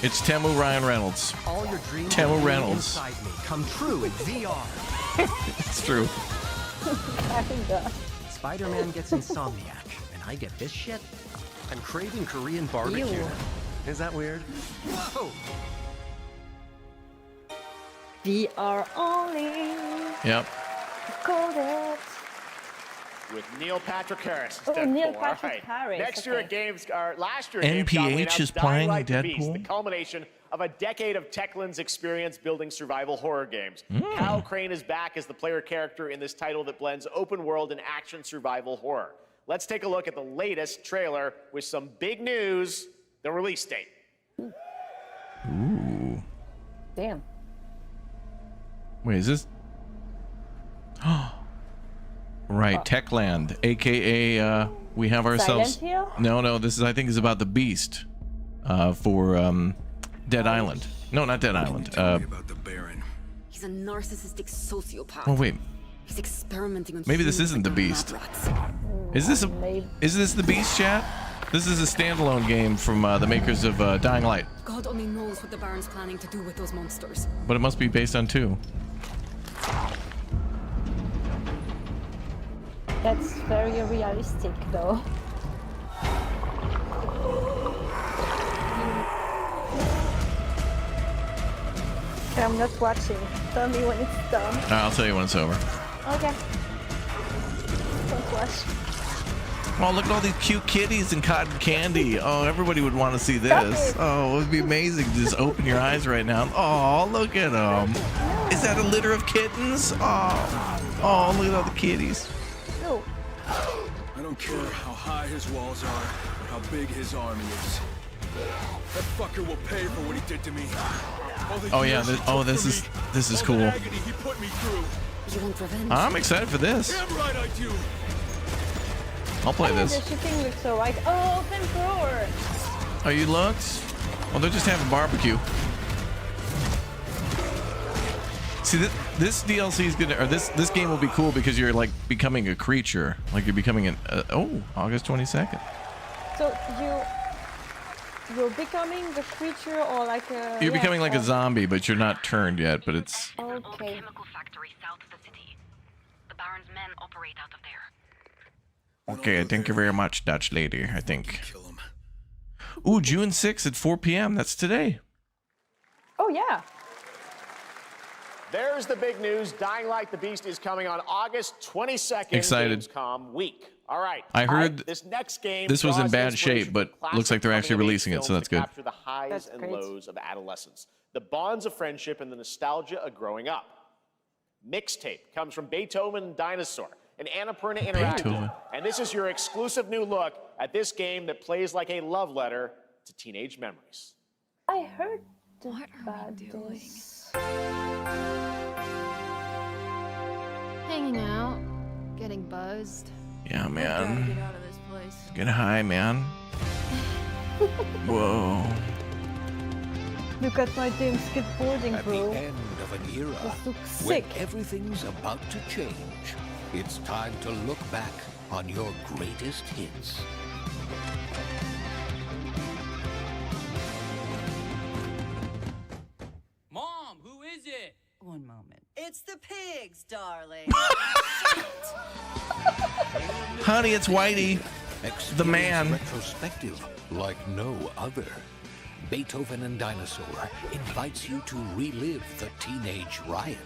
It's Temu Ryan Reynolds. All your dreams Temu Reynolds. inside me come true in VR. It's true. Spider-Man gets Insomniac, and I get this shit? I'm craving Korean barbecue. Ew. Is that weird? Whoa! VR only. Yep. Called it. With Neil Patrick Harris. Oh, Deadpool. Neil All Patrick right. Harris, Next year okay. at Games, or last year at Gamescom, we NPH announced is Dying playing Light the Beast, Deadpool? the culmination of a decade of Techland's experience building survival horror games. Kyle Crane is back as the player character in this title that blends open world and action survival horror. Let's take a look at the latest trailer with some big news, the release date. Ooh. Damn. Wait, is this? Right, Techland, aka we have ourselves. Silent Hill? No, this is I think is about the Beast, for Dead Island. No, not Dead Island. He's a narcissistic sociopath. Oh wait, He's experimenting on maybe this humans isn't the like they're Beast. lab rats. Is this the Beast, chat? This is a standalone game from the makers of Dying Light, God only knows what the Baron's planning to do with those monsters. but it must be based on 2. That's very realistic, though. Okay, I'm not watching. Tell me when it's done. I'll tell you when it's over. Okay. Don't watch. Oh, look at all these cute kitties and cotton candy. Oh, everybody would want to see this. Oh, it would be amazing to just open your eyes right now. Oh, look at them. Is that a litter of kittens? Oh, look at all the kitties. No. I don't care how high his walls are or how big his army is. That fucker will pay for what he did to me. Oh yeah, this is cool. He put me through. You want revenge? I'm excited for this. Damn right I do. I'll play The this. shooting looks alright. Oh, flamethrower! Oh, you looked? Well, they're just having barbecue. See, this DLC is gonna, or this game will be cool because you're like becoming a creature, like you're becoming an. August 22nd. So you're becoming the creature or like a... You're becoming like a zombie, but you're not turned yet. But it's. Okay. Okay, thank you very much, Dutch lady. I think. Ooh, June 6th at 4 p.m. That's today. Oh yeah. There's the big news. Dying Light the Beast is coming on August 22nd. Excited. Gamescom week. All right. I heard this next game. this was in draws bad inspiration shape, but from looks like they're classic actually releasing it, so films that's that good. capture the highs That's and great. lows of adolescence, the bonds of friendship, and the nostalgia of growing up. Mixtape comes from Beethoven and Dinosaur, an Annapurna Interactive, Beethoven. and this is your exclusive new look at this game that plays like a love letter to teenage memories. I heard about this. Hanging out, getting buzzed. Yeah, Gotta man. get out of this place. Get high, man. Whoa. Look at my damn skateboarding, At bro. the end of an era, This looks when sick. everything's about to change, it's time to look back on your greatest hits. Mom, who is it? One moment. It's the pigs, darling. Honey, it's Whitey, the man. Retrospective like no other. Beethoven and Dinosaur invites you to relive the teenage riot,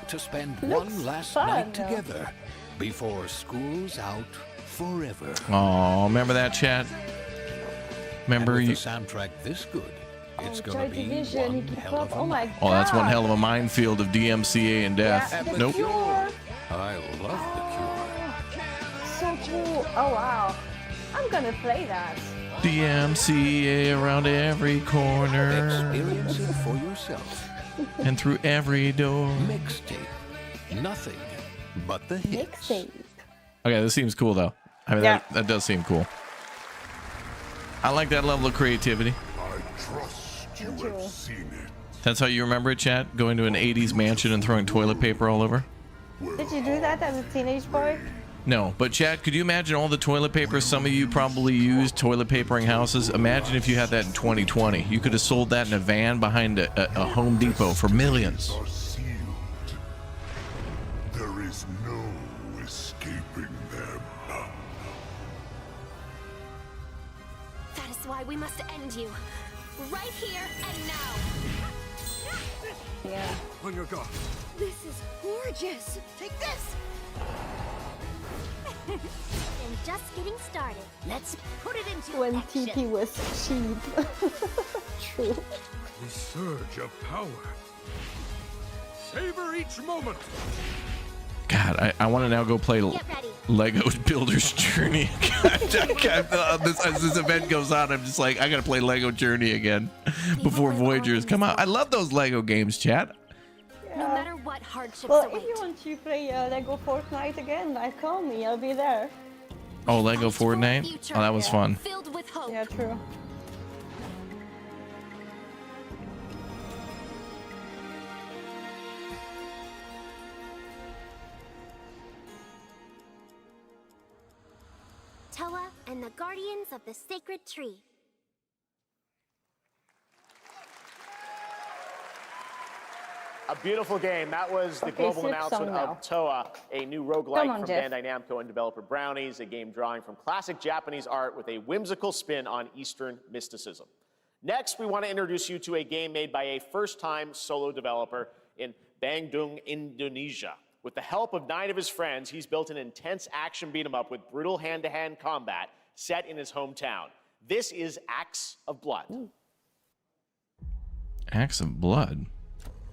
to spend one last night together before school's out forever. Oh, remember that, chat? Remember And you? with the soundtrack this good, it's Joy gonna be Division, one Iggy hell of Pop. a Oh my night. Oh, that's one God. hell of a minefield of DMCA and death. Yeah, The Nope. Cure. I love The Cure. So cool. Oh wow. I'm gonna play that. DMCA around every corner Experience it for yourself. and through every door. Mixtape. Nothing but the hits. Mixtape. Okay, this seems cool though. I mean, Yeah. that does seem cool. I like that level of creativity. I trust you have seen it. That's how you remember it, chat? Going to an 80s mansion and throwing toilet paper all over? Did you do that as a teenage boy? No, but chat, could you imagine all the toilet paper some of you probably use toilet papering houses? Imagine if you had that in 2020. You could have sold that in a van behind a Home Depot for millions. Are sealed. There is no escaping them. That is why we must end you. Right here and now. Yeah. On your guard. This is gorgeous. Take this. And just getting started. Let's put it into When action. TP was cheap. True. The surge of power. Savor each moment. God, I want to now go play Lego Builder's Journey. As this event goes on, I'm just like, I gotta play Lego Journey again before Voyagers come out. I love those Lego games, chat. No matter what hardships Well, await. if you want to play Lego Fortnite again, call me. I'll be there. Oh, Lego Fortnite? Oh, that was fun. Filled with hope. Yeah, true. Toa and the Guardians of the Sacred Tree. A beautiful game. That was the global sip announcement some of now. Toa, a new Come roguelike on, from Jeff. Bandai Namco and developer Brownies, a game drawing from classic Japanese art with a whimsical spin on Eastern mysticism. Next, we want to introduce you to a game made by a first-time solo developer in Bandung, Indonesia. With the help of 9 of his friends, he's built an intense action beat-em-up with brutal hand-to-hand combat set in his hometown. This is Axe of Blood. Axe of Blood.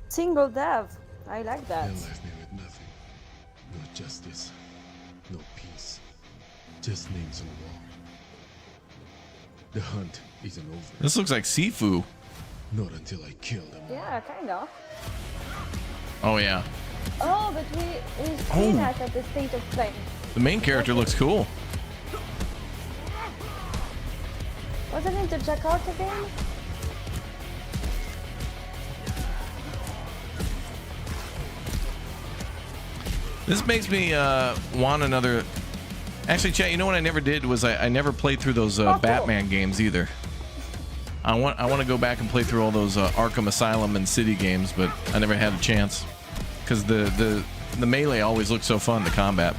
Single dev. I like that. They left me with nothing. No justice. No peace. Just names on the wall. The hunt isn't over. This looks like Sifu. Not until I kill them. Yeah, kind of. Oh, yeah. Oh, but we see Oh. that at the State of Play. The main character looks cool. Wasn't it the Jakarta game? This makes me want another. Actually, chat. You know what I never did was I never played through those Batman games either. I want to go back and play through all those Arkham Asylum and City games, but I never had a chance because the melee always looks so fun. The combat.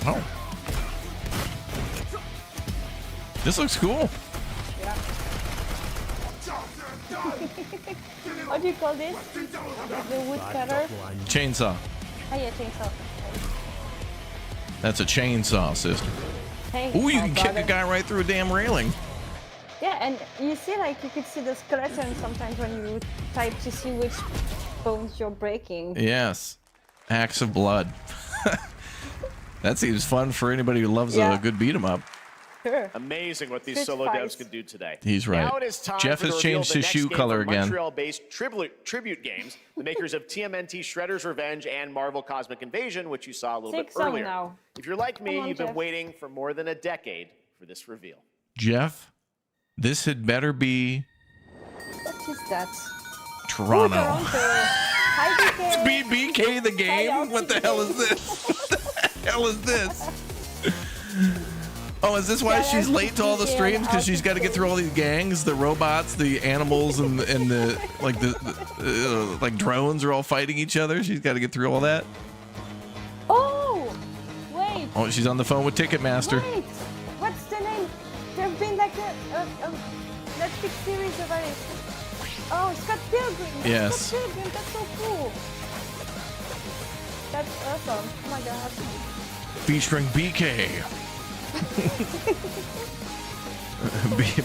Oh, this looks cool. What do you call this? The woodcutter? Chainsaw. Oh yeah, chainsaw. That's a chainsaw, sister. Hey, Ooh, you my can kick a brother. guy right through a damn railing. Yeah, and you see, like, you could see the skeleton sometimes when you type to see which bones you're breaking. Yes. Axe of Blood. That seems fun for anybody who loves Yeah. a good beat 'em up. Sure. Amazing what these Switch solo fights. devs can do today. He's right. Now it is time Jeff for has the reveal changed of the his next shoe game color from again. Montreal-based tribute games, the makers of TMNT Shredder's Revenge and Marvel Cosmic Invasion, which you saw a little Take bit some earlier. now. If you're like me, Come on, you've been Jeff. waiting for more than a decade for this reveal. Jeff, this had better be What is that? Toronto. Hi, BK. BK the game? Hi, What the hell is this? What the hell is this? Oh, is this why Yeah, she's that's late to all the BK streams? Because and she's got to get through all these gangs, the robots, the animals, and the like drones are all fighting each other. She's got to get through all that. Oh, wait. Oh, she's on the phone with Ticketmaster. Wait. What's the name? There's been like a Netflix series about it. Oh, Scott Pilgrim. Yes. Scott Pilgrim. That's so cool. That's awesome. Oh my god. Featuring BK.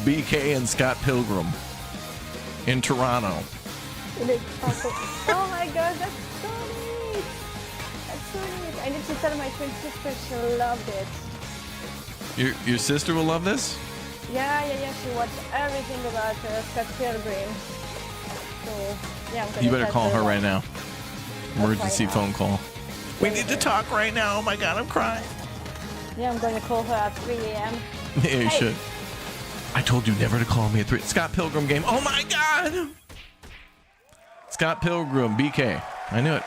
BK and Scott Pilgrim in Toronto. Oh my god, that's so neat. That's so neat. I need to tell my twin sister she loved it. Your sister will love this? Yeah. She watched everything about Scott Pilgrim. So, yeah, I'm gonna You better tell call her that. right now. Emergency now. phone call. We need to talk right now. Oh my god, I'm crying. Yeah, I'm gonna call her at 3 a.m. Yeah, you Hey. should. I told you never to call me at 3. Scott Pilgrim game. Oh my god! Scott Pilgrim, BK. I knew it.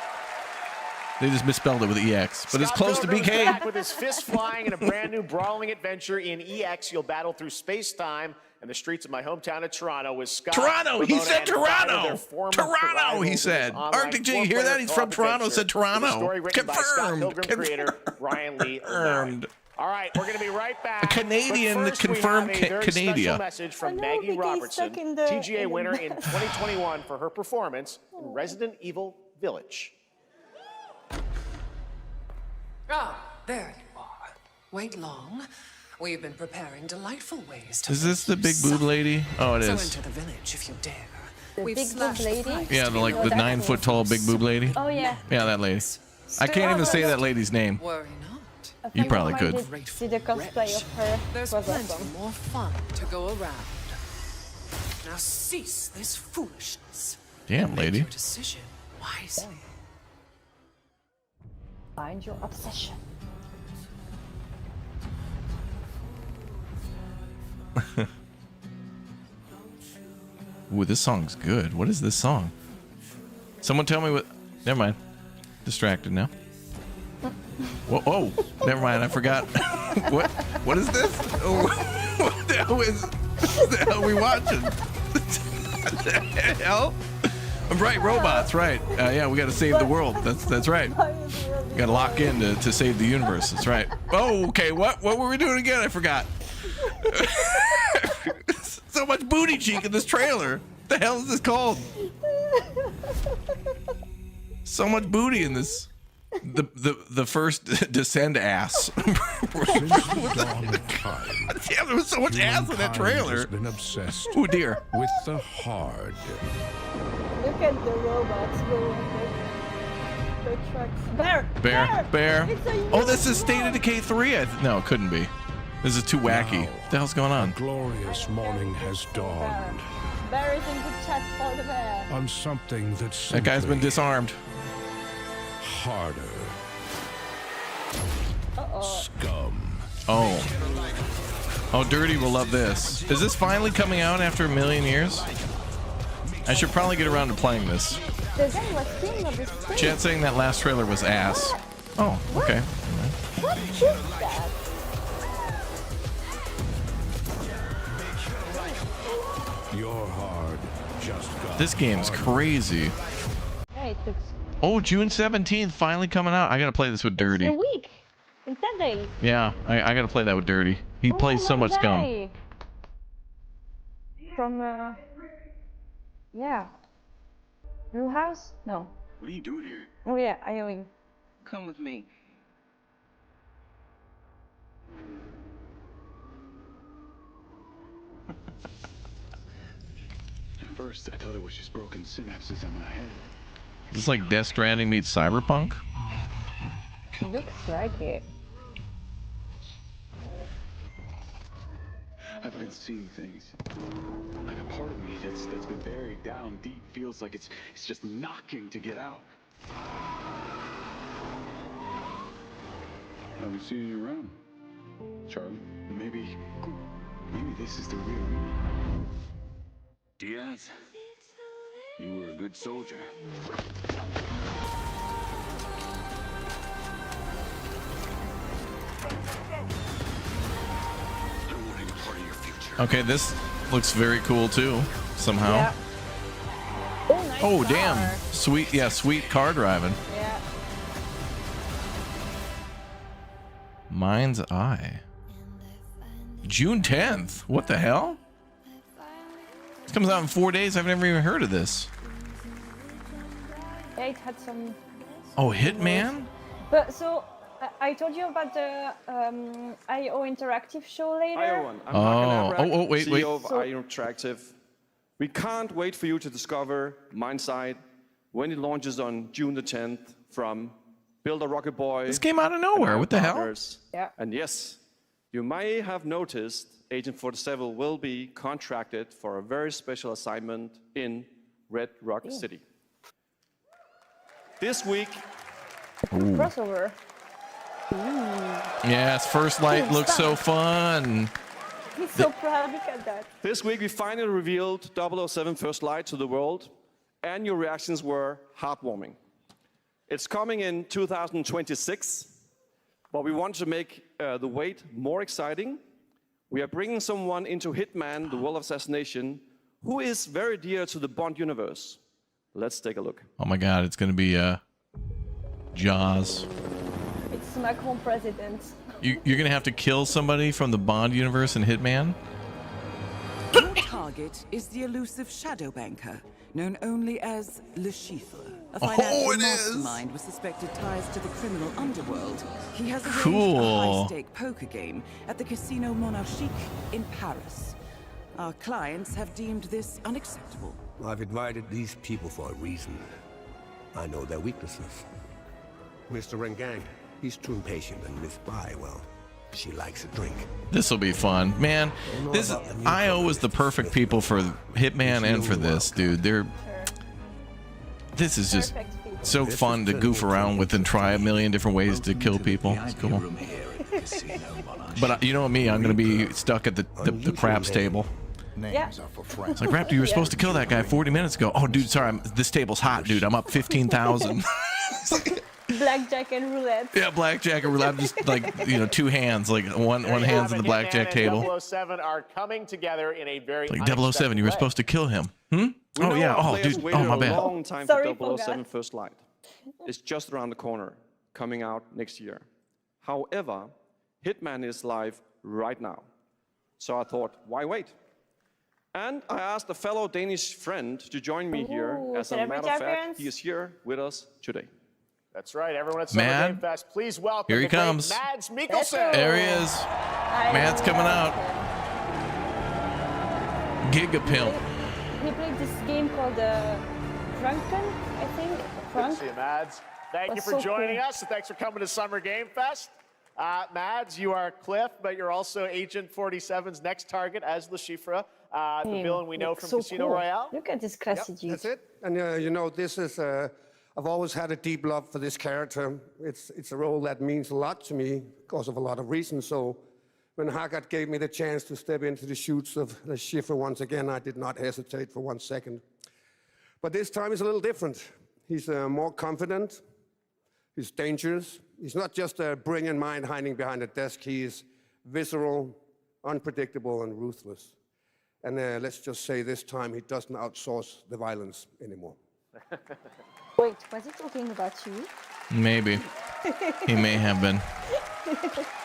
They just misspelled it with EX, but it's Scott close to Pilgrim's BK. back with his fist flying in a brand new brawling adventure in EX. You'll battle through space-time and the streets of my hometown of Toronto with Scott. Toronto! He Ramona, said and 5 of their Toronto! former Toronto, rivals he in said. this online Arctic G, you hear that? He's from four-player Toronto, co-op said adventure with a Toronto. story written by Scott Confirmed. Pilgrim creator Brian Lee O'Malley. Confirmed. All right, we're going to be right back. A Canadian But first, confirmed we have a very Canada. special message from Maggie Robertson, TGA winner in 2021 for her performance in Resident Evil Village. Ah, there you are. Wait long. We've been preparing delightful ways to. Is this the big boob lady? Oh, it So is. enter the village if you dare. The We've big boob slashed the lady? price Yeah, to the, be like your the best 9 foot tall big boob lady. Oh yeah. Yeah, that lady. I can't even say that lady's name. Worry not. You probably could. See the cosplay of her. There's was plenty awesome. more fun to go around. Now cease this foolishness. Damn, and lady. Make your decision wisely. Find your obsession. Ooh, this song's good. What is this song? Someone tell me what. Never mind. Distracted now. Whoa, oh, never mind. I forgot. What is this? Oh, what the hell is? What the hell are we watching? What the hell? Right, robots. Right. Yeah, we got to save the world. That's right. We got to lock in to save the universe. That's right. Oh, okay. What were we doing again? I forgot. So much booty cheek in this trailer. What the hell is this called? So much booty in this. The first descend ass. Since the dawn of time, damn, there was so much ass in that humankind trailer. has been obsessed Oh dear. with the hard. Look at the robots going the trucks. Bear. It's a Oh, this is State of Decay 3. No, it couldn't be. This is too wacky. What the hell's going on? A glorious morning has dawned Bear is in the chat for the bear. on something that's That guy's been simply disarmed. harder. Uh-oh. Scum. Oh, Dirty will love this. Is this finally coming out after a million years? I should probably get around to playing this. The guy was king of this thing. Chat saying that last trailer was ass. Oh, okay. What is that? Your hard just got This game's crazy. Yeah, it looks Oh, June 17th, finally coming out. I gotta play this with Dirty. a week. In 10 days. Yeah, I gotta play that with Dirty. He plays so much scum. Day. From yeah. New house? No. What are you doing here? Oh yeah, IOing. Come with me. At first, I thought it was just broken synapses in my head. Is this like Death Stranding meets Cyberpunk? Looks like it. I've been seeing things. Like a part of me that's been buried down deep feels like it's just knocking to get out. I haven't seen you around, Charlie. Maybe this is the real me. Diaz, you were a good soldier. Okay, this looks very cool too, somehow. Yeah. Oh, nice Oh, car. damn. Sweet, yeah, sweet car driving. Yeah. Mind's Eye. June 10th. What the hell? This comes out in 4 days. I've never even heard of this. Yeah, it had some. Oh, Hitman? But so I told you about the IO Interactive show later. IO1. I'm Hakan Abrak, Oh, wait. CEO of IO Interactive. We can't wait for you to discover Mindside when it launches on June the 10th from Builder Rocket Boy. This came out of nowhere. What the hell? Yeah. And yes, you may have noticed Agent 47 will be contracted for a very special assignment in Red Rock City. This week. Crossover. Yes, First Light looks so fun. He's so proud. Look at that. This week we finally revealed 007 First Light to the world, and your reactions were heartwarming. It's coming in 2026, but we want to make the wait more exciting. We are bringing someone into Hitman, the World of Assassination, who is very dear to the Bond universe. Let's take a look. Oh my god, it's gonna be Jaws. It's It's Macron president. You're gonna have to kill somebody from the Bond universe in Hitman. Your target is the elusive shadow banker, known only as Le Chiffre, a financial mastermind with suspected ties to the criminal underworld. He has arranged a high-stake poker game at the Casino Monarchique in Paris. Our clients have deemed this unacceptable. I've invited these people for a reason. I know their weaknesses. Mr. Rengang, he's too impatient, and Miss Bai, well, she likes a drink. This will be fun, man. IO is the perfect people for Hitman and for this, dude. This is just so fun to goof around with and try a million different ways to kill people. It's cool. But you know me, I'm gonna be stuck at the craps table. It's like, Raptor, you were supposed to kill that guy 40 minutes ago. Oh, dude, sorry, this table's hot, dude. I'm up 15,000. Blackjack and roulette. Yeah, blackjack and roulette. I'm just like, two hands, like one hand's at the blackjack table. 007 are coming together in a very Like 007, you were supposed to kill him. Oh yeah. Oh, dude. Oh, my bad. A long time for 007 First Light. It's just around the corner, coming out next year. However, Hitman is live right now. So I thought, why wait? And I asked a fellow Danish friend to join me here. As a matter of fact, he is here with us today. That's right, everyone at Summer Game Fest, please welcome Here he comes. Mads Mikkelsen. There he is. Mads coming out. Gigapimp. He played this game called Drunken, I think. Good to see you, Mads. Thank you for joining us, and thanks for coming to Summer Game Fest. Mads, you are Cliff, but you're also Agent 47's next target as Le Chiffre, the villain we know from Casino Royale. Look at this classy Jeep. That's it. And this is, I've always had a deep love for this character. It's a role that means a lot to me because of a lot of reasons. So when Haggard gave me the chance to step into the shoes of Le Chiffre once again, I did not hesitate for 1 second. But this time is a little different. He's more confident. He's dangerous. He's not just a brilliant mind hiding behind a desk. He is visceral, unpredictable, and ruthless. And let's just say this time he doesn't outsource the violence anymore. Wait, was he talking about you? Maybe. He may have been.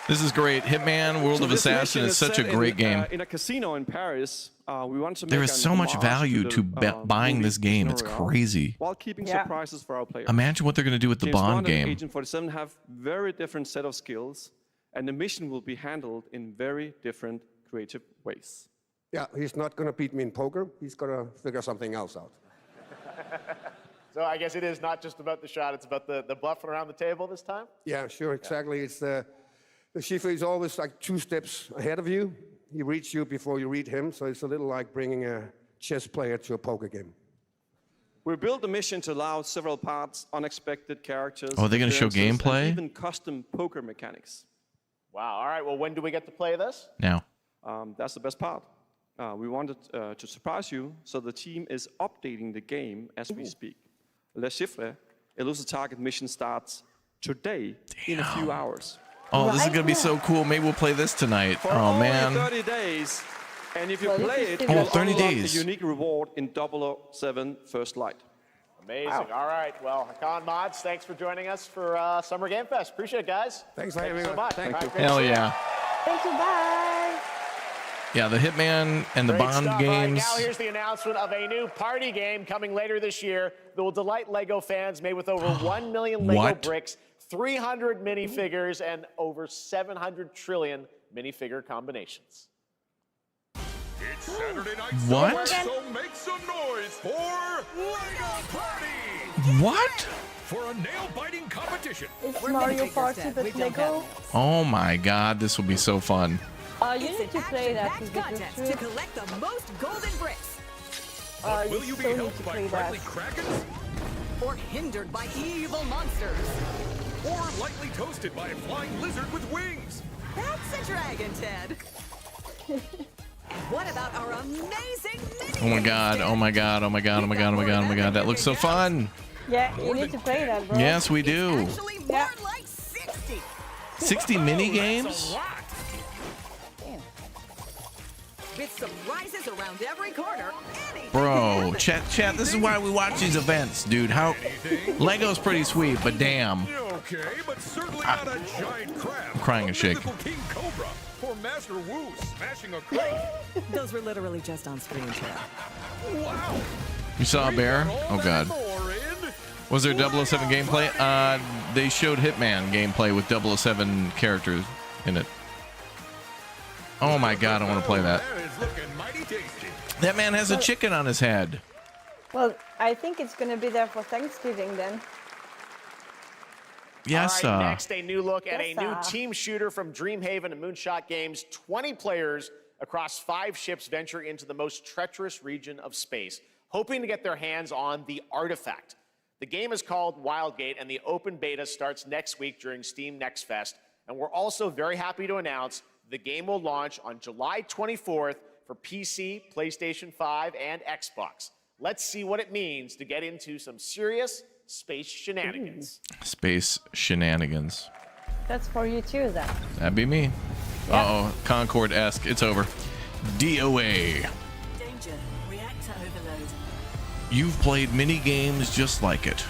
This is great. Hitman, World of Assassin is such a great game. In a casino in Paris, we want to make there is so much value to buying this game. It's crazy. While keeping surprises for our players. Imagine what they're going to do with the Bond game. Agent 47 have very different set of skills, and the mission will be handled in very different creative ways. Yeah, he's not going to beat me in poker. He's going to figure something else out. So I guess it is not just about the shot, it's about the bluffing around the table this time? Yeah, sure, exactly. It's the Chiffre is always like 2 steps ahead of you. He reads you before you read him, so it's a little like bringing a chess player to a poker game. We built the mission to allow several parts, unexpected characters. Oh, they're going to show gameplay? Even custom poker mechanics. Wow, all right, well, when do we get to play this? Now. That's the best part. We wanted to surprise you, so the team is updating the game as we speak. Le Chiffre, elusive target mission starts today in a few hours. Oh, this is going to be so cool. Maybe we'll play this tonight. For oh, man. 30 days. And if you play it, you'll 30 unlock days. a unique reward in 007 First Light. Amazing. All right. Well, Hakan Mods, thanks for joining us for Summer Game Fest. Appreciate it, guys. Thanks for having me. So much. Thank you. Hell yeah. Thank you, bye. Yeah, the Hitman and the Great Bond stuff. games. All right, now here's the announcement of a new party game coming later this year that will delight LEGO fans, made with over 1 million LEGO bricks, 300 minifigures, and over 700 trillion minifigure combinations. It's Saturday night. What? So make some noise for LEGO Party! What? For a nail-biting competition. It's Mario Party with Lego. Oh my God, this will be so fun. You need to play that with the to collect the most golden bricks. Will you be helped by friendly krakens? Or hindered by evil monsters. Or lightly toasted by a flying lizard with wings? That's a dragon, Ted. And what about our amazing mini? Oh my God, oh my God, oh my God, oh my God, oh my God, oh my God. That looks so fun. Yeah, you need to play that, bro. Yes, we do. Actually, more like 60. 60 mini games? With surprises around every corner. Bro, chat, this is why we watch these events, dude. Lego's pretty sweet, but damn. Okay, but certainly not a giant crab. I'm crying a shake. King Cobra or Master Wu smashing a crate. Those were literally just on screen, Chad. Wow. You saw a bear? Oh god. Was there 007 gameplay? They showed Hitman gameplay with 007 characters in it. Oh my god, I want to play that. That man has a chicken on his head. Well, I think it's gonna be there for Thanksgiving then. Yes. All right, next, a new look at a new team shooter from Dreamhaven and Moonshot Games. 20 players across 5 ships venture into the most treacherous region of space, hoping to get their hands on the artifact. The game is called Wildgate, and the open beta starts next week during Steam Next Fest. And we're also very happy to announce the game will launch on July 24th for PC, PlayStation 5, and Xbox. Let's see what it means to get into some serious space shenanigans. Space shenanigans. That's for you too, then. That'd be me. Uh-oh, Concord-esque. It's over. DOA. Danger. Reactor overload. You've played mini games just like it.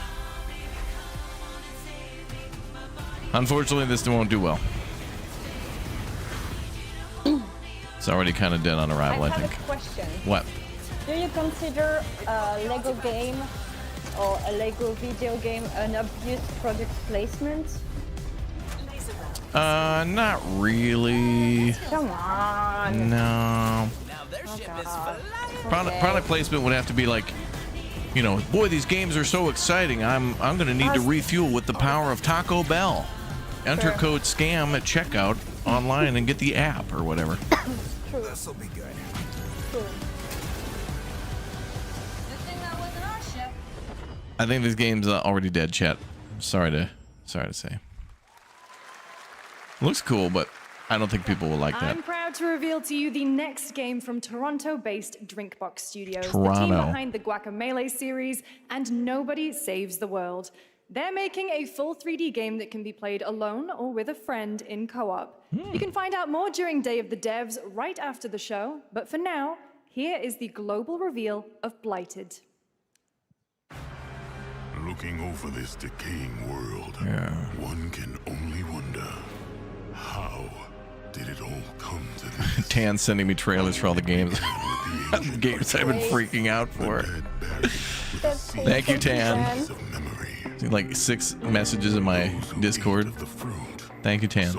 Unfortunately, this won't do well. It's already kind of dead on arrival, I think. I have a question. What? Do you consider a Lego game or a Lego video game an obvious product placement? Not really. Come on. No. Product placement would have to be like, you know, boy, these games are so exciting. I'm gonna need to refuel with the power of Taco Bell. Enter code SCAM at checkout online and get the app or whatever. True. This'll be good. True. I think this game's already dead, chat. Sorry to say. Looks cool, but I don't think people will like that. I'm proud to reveal to you the next game from Toronto-based Drinkbox Studios, the Toronto. team behind the Guacamelee series and Nobody Saves the World. They're making a full 3D game that can be played alone or with a friend in co-op. You can find out more during Day of the Devs right after the show, but for now, here is the global reveal of Blighted. Looking over this decaying world, one can only wonder, how did it all come to this? Tan's sending me trailers for all the games. Games I've been freaking out for. Thank you, Tan. Like 6 messages in my Discord. Thank you, Tan.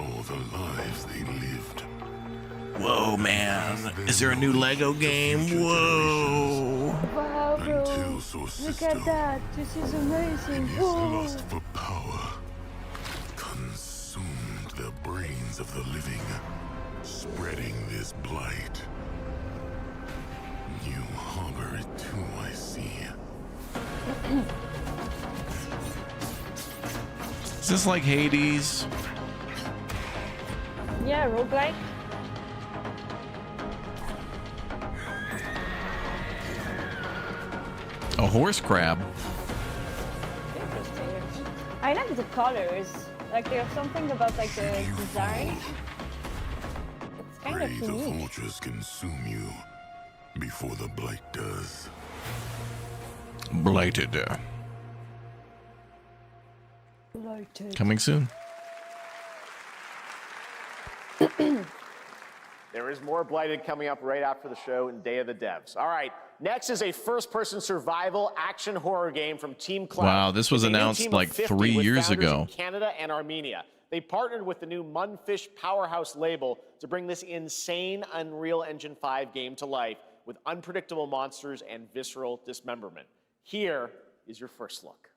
Whoa, man. Is there a new Lego game? Whoa. Wow, bro. Look at that. This is amazing. His lust for power consumed the brains of the living, spreading this blight. You harbor it too, I see. Is this like Hades? Yeah, roguelike. A horse crab. Interesting. I like the colors. Like there's something about like the design. It's kind of Pray the unique. fortress consume you before the blight does. Blighted. Coming soon. There is more Blighted coming up right after the show in Day of the Devs. All right, next is a first-person survival action horror game from Team Cloud. Wow, this was It's a new announced team of like 50 3 with years founders ago. in Canada and Armenia. They partnered with the new Munfish Powerhouse label to bring this insane Unreal Engine 5 game to life with unpredictable monsters and visceral dismemberment. Here is your first look.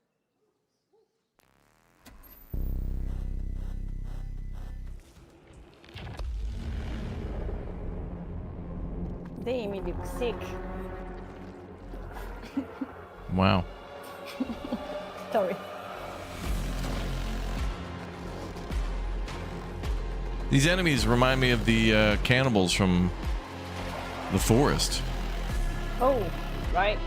Damn, you look sick. Wow. Sorry. These enemies remind me of the cannibals from the forest. Oh, right.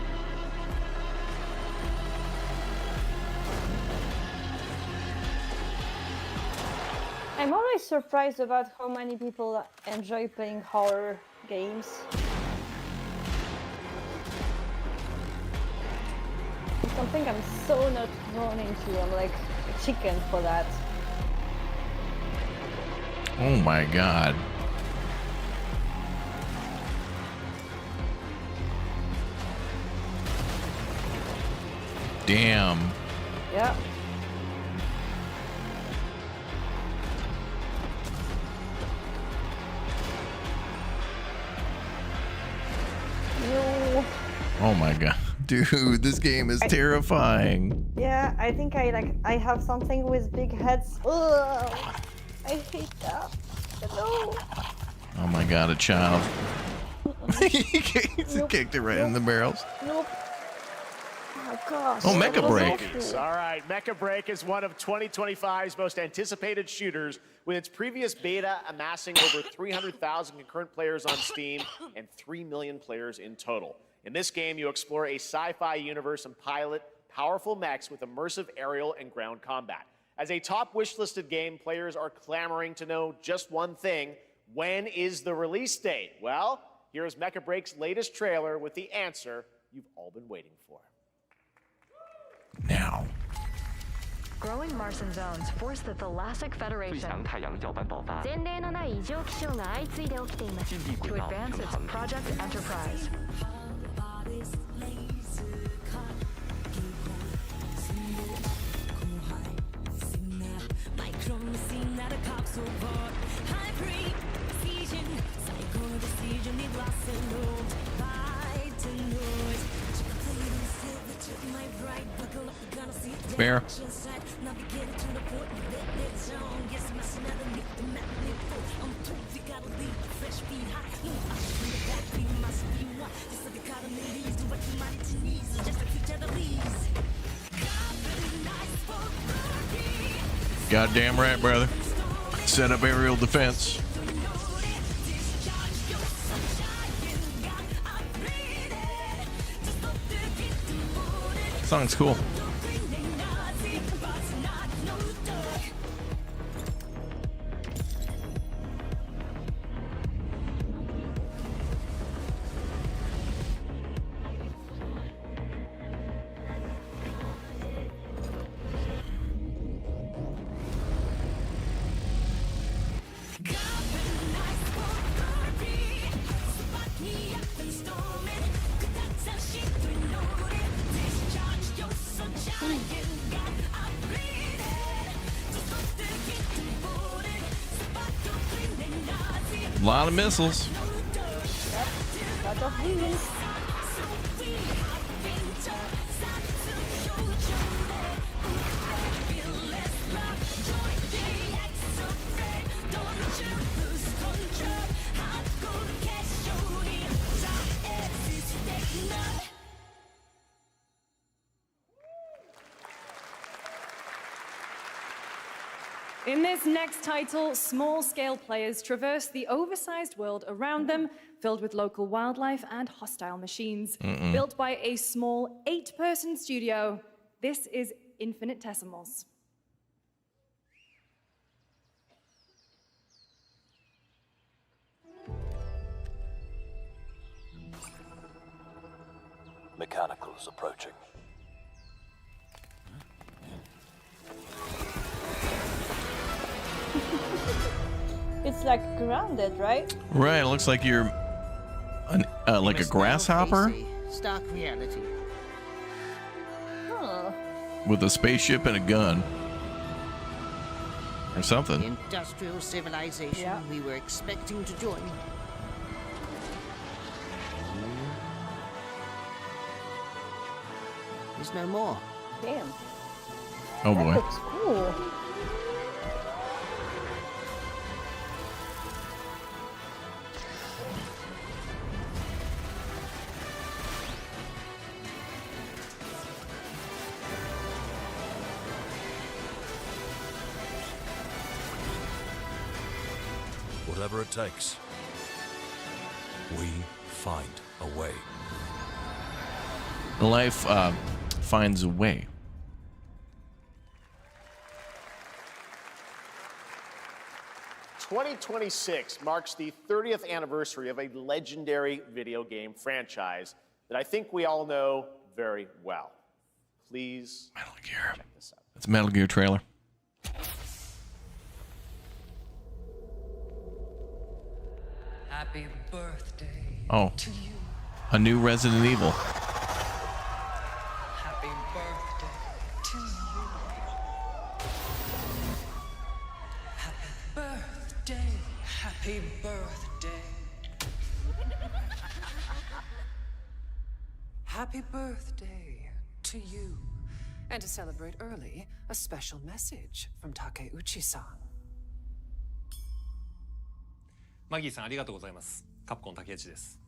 I'm always surprised about how many people enjoy playing horror games. It's something I'm so not drawn into. I'm like, chicken for that. Oh my god. Damn. Yeah. Ew. Oh my god. Dude, this game is terrifying. Yeah, I think I have something with big heads. Ugh. I hate that. No. Oh my god, a child. He kicked it right in the barrels. Nope. Oh gosh. Oh, Mecha Break. All right, Mecha Break is one of 2025's most anticipated shooters, with its previous beta amassing over 300,000 concurrent players on Steam and 3 million players in total. In this game, you explore a sci-fi universe and pilot powerful mechs with immersive aerial and ground combat. As a top wishlisted game, players are clamoring to know just one thing: when is the release date? Well, here's Mecha Break's latest trailer with the answer you've all been waiting for. Now. Growing Martian zones force the Thalassic Federation to advance its Project Enterprise. Bear. Goddamn right, brother. Set up aerial defense. Song's cool. A lot of missiles. Lot of wheels. In this next title, small-scale players traverse the oversized world around them, filled with local wildlife and hostile machines. Built by a small 8-person studio, this is Infinitesimals. Mechanicals approaching. It's like grounded, right? Right, it looks like you're like a grasshopper Stark reality. Huh. with a spaceship and a gun or something. The industrial civilization we were expecting to join. There's no more. Damn. Oh boy. That looks cool. Whatever it takes, we find a way. Life finds a way. "2026 marks the 30th anniversary of a legendary video game franchise that I think we all know very well. Please check this out. That's a Metal Gear trailer. Happy birthday Oh, to you. a new Resident Evil. Happy birthday to you. Happy birthday. Happy birthday. Happy birthday to you. And to celebrate early, a special message from Takeuchi-san. マギーさんありがとうございます。カプコン竹内です。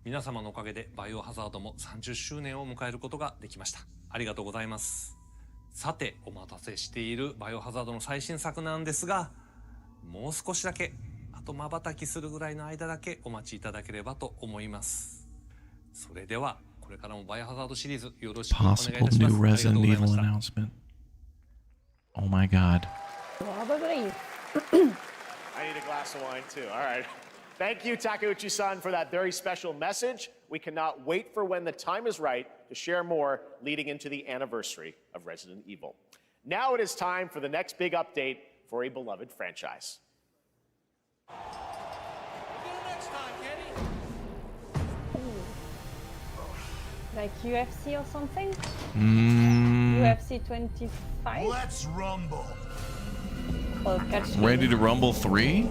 皆様のおかげでバイオハザードも30周年を迎えることができました。ありがとうございます。さて、お待たせしているバイオハザードの最新作なんですが、もう少しだけ、あと瞬きするぐらいの間だけお待ちいただければと思います。それでは、これからもバイオハザードシリーズよろしくお願いいたします。 Possible new Resident Evil announcement. Oh my god. Probably. I need a glass of wine too. All right. Thank you, Takeuchi-san, for that very special message. We cannot wait for when the time is right to share more leading into the anniversary of Resident Evil. Now it is time for the next big update for a beloved franchise. Like UFC or something? Mm. UFC 25? Let's rumble. Or catch Ready to Rumble 3?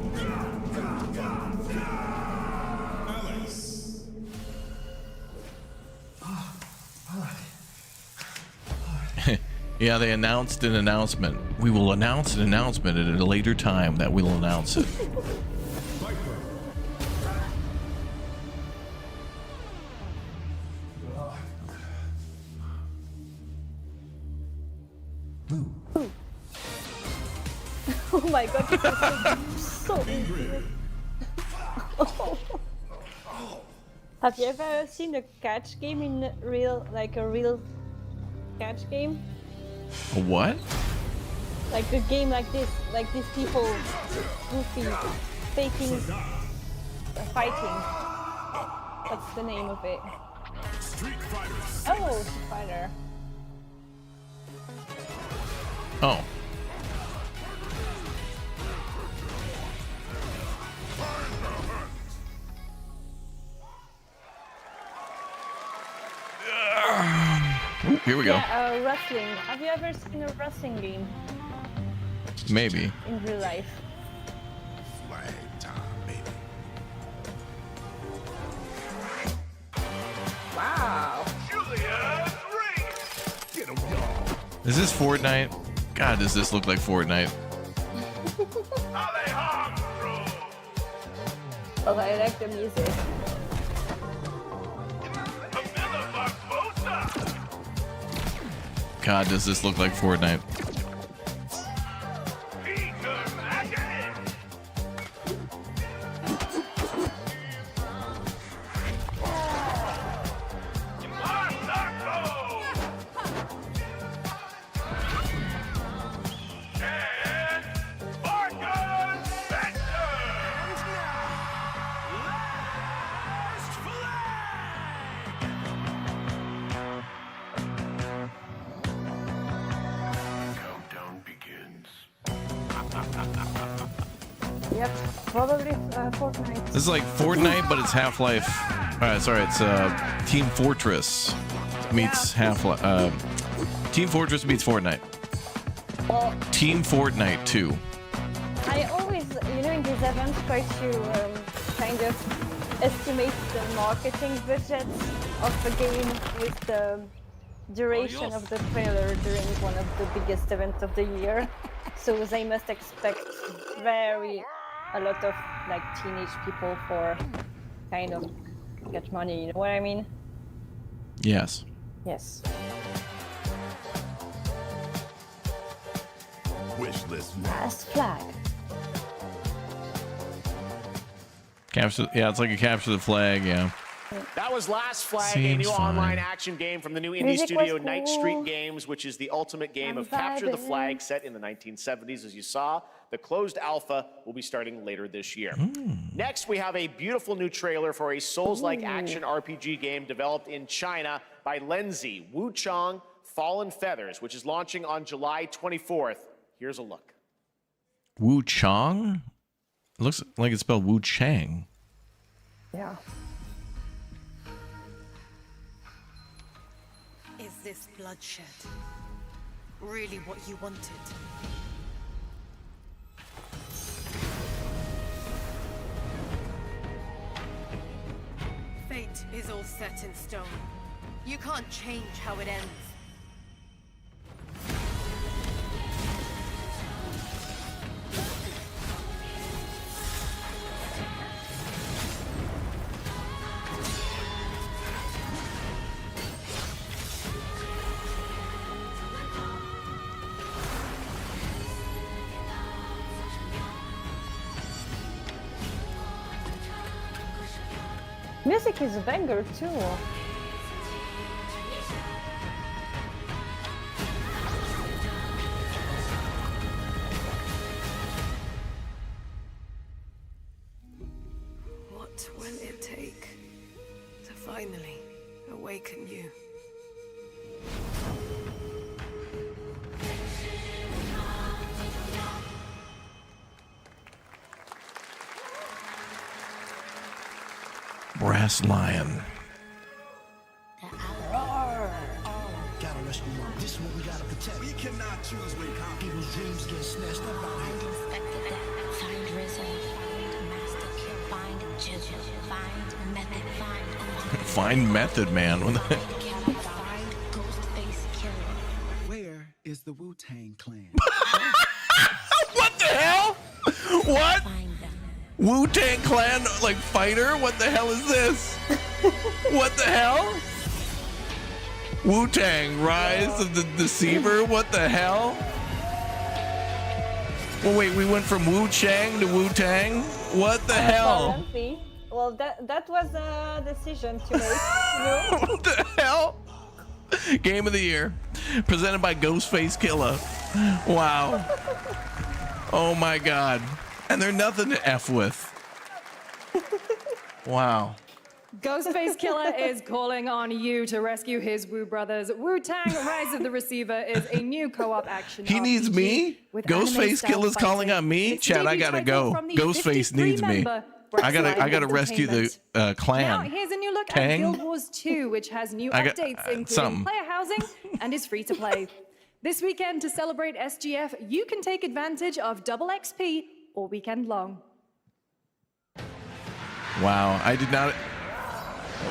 Yeah, they announced an announcement. We will announce an announcement at a later time that we'll announce it. Oh my god, this is so easy. Have you ever seen a catch game in real, like a real catch game? A what? Like a game like this, like these people goofy, faking, fighting. What's the name of it? Street Fighters. Oh, Street Fighter. Oh. Ooh, here we go. Yeah, wrestling. Have you ever seen a wrestling game? Maybe. In real life. Flag time, baby. Wow. Get 'em, y'all. Is this Fortnite? God, does this look like Fortnite? Oh, I like the music. God, does this look like Fortnite? Yep, probably Fortnite. This is like Fortnite, but it's Half-Life. Sorry, it's Team Fortress meets Half-Life. Team Fortress meets Fortnite. Well, Team Fortnite 2. I always, in these events, try to kind of estimate the marketing budget of the game with the duration of the trailer during one of the biggest events of the year. So they must expect a lot of like teenage people for kind of get money, you know what I mean? Yes. Yes. Wish list. Last flag. Capture. Yeah, it's like a capture the flag. Yeah. That was Last Flag, a Seems new fine. online action game from the new indie Music studio was cool. Night Street Games, which is the ultimate game of Capture the vibing. Flag set in the 1970s, as you saw. The closed alpha will be starting later this year. Next, we have a beautiful new trailer for a Souls-like action RPG game developed in China by Lenzi, Wu Chong, Fallen Feathers, which is launching on July 24th. Here's a look. Wu Chang? It looks like it's spelled Wu Chang. Yeah. Is this bloodshed really what you wanted? Fate is all set in stone. You can't change how it ends. Music is a banger too. What will it take to finally awaken you? Brass Lion. Gotta rescue one. This one we gotta protect. We cannot choose when people's dreams get snatched up out here. Find Rizzo, find Master Kill, find Jizzle, find Method, find Find Method Man. find Ghostface Killer. Where is the Wu-Tang Clan? What the hell? What? Wu-Tang Clan, like, fighter? What the hell is this? What the hell? Wu-Tang, Rise of the Deceiver? What the hell? Well, wait, we went from Wu-Chang to Wu-Tang? What the hell? Apparently. Well, that was a decision to make. You know? What the hell? Game of the Year. Presented by Ghostface Killer. Wow. Oh my God. And they're nothing to F with. Wow. Ghostface Killer is calling on you to rescue his Wu brothers. Wu-Tang Rise of the Receiver is a new co-op action. He needs me? Ghostface Killer's calling on me? Chad, I gotta go. Ghostface needs me. I gotta rescue the clan. Now, here's a new look at Tang? Guild Wars 2, which has new updates, including player housing, and is free to play. This weekend, to celebrate SGF, you can take advantage of double XP all weekend long. Wow, I did not.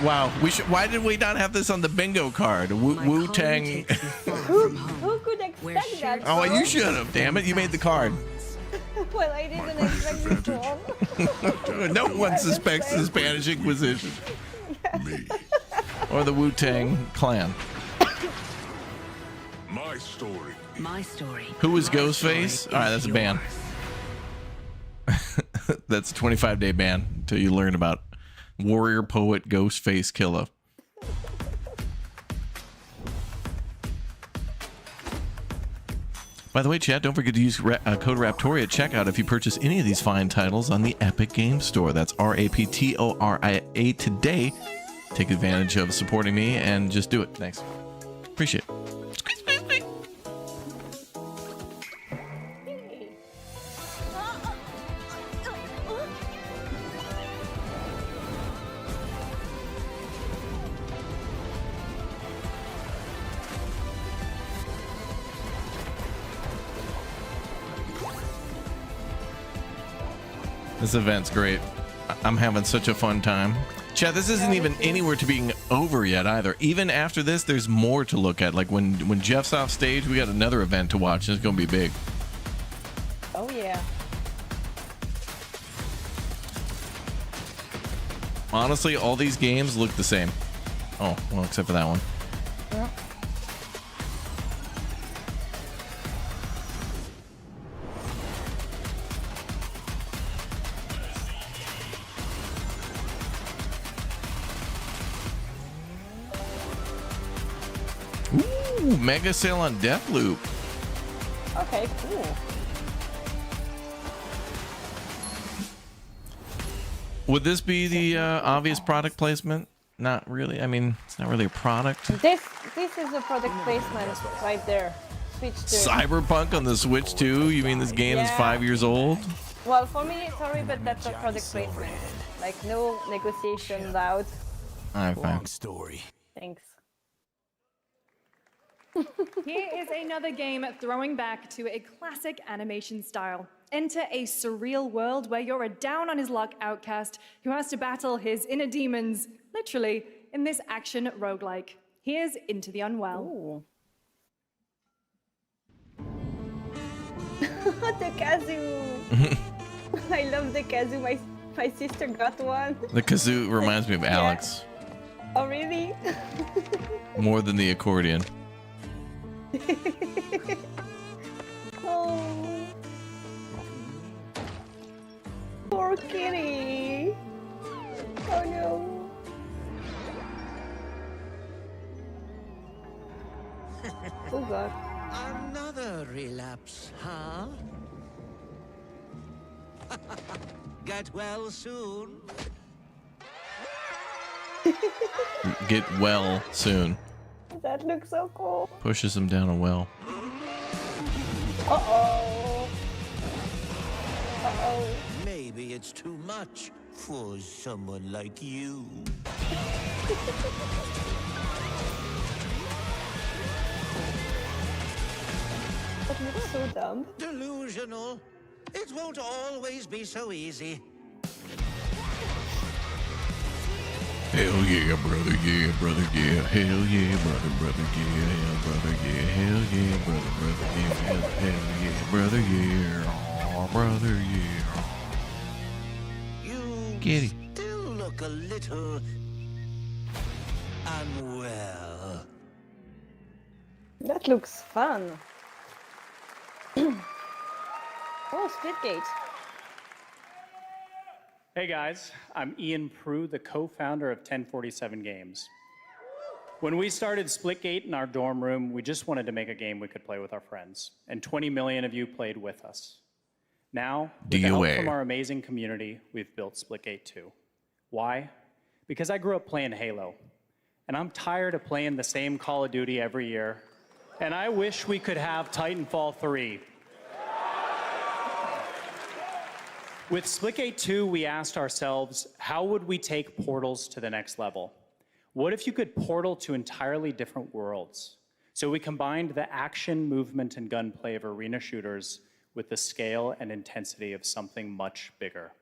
Wow, why did we not have this on the bingo card? Wu-Tang. Who could expect that? Oh, you should have. Damn it, you made the card. Well, I didn't expect this one. No one suspects the Spanish Inquisition. Or the Wu-Tang Clan. My story. My story. Who is Ghostface? All right, that's a ban. That's a 25-day ban until you learn about warrior poet Ghostface Killer. By the way, chat, don't forget to use code Raptoria at checkout if you purchase any of these fine titles on the Epic Games Store. That's RAPTORIA today. Take advantage of supporting me and just do it. Thanks. Appreciate it. This event's great. I'm having such a fun time. Chat, this isn't even anywhere to being over yet either. Even after this, there's more to look at. Like when Jeff's off stage, we got another event to watch. It's going to be big. Oh, yeah. Honestly, all these games look the same. Oh, well, except for that one. Yeah. Ooh, mega sale on Deathloop. Okay, cool. Would this be the obvious product placement? not really. I mean, it's not really a product. This is a product placement right there. Switch to. Cyberpunk on the Switch too? You mean this game is 5 years old? Well, for me, sorry, but that's a product placement. Like no negotiation allowed. Alright, fine. Story. Thanks. Here is another game throwing back to a classic animation style. Enter a surreal world where you're a down-on-his-luck outcast who has to battle his inner demons, literally, in this action roguelike. Here's Into the Unwell. The kazoo! I love the kazoo. My sister got one. The kazoo reminds me of Alex. Oh, really? More than the accordion. Oh. Poor kitty. Oh no. Oh god. Another relapse, huh? Get well soon. Get well soon. That looks so cool. Pushes him down a well. Uh-oh. Uh-oh. Maybe it's too much for someone like you. That looks so dumb. Delusional. It won't always be so easy. Hell yeah, brother, yeah, brother, yeah. Hell yeah, brother, brother, yeah, brother, yeah. Hell yeah, brother, brother, yeah. Hell yeah, brother, yeah. Oh, brother, yeah. You Kitty. still look a little unwell. That looks fun. Oh, Splitgate. Hey guys, I'm Ian Prue, the co-founder of 1047 Games. When we started Splitgate in our dorm room, we just wanted to make a game we could play with our friends, and 20 million of you played with us. Now, with the help from our amazing community, we've built Splitgate 2. Why? Because I grew up playing Halo, and I'm tired of playing the same Call of Duty every year, and I wish we could have Titanfall 3. With Splitgate 2, we asked ourselves, how would we take portals to the next level? What if you could portal to entirely different worlds? So we combined the action, movement, and gunplay of arena shooters with the scale and intensity of something much bigger.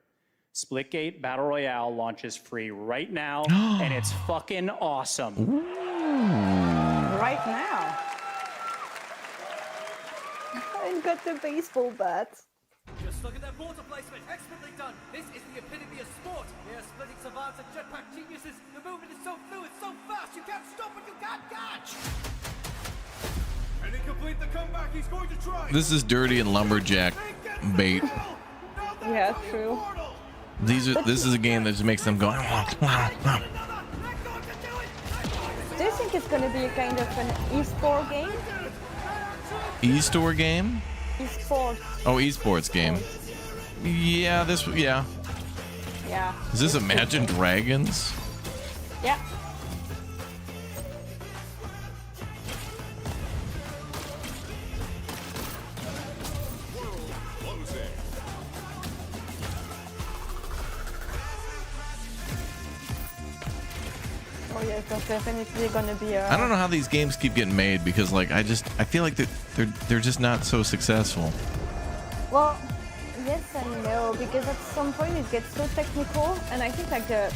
Splitgate Battle Royale launches free right now, and it's fucking awesome. Right now. I got the baseball bat. Just look at their border placement, expertly done. This is the epitome of sport. They are splitting savants and jetpack geniuses. The movement is so fluid, so fast, you can't stop it, you can't catch. And to complete the comeback, he's going to try. This is dirty and lumberjack bait. Yeah, true. This is a game that just makes them go. Do you think it's gonna be a kind of an e-sport game? E-store game? E-sport. Oh, esports game. Yeah, yeah. Yeah. Is this Imagine Dragons? Yeah. Oh yeah, it's definitely gonna be a... I don't know how these games keep getting made because, like, I feel like they're just not so successful. Well, yes and no, because at some point it gets so technical, and I think like the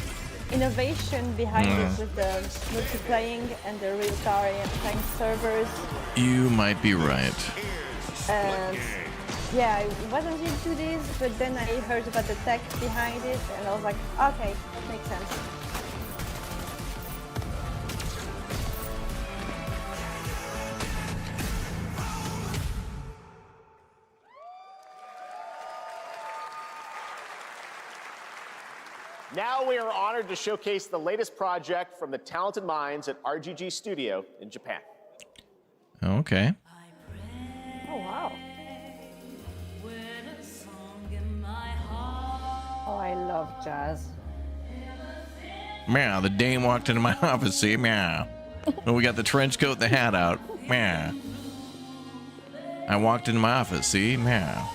innovation behind it with the multiplying and the real-time servers. You might be right. And yeah, I wasn't into this, but then I heard about the tech behind it, and I was like, okay, that makes sense. Now we are honored to showcase the latest project from the talented minds at RGG Studio in Japan. Okay. Oh, wow. Oh, I love jazz. Meow. The dame walked into my office. See, meow. And we got the trench coat and the hat out. Meow. I walked into my office. See, meow.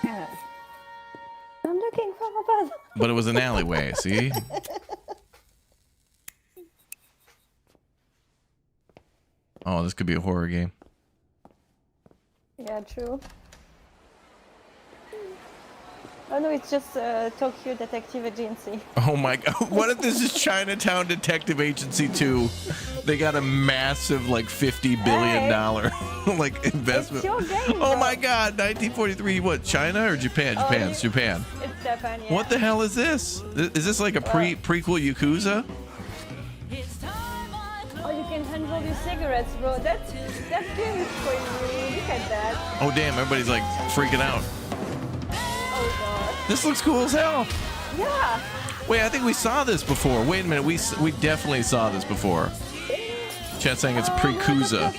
I'm looking for a bed. But it was an alleyway. See. Oh, this could be a horror game. Yeah, true. Oh no, it's just Tokyo Detective Agency. Oh my god. What if this is Chinatown Detective Agency 2? They got a massive, like, $50 billion like investment. It's your game, oh bro. my god, 1943, what, China or Japan? Japan, it's Japan. It's Japan, yeah. What the hell is this? Is this like a prequel Yakuza? Oh, you can handle your cigarettes, bro. That game is for you. Look at that. Oh damn, everybody's like freaking out. Oh god. This looks cool as hell. Yeah. Wait, I think we saw this before. Wait a minute, we definitely saw this before. Chat's saying it's a pre-Kuza.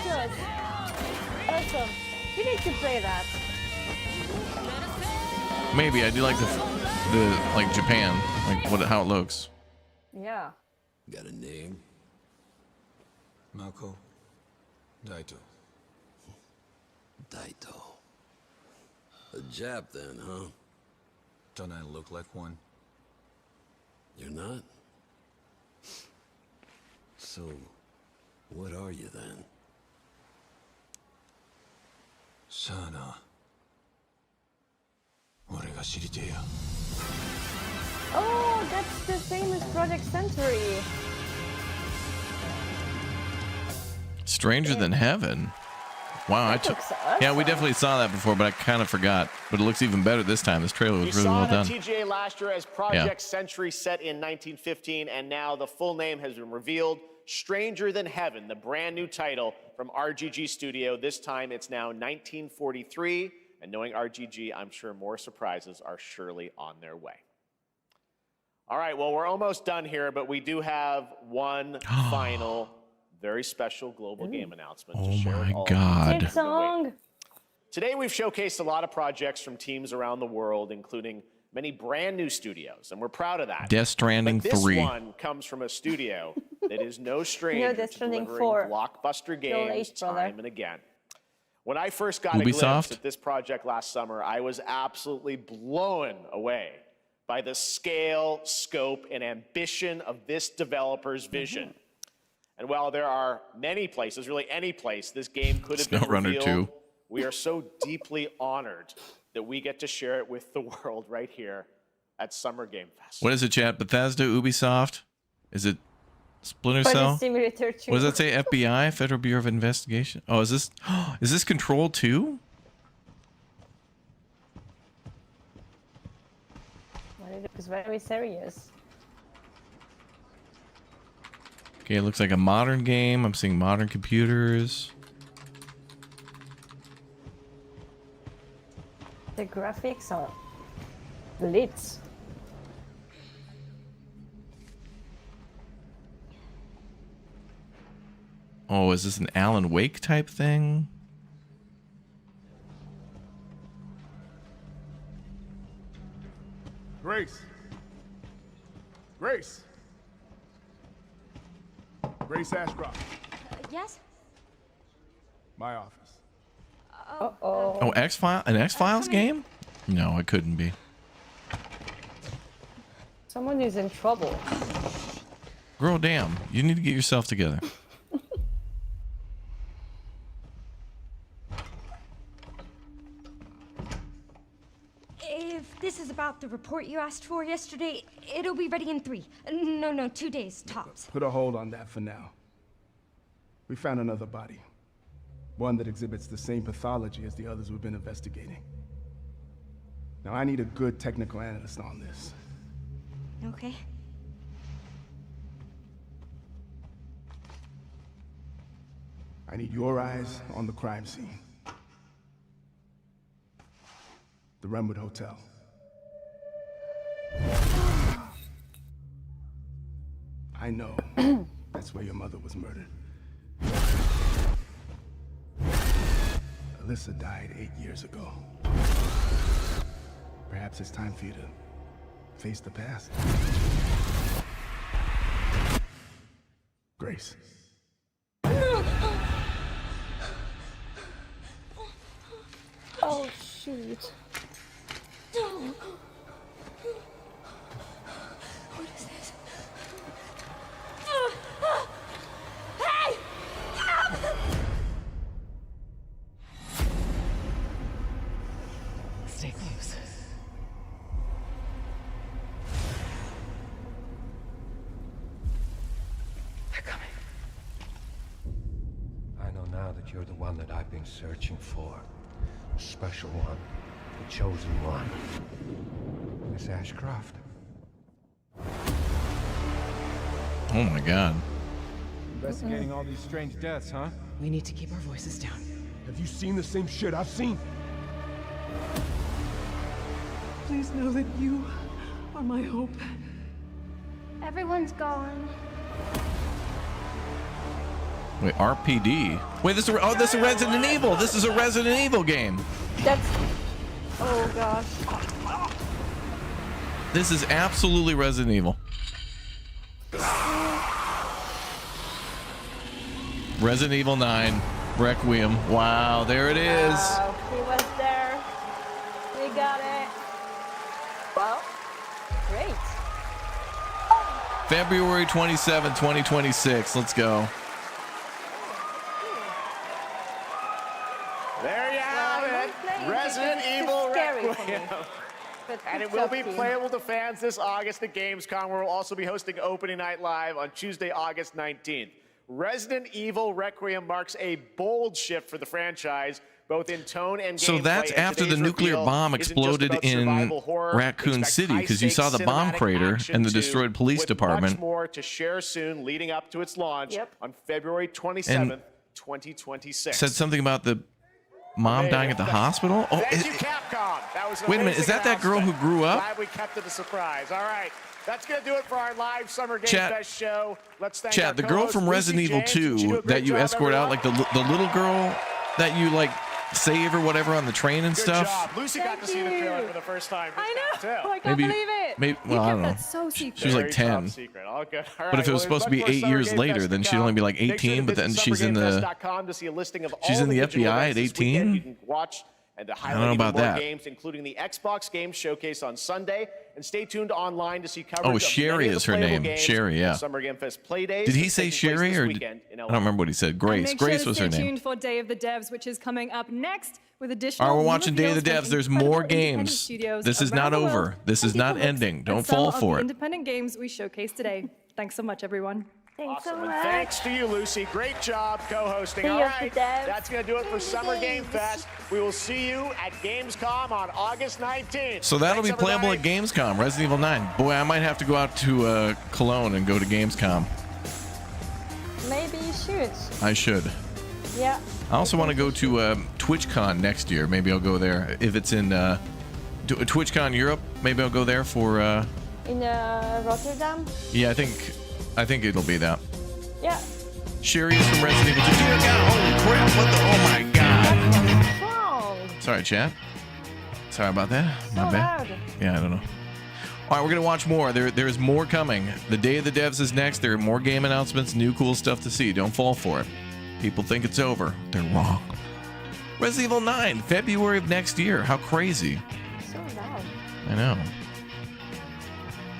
Awesome. You need to play that. Maybe I do like the like Japan, like how it looks. Yeah. Got a name? Mako? Daito. Daito. A Jap then, huh? Don't I look like one? You're not? So, what are you then? Sana. 俺が知りてえや。 Oh, that's the famous Project Century. Stranger Than Heaven. Wow, yeah, we definitely saw that before, but I kind of forgot. But it looks even better this time. This trailer was really well done. We saw it at TGA last year as Project Century set in 1915, and now the full name has been revealed. Stranger Than Heaven, the brand new title from RGG Studio. This time it's now 1943, and knowing RGG, I'm sure more surprises are surely on their way. All right, well, we're almost done here, but we do have one final very special global game announcement to share with all of you. God. Song. Today we've showcased a lot of projects from teams around the world, including many brand new studios, and we're proud of that. Death Stranding but this 3. one comes from a studio that is no stranger Death to Stranding delivering 4. blockbuster games late, brother. time and again. When I first got a Ubisoft? glimpse at this project last summer, I was absolutely blown away by the scale, scope, and ambition of this developer's vision. And while there are many places, really any place, this game could have been SnowRunner 2. revealed, we are so deeply honored that we get to share it with the world right here at Summer Game Fest. What is it, chat? Bethesda, Ubisoft? Is it Splinter Cell? Simulator 2. What does that say? FBI, Federal Bureau of Investigation. Oh, is this Control 2? Well, it looks very serious. Okay, it looks like a modern game. I'm seeing modern computers. The graphics are lit. Oh, is this an Alan Wake type thing? Grace. Grace. Grace Ashcroft. Yes? My office. Uh-oh. Oh, an X-Files game? No, it couldn't be. Someone is in trouble. Girl, damn. You need to get yourself together. If this is about the report you asked for yesterday, it'll be ready in 3. No, 2 days, tops. Put a hold on that for now. We found another body. One that exhibits the same pathology as the others we've been investigating. Now, I need a good technical analyst on this. Okay. I need your eyes on the crime scene. The Renwood Hotel. I know that's where your mother was murdered. Alyssa died 8 years ago. Perhaps it's time for you to face the past. Grace. Oh, shoot. What is this? Hey! Stay close. They're coming. I know now that you're the one that I've been searching for. The special one. The chosen one. Miss Ashcroft. Oh my god. Investigating all these strange deaths, huh? We need to keep our voices down. Have you seen the same shit I've seen? Please know that you are my hope. Everyone's gone. Wait, RPD. Wait, this is this is Resident Evil. This is a Resident Evil game. That's... Oh, gosh. This is absolutely Resident Evil. Resident Evil 9 Requiem. Wow, there it is. Wow, he was there. We got it. Well, great. February 27, 2026. Let's go. There you have it. Resident Evil Requiem. And it will be playable to fans this August at Gamescom, where we'll also be hosting Opening Night Live on Tuesday, August 19th. Resident Evil Requiem marks a bold shift for the franchise, both in tone and gameplay. So that's after the nuclear bomb exploded in Raccoon City, because you saw the bomb crater and the destroyed police department. Much more to share soon, leading up to its launch on February 27th, 2026. Said something about the mom dying at the hospital. Oh, Thank you, Capcom. That was an wait a minute, is that that girl who grew up? Glad we kept it a surprise. All right, that's gonna do it for our live Summer Game Chat. Fest show. Let's thank Chat, our the girl co-host, from Lucy Resident Evil James. You do 2 a great that you job, escort out, everyone. like the little girl that you like save or whatever on the train and Good stuff. job. Lucy got to see the trailer for the first time. I know. Too. I can't believe it. Maybe, You well, I kept don't know. that so secret. She was like Very 10. top secret. All good. All But right, if it was well, supposed to be there's much 8 more years Summer Game later, Fest then to she'd only be like come. Make sure to 18, but then visit she's in the summergamefest.com to see a listing of she's all in the digital FBI events at this weekend 18? You can watch and to I don't know highlight even about more that. games, including the Xbox Games Showcase on Sunday. And stay tuned online to see coverage Oh, of Sherry many of is the her playable name. games Sherry, yeah. at Summer Game Fest Play Days. Did he that's say taking place Sherry this or weekend in I LA. don't remember what he said. Grace. Make sure Grace to was her stay name. tuned for Day of the Devs, which is coming up next with additional. All right, we're new watching Day of the reveals Devs. from There's incredible more independent games. studios This is around not the world. over. This is And not take a look ending. at Don't some fall of the for it. independent games we showcased today. Thanks so much, everyone. Thanks so Awesome. And much. thanks to you, Lucy. Great job co-hosting. See All you, right, Devs. that's going to do it for Summer Game Fest. We will see you at Gamescom on August 19th. So that'll Thanks, be playable everybody. at Gamescom. Resident Evil 9. Boy, I might have to go out to Cologne and go to Gamescom. Maybe you should. I should. Yeah. I also want to go to TwitchCon next year. Maybe I'll go there. If it's in TwitchCon Europe, maybe I'll go there for... In Rotterdam? yeah, I think it'll be that. Yeah. Sherry is from Resident Evil 2. Dear God, holy crap, what the... Oh my God. Strong. Sorry, chat. Sorry about that. So My bad. loud. Yeah, I don't know. All right, we're going to watch more. There's more coming. The Day of the Devs is next. There are more game announcements, new cool stuff to see. Don't fall for it. People think it's over. They're wrong. Resident Evil 9, February of next year. How crazy. So loud. I know.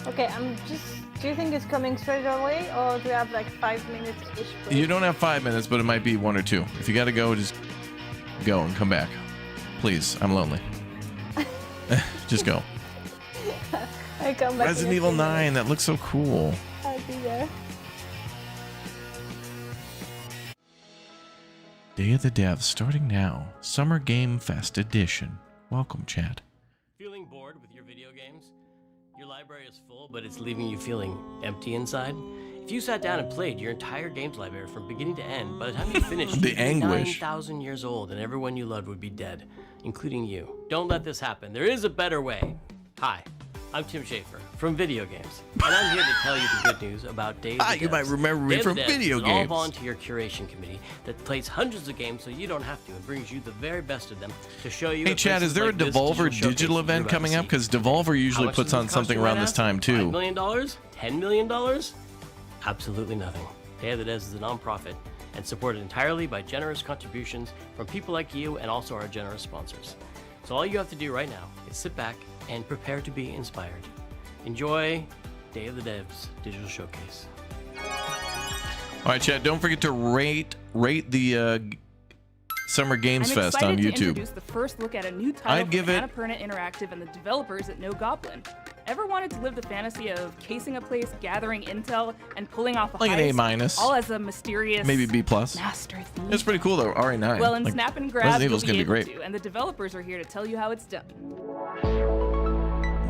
Okay, do you think it's coming straight away, or do you have like 5 minutes-ish? You don't have 5 minutes, but it might be 1 or 2. If you got to go, just go and come back. Please, I'm lonely. Just go. I come back. Resident Evil 9, that looks so cool. I'll be there. Day of the Devs starting now. Summer Game Fest edition. Welcome, chat. Feeling bored with your video games? Your library is full, but it's leaving you feeling empty inside? If you sat down and played your entire games library from beginning to end, by the time you finished, The you'd be anguish. 9,000 years old and everyone you loved would be dead, including you. Don't let this happen. There is a better way. Hi, I'm Tim Schafer from Video Games, and I'm here to tell you the good news about Day of the Devs. You might remember me Day of from the Devs Video is an Games. all-volunteer curation committee that plays hundreds of games so you don't have to and brings you the very best of them to show you. Hey, at Chad, is places there a like this Devolver digital digital showcase event you're about coming to up? see. Because Devolver usually How much puts does it on cost something you around right this now? time, $5 too. million? $10 million? $1 million? Absolutely nothing. Day of the Devs is a nonprofit and supported entirely by generous contributions from people like you and also our generous sponsors. So all you have to do right now is sit back and prepare to be inspired. Enjoy Day of the Devs Digital Showcase. All right, chat. Don't forget to rate the Summer Games Fest on I'm excited to YouTube. introduce the first look at a new title I'd give from it- Annapurna Interactive and the developers at No Goblin. Ever wanted to live the fantasy of casing a place, gathering intel, and pulling off a Like an heist, A-, all as a mysterious maybe B+. master thief? It's pretty cool though. RA9. Well, in Like, Snap and Grab, Resident you'll Evil's be gonna be able great. to, and the developers are here to tell you how it's done.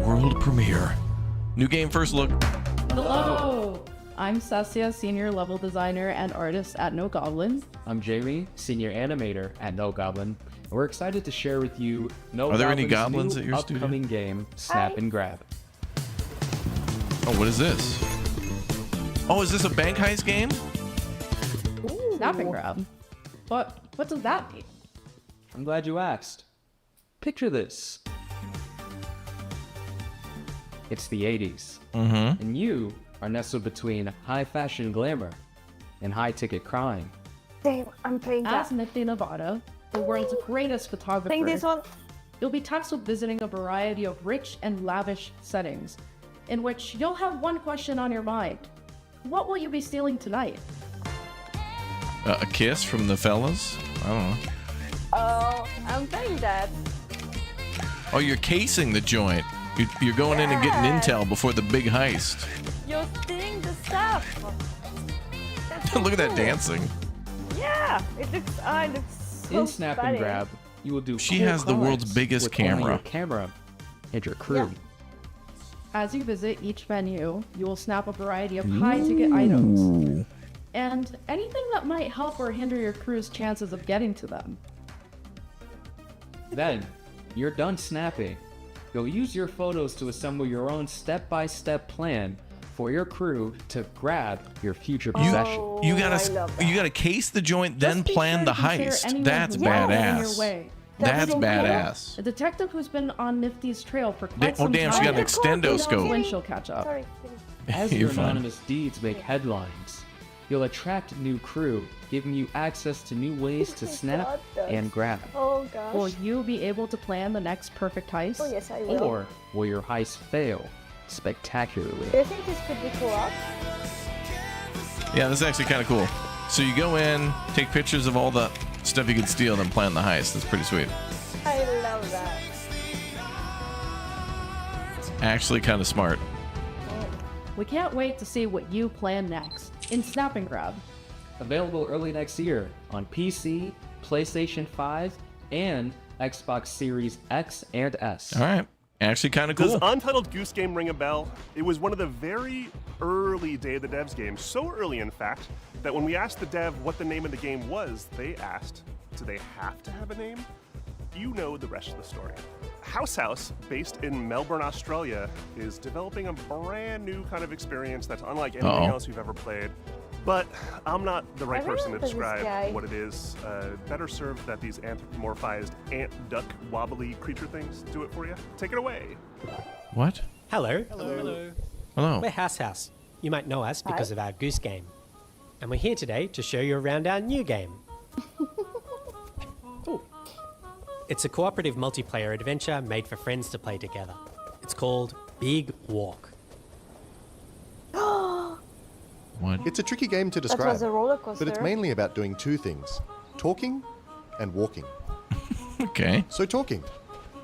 World premiere. New game first look. Hello! I'm Sassia, Senior Level Designer and Artist at No Goblin. I'm Jamie, Senior Animator at No Goblin. And we're excited to share with you No Are there any Goblin's goblins new at your studio? upcoming game, Snap and Grab. Oh, what is this? Oh, is this a bank heist game? Snap and Grab. What does that mean? I'm glad you asked. Picture this. It's the 80s. Mm-hmm. And you are nestled between high fashion glamour and high ticket crime. Damn, I'm playing As that. Nifty Nevada, the world's greatest photographer, Playing this one. you'll be tasked with visiting a variety of rich and lavish settings, in which you'll have one question on your mind. What will you be stealing tonight? A kiss from the fellas? I don't know. Oh, I'm playing that. Oh, you're casing the joint. You're going in and getting intel before the big heist. You're stealing the stuff. That's so Look at that cool. dancing. Yeah, it looks so In Snap funny. and Grab, you will do She cool has the world's collabs biggest with only camera. your camera and your crew. As you visit each venue, you will snap a variety of high-ticket items, and anything that might help or hinder your crew's chances of getting to them. Then, you're done snapping. You'll use your photos to assemble your own step-by-step plan for your crew to grab your future possession. You gotta case the joint, then Just be plan sure the to consider heist. anyone That's who might get in your badass. way. That's okay. badass. A detective who's been on Nifty's trail for quite Oh some damn, time. she got an extendoscope. When she'll catch up. As You're your fine. anonymous deeds make headlines, you'll attract new crew, giving you access to new ways to snap and grab. Oh gosh. Will you be able to plan the next perfect heist? Oh yes, I will. Or will your heist fail spectacularly? Do you think this could be co-op? Yeah, this is actually kind of cool. So you go in, take pictures of all the stuff you could steal, then plan the heist. That's pretty sweet. I love that. Actually kind of smart. We can't wait to see what you plan next in Snap and Grab. Available early next year on PC, PlayStation 5, and Xbox Series X and S. All right. Actually kind of cool. Does Untitled Goose Game ring a bell? It was one of the very early Day of the Devs games, so early in fact, that when we asked the dev what the name of the game was, they asked, do they have to have a name? You know the rest of the story. House, based in Melbourne, Australia, is developing a brand new kind of experience that's unlike anything else we've ever played. But I'm not the right person to describe what it is. Better served that these anthropomorphized ant, duck, wobbly creature things do it for you. Take it away. What? Hello. Hello. Hello. We're House. You might know us because Hi. of our Goose Game. And we're here today to show you around our new game. Ooh. It's a cooperative multiplayer adventure made for friends to play together. It's called Big Walk. What? It's a tricky game to That describe, was a roller coaster. but it's mainly about doing two things: talking and walking. Okay. So talking.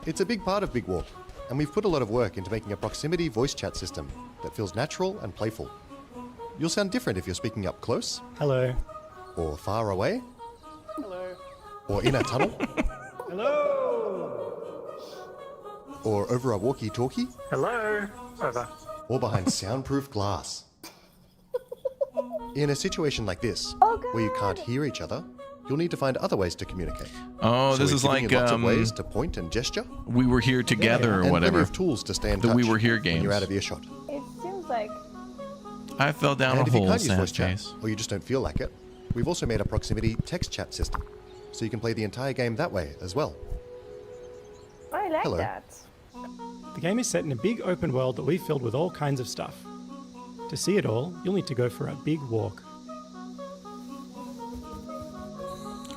It's a big part of Big Walk, and we've put a lot of work into making a proximity voice chat system that feels natural and playful. You'll sound different if you're speaking up close. Hello. Or far away. Hello. Or in a tunnel. Hello. Or over a walkie-talkie. Hello. Over. Or behind soundproof glass. In a situation like this, where you can't hear each other, you'll need to find other ways to communicate. Oh, So this we've is given like you lots of ways to point and gesture. We Were Here Together or and whatever. plenty of tools to stay in The touch We Were Here when games. you're out of earshot. It seems like I fell down And a if you hole, can't use sad voice chat, face. or you just don't feel like it, we've also made a proximity text chat system, so you can play the entire game that way as well. I like Hello. that. The game is set in a big open world that we've filled with all kinds of stuff. To see it all, you'll need to go for a big walk.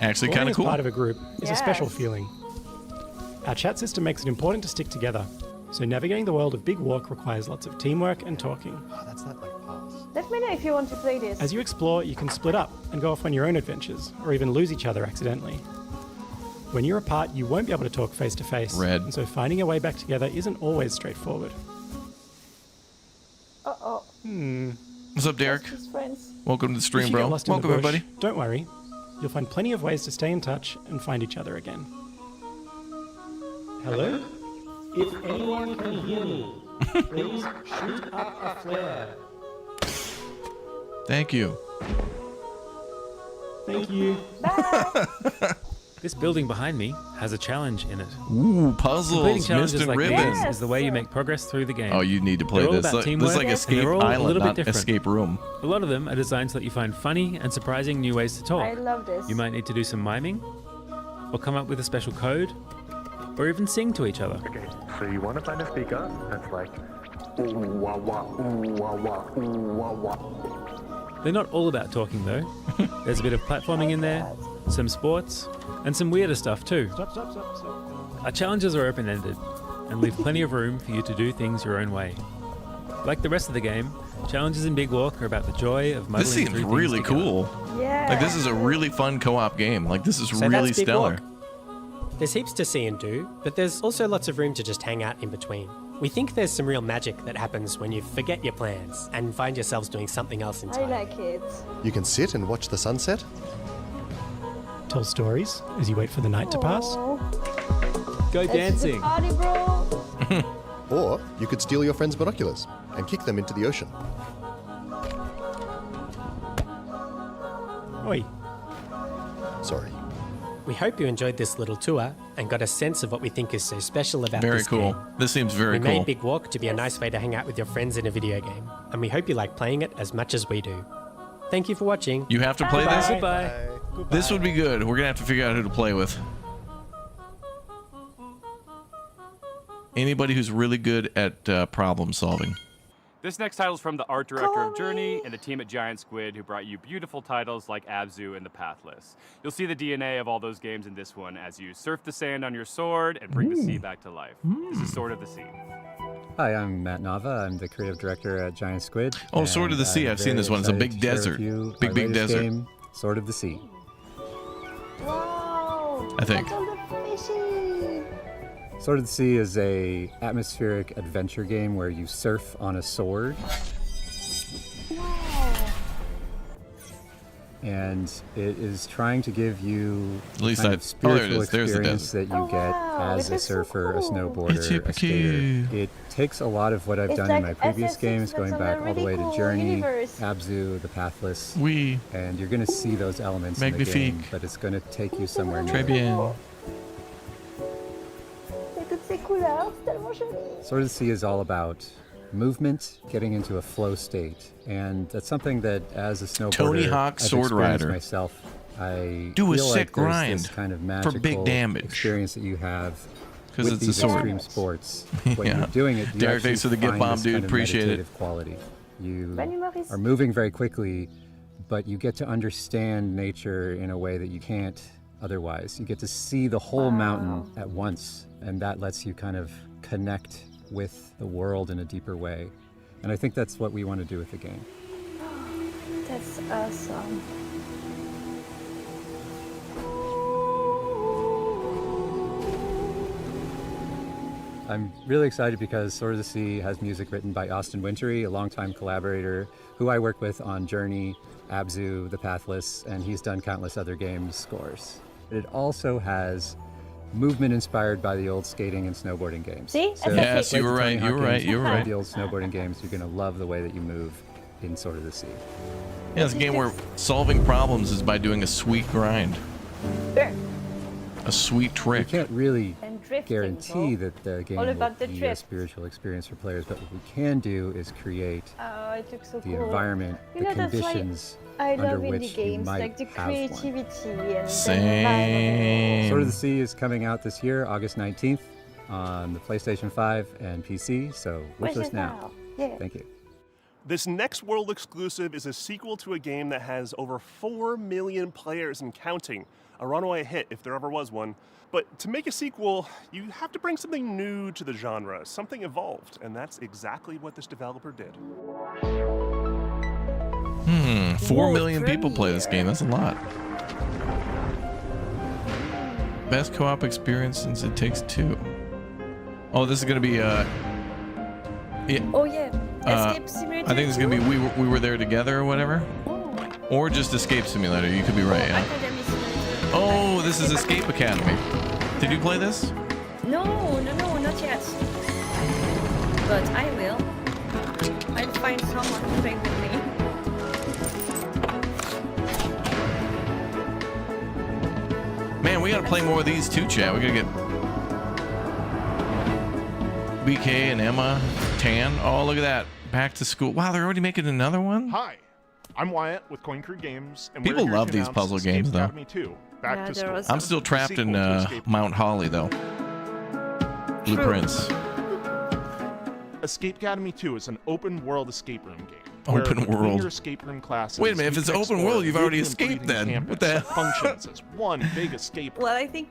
actually Belonging kind of as cool. part of a group is a special feeling. Our chat system makes it important to stick together. So navigating the world of Big Walk requires lots of teamwork and talking. That's not like pass. Let me know if you want to play this. As you explore, you can split up and go off on your own adventures, or even lose each other accidentally. When you're apart, you won't be able to talk face to face. Red. And so finding a way back together isn't always straightforward. Uh-oh. What's up, Derek? His friends. Welcome to the If stream, you bro. get lost in the Welcome, bush, everybody. Don't worry. You'll find plenty of ways to stay in touch and find each other again. Hello? If anyone can hear me, please shoot up a flare. Thank you. Thank you. This building behind me has a challenge in it. Ooh, puzzles, Completing challenges Mr. like Ribbon. these is the way you make progress through the game. Oh, you need to play They're all this. about This teamwork, is like and Escape they're all a Island, little bit not different. Escape Room. A lot of them are designed so that you find funny and surprising new ways to talk. I love this. You might need to do some miming, or come up with a special code, or even sing to each other. Okay, so you want to find a speaker that's like ooh wah wah, ooh wah wah, ooh wah wah. They're not all about talking though. There's a bit of platforming in there, some sports, and some weirder stuff too. Stop. Our challenges are open-ended and leave plenty of room for you to do things your own way. Like the rest of the game, challenges in Big Walk are about the joy of muddling This seems through things really together. cool. Yeah. Like, this is a really fun co-op game. Like, this is So really that's Big stellar. Walk. There's heaps to see and do, but there's also lots of room to just hang out in between. We think there's some real magic that happens when you forget your plans and find yourselves doing something else I entirely. like it. You can sit and watch the sunset. Tell stories as you wait for the night to pass. Go Let's dancing. Party, bro. Or you could steal your friend's binoculars and kick them into the ocean. Oi. Sorry. We hope you enjoyed this little tour and got a sense of what we think is so special about Very this cool. game. This seems very We cool. made Big Walk to be a nice way to hang out with your friends in a video game, and we hope you like playing it as much as we do. Thank you for watching. You have to play this? Goodbye. This would be good. We're going to have to figure out who to play with. Anybody who's really good at problem solving. This next title is from the art director of Journey and the team at Giant Squid, who brought you beautiful titles like Abzu and The Pathless. You'll see the DNA of all those games in this one as you surf the sand on your sword and bring the sea back to life. This is Sword of the Sea. Hi, I'm Matt Nava. I'm the creative director at Giant Squid. Oh, Sword of the Sea. I'm I've seen very this one. It's a excited big to share desert. with you Big our latest desert. game, Sword of the Sea. Wow. I think. Look at all the fishy. Sword of the Sea is a atmospheric adventure game where you surf on a sword. And it is trying to give you At least kind I- of oh, there it spiritual is. There's the experience that desert. you get as a surfer, a snowboarder, a skater. It takes a lot of what I've It's done in like my previous SS6, games, but going on a back all the really way cool to Journey, universe. Abzu, The Pathless. Oui. And you're going to see those elements in the Magnifique. game, but it's going to take you somewhere new. Très bien. Et toutes ces couleurs, c'est tellement joli. Sword of the Sea is all about movement, getting into a flow state, and that's something that, as a snowboarder, Tony Hawk I've Sword experienced Rider. myself. I Do a feel sick like there's grind this kind of for magical big damage. experience that you have 'Cause with it's a these sword. extreme sports. When Yeah. you're doing it, you Derek, actually thanks for the gift find bomb, this dude. kind of Appreciate it. meditative quality. You Benny Maurice. are moving very quickly, but you get to understand nature in a way that you can't otherwise. You get to see the whole mountain at once, and that lets you kind of connect with the world in a deeper way. And I think that's what we want to do with the game. That's awesome. I'm really excited because Sword of the Sea has music written by Austin Wintory, a longtime collaborator who I work with on Journey, Abzu, The Pathless, and he's done countless other games scores. It also has movement inspired by the old skating and snowboarding games. See? So Yes, like you were the right, Tony you were Hawk right, games, you were right. The old snowboarding games, you're going to love the way that you move in Sword of the Sea. Yeah, it's a game where solving problems is by doing a sweet grind. A sweet trick. We can't really And drifting, guarantee bro. that the game All will about the be a drift. spiritual experience for players, but what we can do is create Oh, it looks so the cool. environment, You the know, that's why conditions I under love indie which you games, might like the have one. creativity and Same. Sword of the Sea is coming out this year, August 19th, on the PlayStation 5 and PC, so wish Wish list it now. now. Yeah. Thank you. This next world exclusive is a sequel to a game that has over 4 million players and counting a runaway hit if there ever was one. But to make a sequel, you have to bring something new to the genre, something evolved, and that's exactly what this developer did. 4 million people play this game. That's a lot. Best co-op experience since It Takes Two. Oh, this is gonna be yeah. Oh yeah. Escape Simulator. I think it's gonna be we were there together or whatever. Or just Escape Simulator. You could be right. Yeah. Oh, this is Escape Academy. Did you play this? No, not yet. But I will. I'll find someone to play with me. Man, we gotta play more of these too, chat. We gotta get BK and Emma, Tan. Oh, look at that. Back to school. Wow, they're already making another one? Hi, I'm Wyatt with Coin Crew Games, and people we're here love to these announce puzzle games, though. Academy 2, Back to School. I'm still trapped in Mount Holly, though. Blueprints. Escape Academy 2 is an open-world escape room game. Open where world. Your escape room classes. Wait a minute, if it's open world, you've already escaped then. What the hell? Functions as one big escape room. Well, I think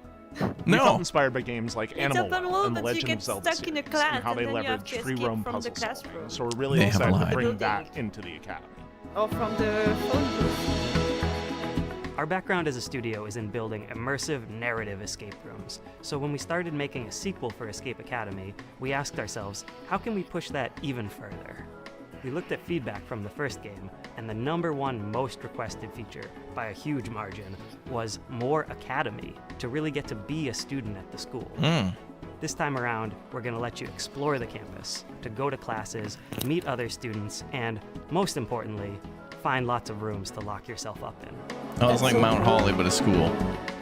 We felt inspired by games like Animal open World world, and The but you Legend get of Zelda stuck in a series, class and how and they then you have leverage to free escape roam from the puzzle classroom. solving. So we're really They have excited to lied. bring that into the Academy. or from the phone booth. Our background as a studio is in building immersive narrative escape rooms. So when we started making a sequel for Escape Academy, we asked ourselves, how can we push that even further? We looked at feedback from the first game, and the #1 most requested feature, by a huge margin, was more Academy, to really get to be a student at the school. This time around, we're going to let you explore the campus, to go to classes, meet other students, and, most importantly, find lots of rooms to lock yourself up in. Oh, it's like Mount Holly, but a school.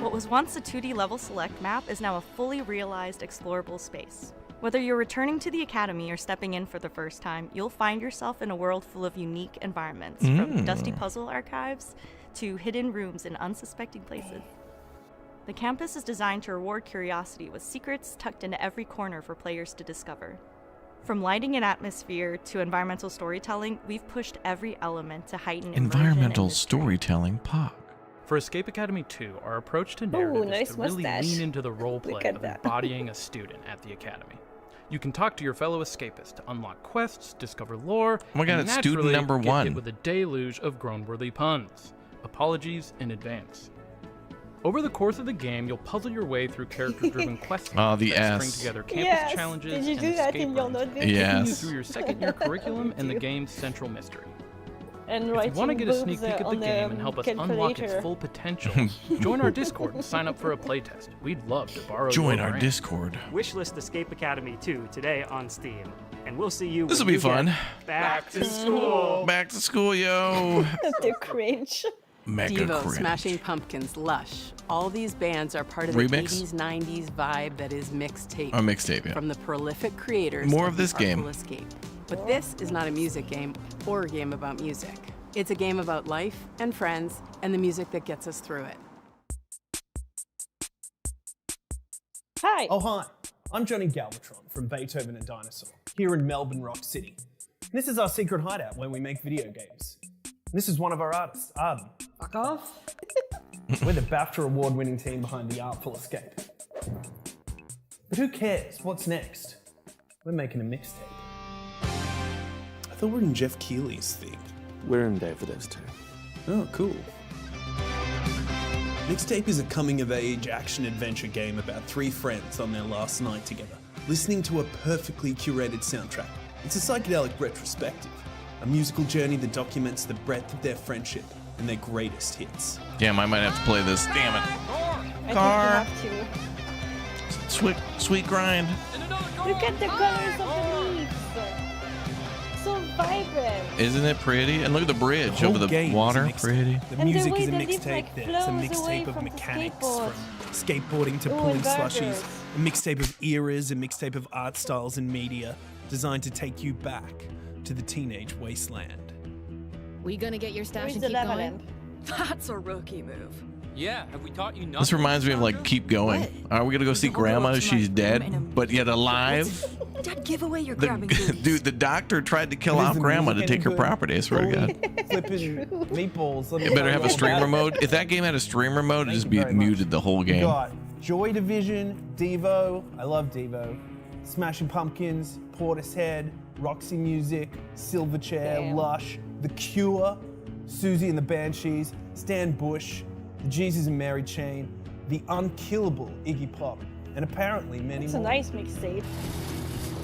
What was once a 2D level select map is now a fully realized explorable space. Whether you're returning to the Academy or stepping in for the first time, you'll find yourself in a world full of unique environments, from dusty puzzle archives to hidden rooms in unsuspecting places. The campus is designed to reward curiosity with secrets tucked into every corner for players to discover. From lighting and atmosphere to environmental storytelling, we've pushed every element to heighten immersion Environmental and storytelling, POC. For Escape Academy 2, our approach to narrative nice is to really mustache. lean into the role play Look at of that. embodying a student at the Academy. You can talk to your fellow escapists to unlock quests, discover lore, Oh my God, and it's student naturally number get one. hit with a deluge of groan-worthy puns. Apologies in advance. Over the course of the game, you'll puzzle your way through character-driven quests Oh, the that string S. together campus Yes, challenges did you and do that escape in your rooms, notebook? taking you Yes. through your second-year curriculum and the game's central mystery. And If you writing want to get a sneak books, peek at the on game and help us unlock its calculator. full potential, join our Discord and sign up for a playtest. We'd love to borrow Join your our brain. Discord. Wishlist Escape Academy 2 today on Steam, and we'll see you. This'll when be you get fun. Back to school. Back to school, yo. The cringe. Mega Devo, cringe. Smashing Pumpkins, Lush. All these bands are part of Remix? the 80s, 90s vibe that is mixtape. Oh, mixtape, yeah. From the prolific creators More of of this the game. Artful Escape. But this is not a music game or a game about music. It's a game about life and friends and the music that gets us through it. Hi. Oh, hi. I'm Johnny Galvatron from Beethoven and Dinosaur, here in Melbourne Rock City. This is our secret hideout where we make video games. This is one of our artists, Arden. Fuck off. We're the BAFTA award-winning team behind The Artful Escape. But who cares? What's next? We're making a mixtape. I thought we were in Jeff Keighley's thing. We're in Day of the Devs too. Oh, cool. Mixtape is a coming-of-age action-adventure game about three friends on their last night together, listening to a perfectly curated soundtrack. It's a psychedelic retrospective, a musical journey that documents the breadth of their friendship and their greatest hits. Damn, I might have to play this. Damn it. I Car. think you have Sweet grind. to. Look at the colors of the leaves. So vibrant. Isn't it pretty? And look at the bridge The over whole the game is a water. mixtape. Pretty. The And the music way is a the leaf, mixtape like, that's a flows away mixtape of from the mechanics, skateboard. from skateboarding to Oh, pulling and slushies, burgers. a mixtape of eras, a mixtape of art styles and media, designed to take you back to the teenage wasteland. We gonna get your stash Where's and the keep lava going? lamp? That's a rookie move. Yeah, have we taught you nothing? This reminds me of like Keep Going. Are we gonna go see Grandma? She's dead, but yet alive. my dad give away your The, grabbing booties? dude, the doctor tried to kill Is off the grandma to music take her any good? property. I swear to God. Flipping meatballs. Let me It better tell have you a all streamer about it. mode. If that game had a streamer mode, it'd just be very much. muted the whole We game. got Joy Division, Devo. I love Devo. Smashing Pumpkins, Portishead, Roxy Music, Silverchair, Damn. Lush, The Cure, Susie and the Banshees, Stan Bush, the Jesus and Mary Chain, the unkillable Iggy Pop, and apparently many It's a more. nice mixtape.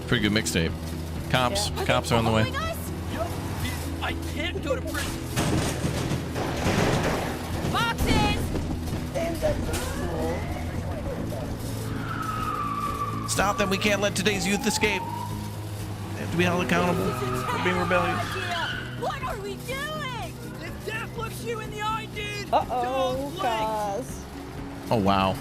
Pretty good mixtape. Cops. Yeah. Cops are on the way. I can't go to prison. Boxes! Stop them. We can't let today's youth escape. They have to be held accountable for being rebellious. What are we doing? If death looks you in the eye, dude, Uh-oh, cause. Oh, wow.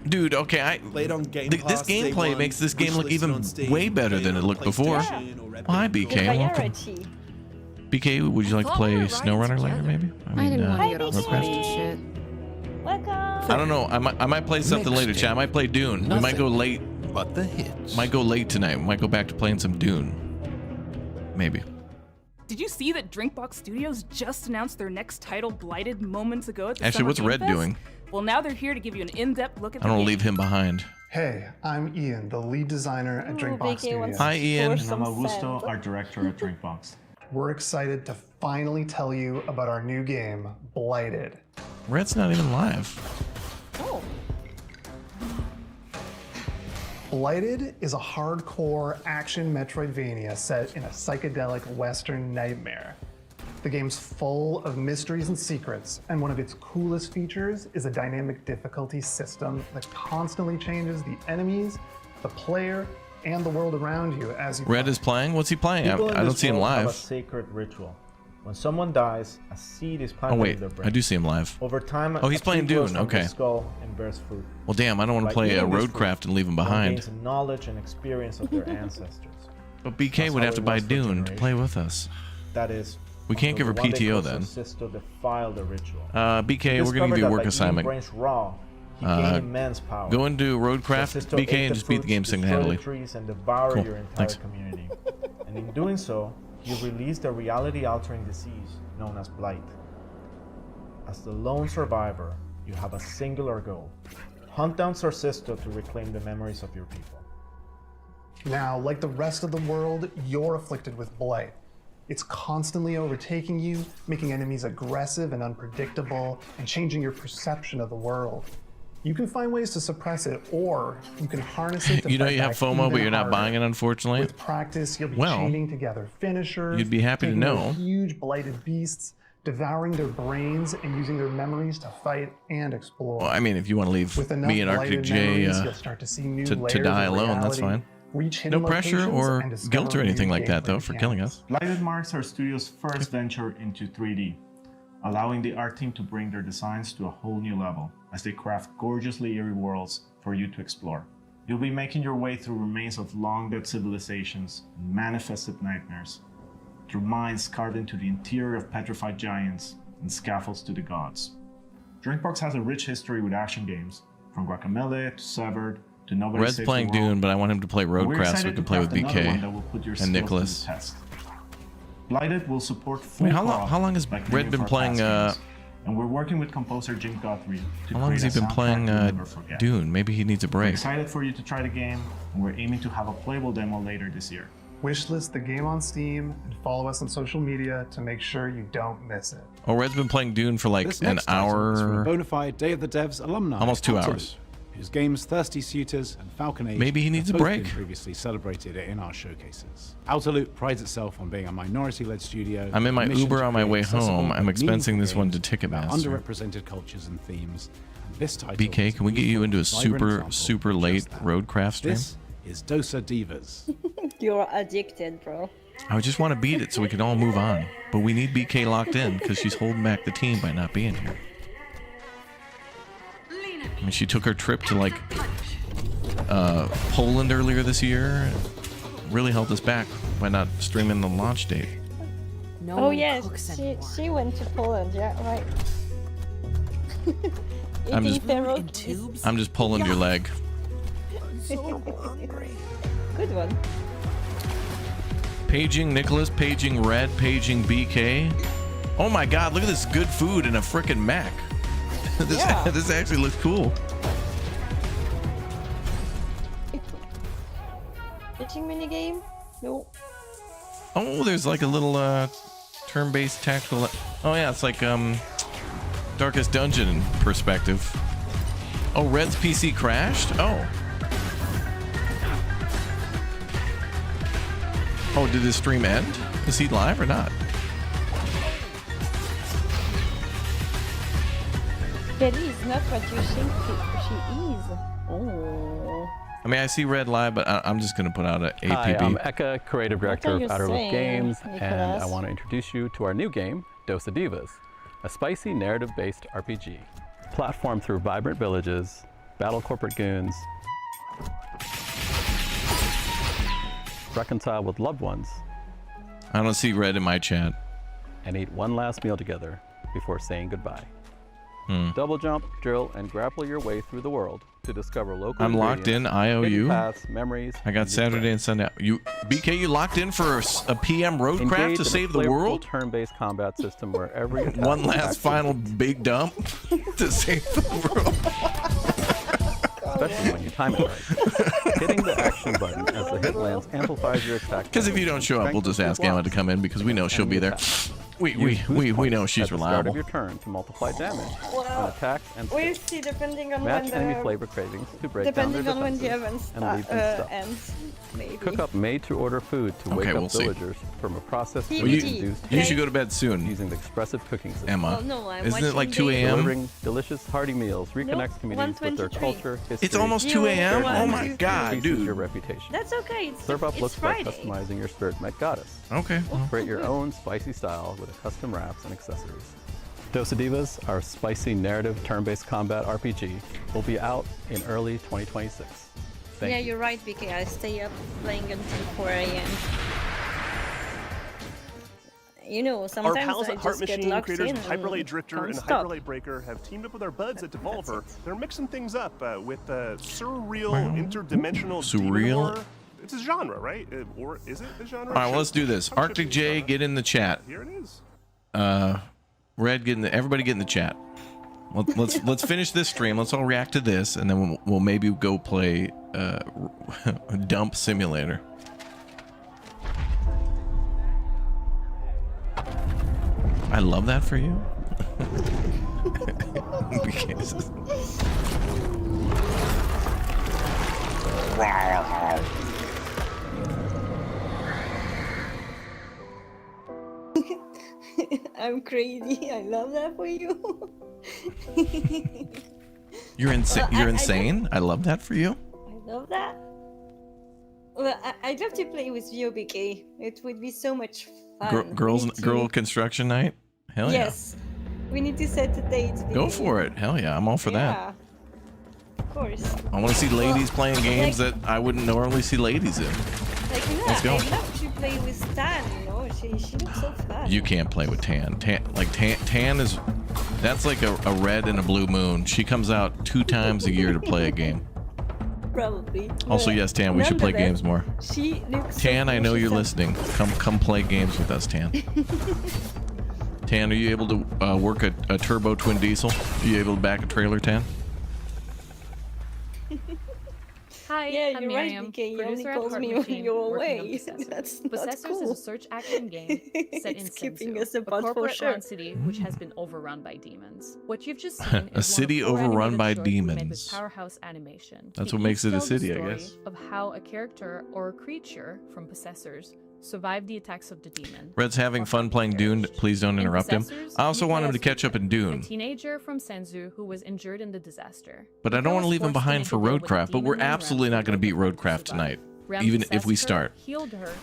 Dude, okay, Played on Game this Pass, day gameplay one, makes this game look wishlist even on Steam, way better than it looked before. PlayStation or Red Hi, Bull. BK. Welcome. Priority. BK, would you like to play SnowRunner later, maybe? I didn't want to get all Roadcraft? sweaty and shit. Welcome. I don't know. I might play something later, chat. I might play Dune. We might go late. But the hits. Might go late tonight. We might go back to playing some Dune. Maybe. Did you see that Drinkbox Studios just announced their next title, Blighted, moments ago at the Actually, Summer what's Game Red Fest? doing? Well, now they're here to give you an in-depth look at I don't want to leave him behind. Hey, I'm Ian, the lead designer at Drinkbox Studios. Hi, Ian. And I'm Augusto, art director at Drinkbox. We're excited to finally tell you about our new game, Blighted. Red's not even live. Oh. Blighted is a hardcore action Metroidvania set in a psychedelic Western nightmare. The game's full of mysteries and secrets, and one of its coolest features is a dynamic difficulty system that constantly changes the enemies, the player, and the world around you as you Red is playing? What's he playing? I don't see him Have a live. sacred ritual. When someone dies, a seed is Oh, planted wait. in their brain. I do see him live. Over time, Oh, he's a playing tree grows Dune. from the Okay. skull and bears fruit. Well, damn, I don't want By to play eating this Roadcraft fruit, and leave him one behind. gains knowledge and experience of their ancestors. But BK That's would how have to it buy was for Dune to generations. play with us. That is, We can't give her until one day PTO caused then. her sister defile the ritual. BK, He we're gonna give discovered you a that work by eating assignment. brains raw, he gained immense power. Go into The Roadcraft, sister BK, ate and the just beat the fruits, game destroyed single-handedly. the trees, and devour Cool. your entire Thanks. community. And in doing so, he released a reality-altering disease known as blight. As the lone survivor, you have a singular goal: hunt down Sir Sisto to reclaim the memories of your people. Now, like the rest of the world, you're afflicted with blight. It's constantly overtaking you, making enemies aggressive and unpredictable, and changing your perception of the world. You can find ways to suppress it, or you can harness it to You know fight you have back FOMO, but even you're not harder. buying it, unfortunately. With practice, you'll be Well, chaining together finishers. you'd be happy to taking know. those huge blighted beasts, devouring their brains, and using their memories to fight and explore. Well, I mean, if you want to leave With enough me and Arctic blighted J memories, you'll start to see new to layers die of alone, that's reality, fine. reach hidden No pressure locations, or and discover guilt or anything new like that, though, gameplay for killing us. Blighted marks our studio's first venture into 3D, allowing the art team to bring their designs to a whole new level as they craft gorgeously eerie worlds for you to explore. You'll be making your way through remains of long-dead civilizations and manifested nightmares, through mines carved into the interior of petrified giants and scaffolds to the gods. Drinkbox has a rich history with action games, from Guacamelee to Severed to Nobody Red's Saves playing the World. Dune, but I want him to play We're Roadcraft so excited we to can play with craft another one BK that will put your and skills to the Nicholas. test. Blighted will support full Wait, how co-op long has like Red many been of our playing, past games, and we're working with composer Jim Guthrie to How long has he create a been soundtrack playing you'll never forget. Dune? Maybe he needs a We're break. excited for you to try the game, and we're aiming to have a playable demo later this year. Wishlist the game on Steam and follow us on social media to make sure you don't miss it. Oh, Red's been playing Dune for like This an next title is from a hour. bona fide Day of the Devs alumni. Almost 2 Absolute, hours. Whose games Thirsty Suitors and Falcon Age Maybe he needs have a both break. been previously celebrated in our showcases. Outerloop prides itself on being a minority-led studio. I'm in my with a mission Uber to on my create way accessible home. I'm and expensing this meaningful one to games about Ticketmaster. underrepresented cultures and themes. And this title BK, is can we get you into a vibrant super, example super of late just that. Roadcraft stream? This is Dosa Divas. You're addicted, bro. I just want to beat it so we can all move on. But we need BK locked in because she's holding back the team by not being here. I mean, she took her trip to like Poland earlier this year. Really held us back by not streaming the launch date. No Oh one yes, cooks she went to Poland. Yeah, right. I'm Eating just- pierogies. I'm just pulling your leg. so hungry. Good one. Paging Nicholas, paging Red, paging BK. Oh my god, look at this good food in a frickin' Mac. This actually looks cool. Pitching minigame? No. Oh, there's like a little turn-based tactical. Oh yeah, it's like Darkest Dungeon perspective. Oh, Red's PC crashed? Oh. Oh, did his stream end? Is he live or not? Betty is not what you think she is. Oh. I mean, I see Red live, but I'm just going to put out a APB. Hi, I'm Eka, Creative Director of Outer Loop Games, and Nicholas? I want to introduce you to our new game, Dos Divas, a spicy narrative-based RPG. Platform through vibrant villages, battle corporate goons, reconcile with loved ones. I don't see Red in my chat. And eat one last meal together before saying goodbye. Double jump, drill, and grapple your way through the world to discover local I'm locked in. IOU. paths, memories, I got Saturday and Sunday. You, BK, you locked in for a PM roadcraft to save the world? Turn-based combat system where every attack One is last actually final big dump to save the world. especially when you time it right. Hitting the action button as the hit lands amplifies your attack. Because if you don't show up, we'll just ask Emma to come in because we know she'll be there. We know she's reliable. At the start of your turn to multiply damage on attacks and We'll see depending on match when enemy the flavor cravings to break down their depending on when the defenses event and leave them stuck. ends. Maybe. Cook up made-to-order food to wake we'll up see. villagers from a process Well, you should go to bed soon. using the expressive cooking system. Emma. Oh, no, I'm Isn't it like watching 2 a.m.? Delivering delicious, hearty meals reconnects communities with their 1:23. culture, history. It's almost 2 a.m.? Oh my and god, increases dude. your reputation. That's okay. Serve up It's looks by Friday. customizing your spirit met goddess. Okay. Create your own spicy style with custom wraps and accessories. Dos Divas, our spicy narrative turn-based combat RPG, will be out in early 2026. Thank Yeah, you. you're right, BK. I stay up playing until 4 a.m. You know, Our sometimes pals I at Heart just get Machine, locked creators in of Hyperlight Drifter can't and stop. Hyperlight Breaker, have teamed up with our buds at Devolver. They're mixing things up with surreal, interdimensional demon Surreal? horror. It's a genre, right? Or is it a genre? All right, well, let's do this. Arctic J, get in the chat. Here it is. Red, everybody get in the chat. Let's finish this stream. Let's all react to this, and then we'll maybe go play Dump Simulator. I love that for you. I'm crazy. I love that for you. You're insane. Well, You're I insane. I love that for you. I love that. Well, I'd love to play with you, BK. It would be so much fun. Girl construction night. Hell yeah. Yes. We need to set a date. Go BK. for it. Hell yeah. I'm all for that. Yeah. Of course. I want to see ladies playing games that I wouldn't normally see ladies in. Like, you know, Let's go. I'd love to play with Tan, you know. She looks so fun. You can't play with Tan. Tan is, that's like a red and a blue moon. She comes out 2 times a year to play a game. Probably. Also, yes, Tan, we should play games more. She looks Tan, so I know cool. you're She's listening. Come play games with us, Tan. Tan, are you able to work a turbo twin diesel? Are you able to back a trailer, Tan? Hi, Yeah, I'm you're right, Miriam, BK. You only producer at calls Heart me Machine, when you're working on away. Possessors. That's not Possessors cool. is a search action game set in It's keeping Sensu, us apart for corporate sure. run city which has been overrun by demons. What you've just seen A is city one of 4 overrun by animated shorts we made with demons. Powerhouse Animation. That's They what makes each it a tell the city, I story guess. Of how a character or a creature from Possessors survived the attacks of the demon. Red's having fun playing Dune. Please don't interrupt him. Possessors, I also you want play him to as catch up in a Dune. teenager from Senzu who was injured in the disaster. But I don't want to leave him Mika's forced behind to for make a deal with a Roadcraft, but we're demon named absolutely not going to beat Roadcraft tonight, even if we start.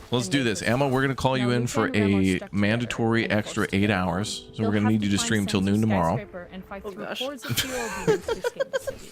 Let's do this. Emma, we're going to call you in for a mandatory extra 8 hours, so we're going to need you to stream till noon tomorrow. And fight through gosh. hordes of feral demons to escape the city.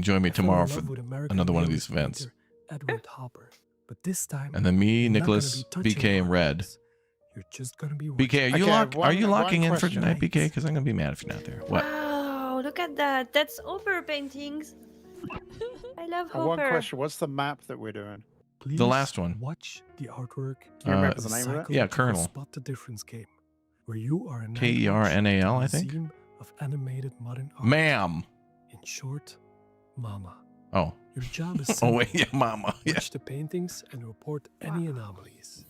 can join me I fell in tomorrow love for with American another one of lyrics these events. painter Edward Hopper. But this time, And then me, I'm not gonna Nicholas, be touching BK, and Red violence. You're You're just gonna be BK, are you locking in for tonight, BK? Because I'm gonna be mad if you're not there. What? Wow, look at that. That's Hopper paintings. I love Hopper. One question. What's the map that we're doing? Please The last one. Watch the artwork. Do you remember the name of it? Yeah, Colonel. Spot the difference game, where you are a Kernal, I think. museum of animated modern art. Ma'am. In short, Mama. Oh. Your job is Oh wait, yeah, Mama. Yeah. watch the paintings and report any anomalies.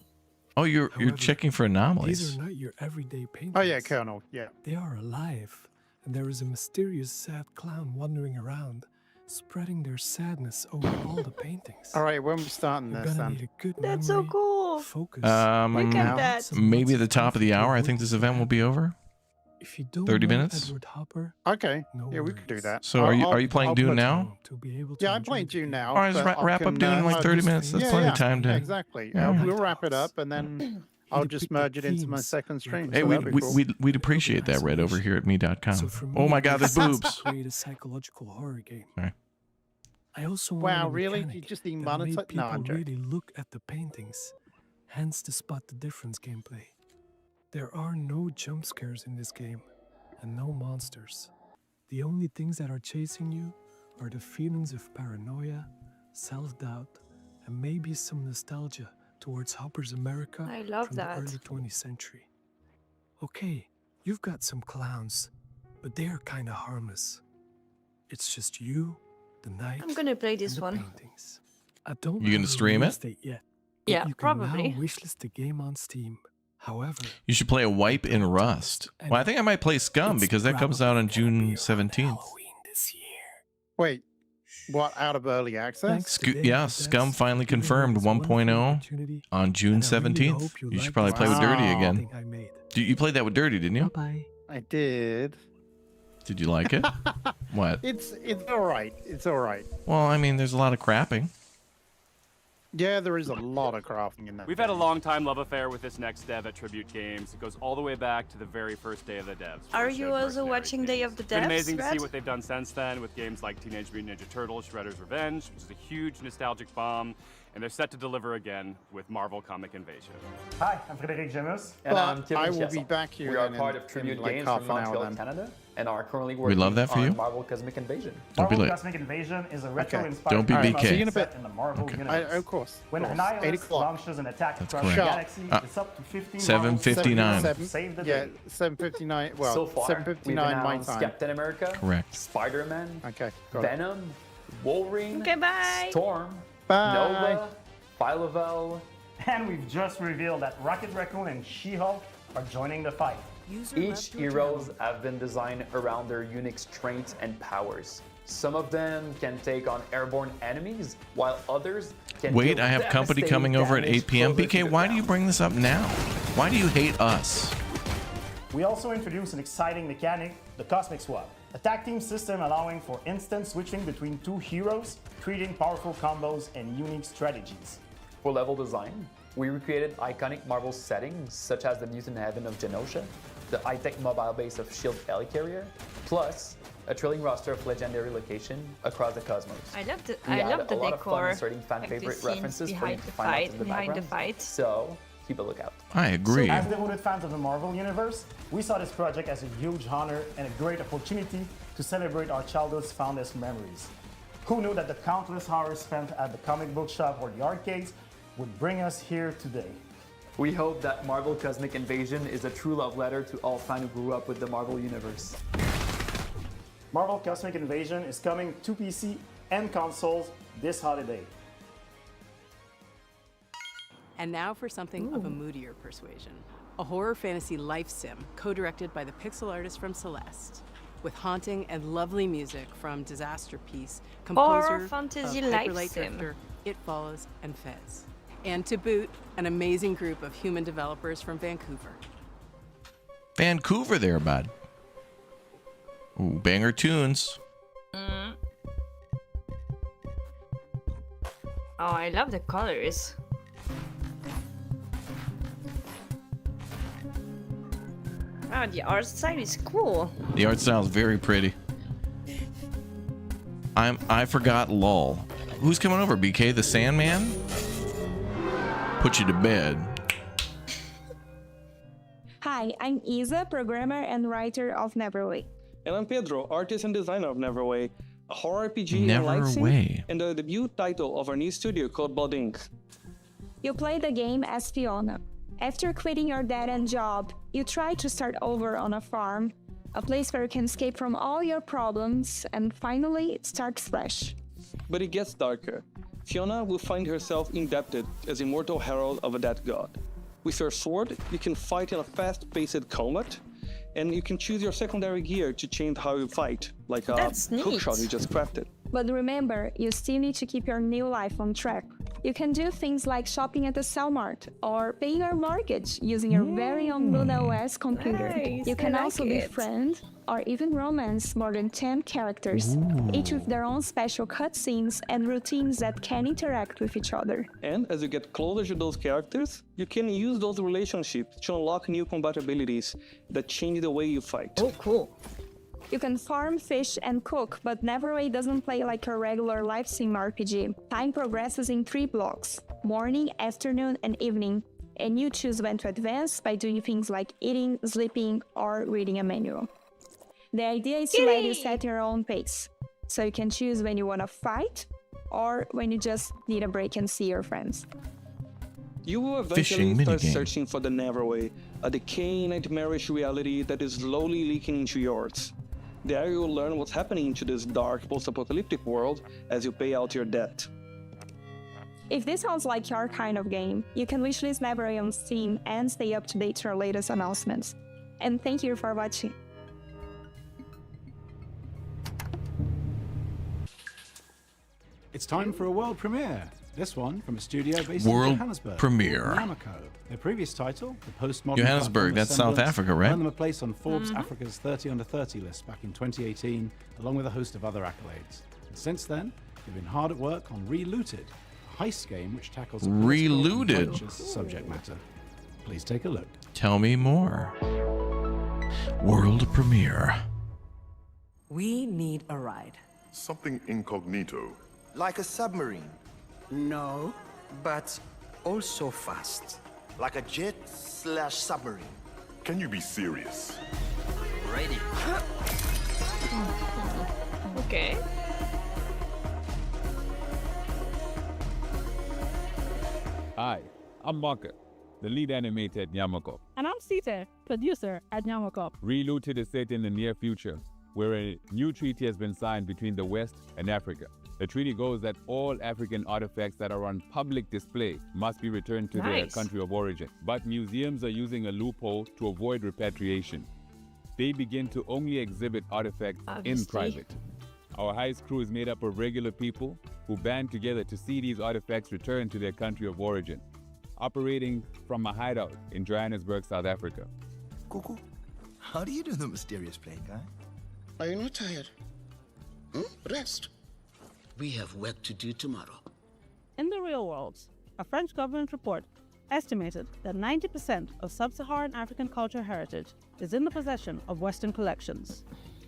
Oh, you're However, checking for anomalies. These are not your everyday paintings. Oh yeah, Colonel. Yeah. They are alive, and there is a mysterious sad clown wandering around, spreading their sadness over all the paintings. All right, when we're starting You're this, gonna then. need a good That's so memory, cool. focus. Look at that. Maybe at the top of the hour. I think this event will be over. If you don't 30 know minutes. Edward Hopper, Okay. no Yeah, we could do that. So are you playing I'll Dune put- now? to be able to Yeah, I'm enjoy playing the Dune game. now. All right, just but I wrap up can, Dune in like I'll 30 just- minutes. That's yeah, plenty yeah, of time to. Exactly. Yeah. We'll wrap it up, and then I'll just merge it into my second stream. Hey, so that'd be cool. we'd appreciate that, Red, over here at me.com. So for Oh me, my God, there's this is boobs. to create a psychological horror game. Sorry. I also Wow, wanted a really? mechanic You just need that made monetize? No, people I'm joking. really look at the paintings, hence the spot the difference gameplay. There are no jump scares in this game, and no monsters. The only things that are chasing you are the feelings of paranoia, self-doubt, and maybe some nostalgia towards Hopper's America I love from that. the early 20th century. Okay, you've got some clowns, but they are kind of harmless. It's just you, the night, I'm gonna play and this the one. paintings. I don't You gonna have a stream release it? date yet, but Yeah, you can probably. now wishlist the game on Steam. However, You should play a wipe in Rust. Well, I think I might play Scum because that comes out on June 17th. Wait, what? Out of early access? Yeah, Scum finally confirmed 1.0 on June 17th. You should probably play with Dirty again. You played that with Dirty, didn't you? I did. Did you like it? What? It's all right. It's all right. Well, I mean, there's a lot of crapping. Yeah, there is a lot of crafting in that. We've had a long time love affair with this next dev at Tribute Games. It goes all the way back to the very first day of the devs. Are you also watching Day of the It's been Devs, amazing to see Red? what they've done since then with games like Teenage Mutant Ninja Turtles, Shredder's Revenge, which is a huge nostalgic bomb, and they're set to deliver again with Marvel Comic Invasion. Hi, I'm Frédéric Gemus. And I'm Kevin I will be back here We are then part in- of Tribute in like Games half from an hour Montreal, then. Canada, and are currently We working love that for on you. Marvel Cosmic Invasion. Don't be Marvel late. Cosmic Invasion is a retro-inspired Don't be BK. See you in a bit. set in the Marvel Okay. universe. Of course. When Of course. 8 Annihilus o'clock. launches an attack That's across the correct. galaxy, it's up to 15 7:59. Marvel to save the Yeah, day. 7:59. Well, so far, 7:59 we've my announced time. Captain America, Correct. Spider-Man, Okay. Got it. Venom, Wolverine, Okay, bye. Storm, Bye. Nova, Phyla-Vell, and we've just revealed that Rocket Raccoon and She-Hulk are joining the fight. Each heroes have been designed around their unique strengths and powers. Some of them can take on airborne enemies, while others can Wait, deal I have company devastating coming over at damage 8 p.m. closer to BK, the why do ground. you bring this up now? Why do you hate us? We also introduced an exciting mechanic, the Cosmic Swap, a tag team system allowing for instant switching between two heroes, creating powerful combos and unique strategies. For level design, we recreated iconic Marvel settings such as the Mutant Heaven of Genosha, the high-tech mobile base of S.H.I.E.L.D. Helicarrier, plus a thrilling roster of legendary locations across the cosmos. I love the We I had love the a lot of fun decor. inserting fan like the favorite scenes references for you behind to the find out fight, in the behind the background. fight. So keep a lookout. I agree. As devoted fans of the Marvel Universe, we saw this project as a huge honor and a great opportunity to celebrate our childhood's fondest memories. Who knew that the countless hours spent at the comic book shop or the arcades would bring us here today? We hope that Marvel Cosmic Invasion is a true love letter to all fans who grew up with the Marvel Universe. Marvel Cosmic Invasion is coming to PC and consoles this holiday. And now for something of a moodier persuasion. A horror fantasy life sim, co-directed by the pixel artist from Celeste. With haunting and lovely music from Disaster Piece, composer Horror fantasy of life Hyperlight sim. Drifter, It Follows, and Fez. And to boot, an amazing group of human developers from Vancouver. Vancouver there, bud. Ooh, banger tunes. Oh, I love the colors. Wow, the art style is cool. The art style is very pretty. I forgot lol. Who's coming over? BK the Sandman? Put you to bed. Hi, I'm Isa, programmer and writer of Neverway. And I'm Pedro, artist and designer of Neverway, a horror RPG and live sim, Neverway. and the debut title of our new studio called Blood Inc. You play the game as Fiona. After quitting your dead-end job, you try to start over on a farm, a place where you can escape from all your problems, and finally start fresh. But it gets darker. Fiona will find herself indebted as immortal herald of a dead god. With your sword, you can fight in a fast-paced combat, and you can choose your secondary gear to change how you fight, like a hookshot you just crafted. But remember, you still need to keep your new life on track. You can do things like shopping at the Cellmart or paying your mortgage using your very own Luna OS computer. Nice, You can I also like it. befriend or even romance more than 10 characters, each with their own special cutscenes and routines that can interact with each other. And as you get closer to those characters, you can use those relationships to unlock new combat abilities that change the way you fight. Oh, cool. You can farm, fish, and cook, but Neverway doesn't play like a regular live sim RPG. Time progresses in 3 blocks: morning, afternoon, and evening, and you choose when to advance by doing things like eating, sleeping, or reading a manual. The idea is to let you set your own pace, so you can choose when you want to fight, or when you just need a break and see your friends. You will eventually start searching for the Neverway, a decaying, nightmarish reality that is slowly leaking into yours. There you will learn what's happening into this dark, post-apocalyptic world as you pay out your debt. If this sounds like your kind of game, you can wishlist Neverway on Steam and stay up to date to our latest announcements. And thank you for watching. It's time for a world premiere. This one from a studio based World in Johannesburg. premiere. Namco. Their previous title, the postmodern Johannesburg, platform that's South Semblance, Africa, right? earned them a place on Forbes Africa's 30 Under 30 list back in 2018, along with a host of other accolades. And since then, they've been hard at work on Relooted, a heist game which tackles Relooted? conscious subject matter. Please take a look. Tell me more. World premiere. We need a ride. Something incognito. Like a submarine. No, but also fast. Like a jet/submarine. Can you be serious? Ready. Okay. Hi, I'm Maka, the lead animator at Nyamako. And I'm Sita, producer at Nyamako. Relooted is set in the near future, where a new treaty has been signed between the West and Africa. The treaty goes that all African artifacts that are on public display must be returned to their country of origin. But museums are using a loophole to avoid repatriation. They begin to only exhibit artifacts in private. Our heist crew is made up of regular people who band together to see these artifacts returned to their country of origin, operating from a hideout in Johannesburg, South Africa. Cuckoo, how do you do the mysterious play, guy? Are you not tired? Rest. We have work to do tomorrow. In the real world, a French government report estimated that 90% of sub-Saharan African cultural heritage is in the possession of Western collections.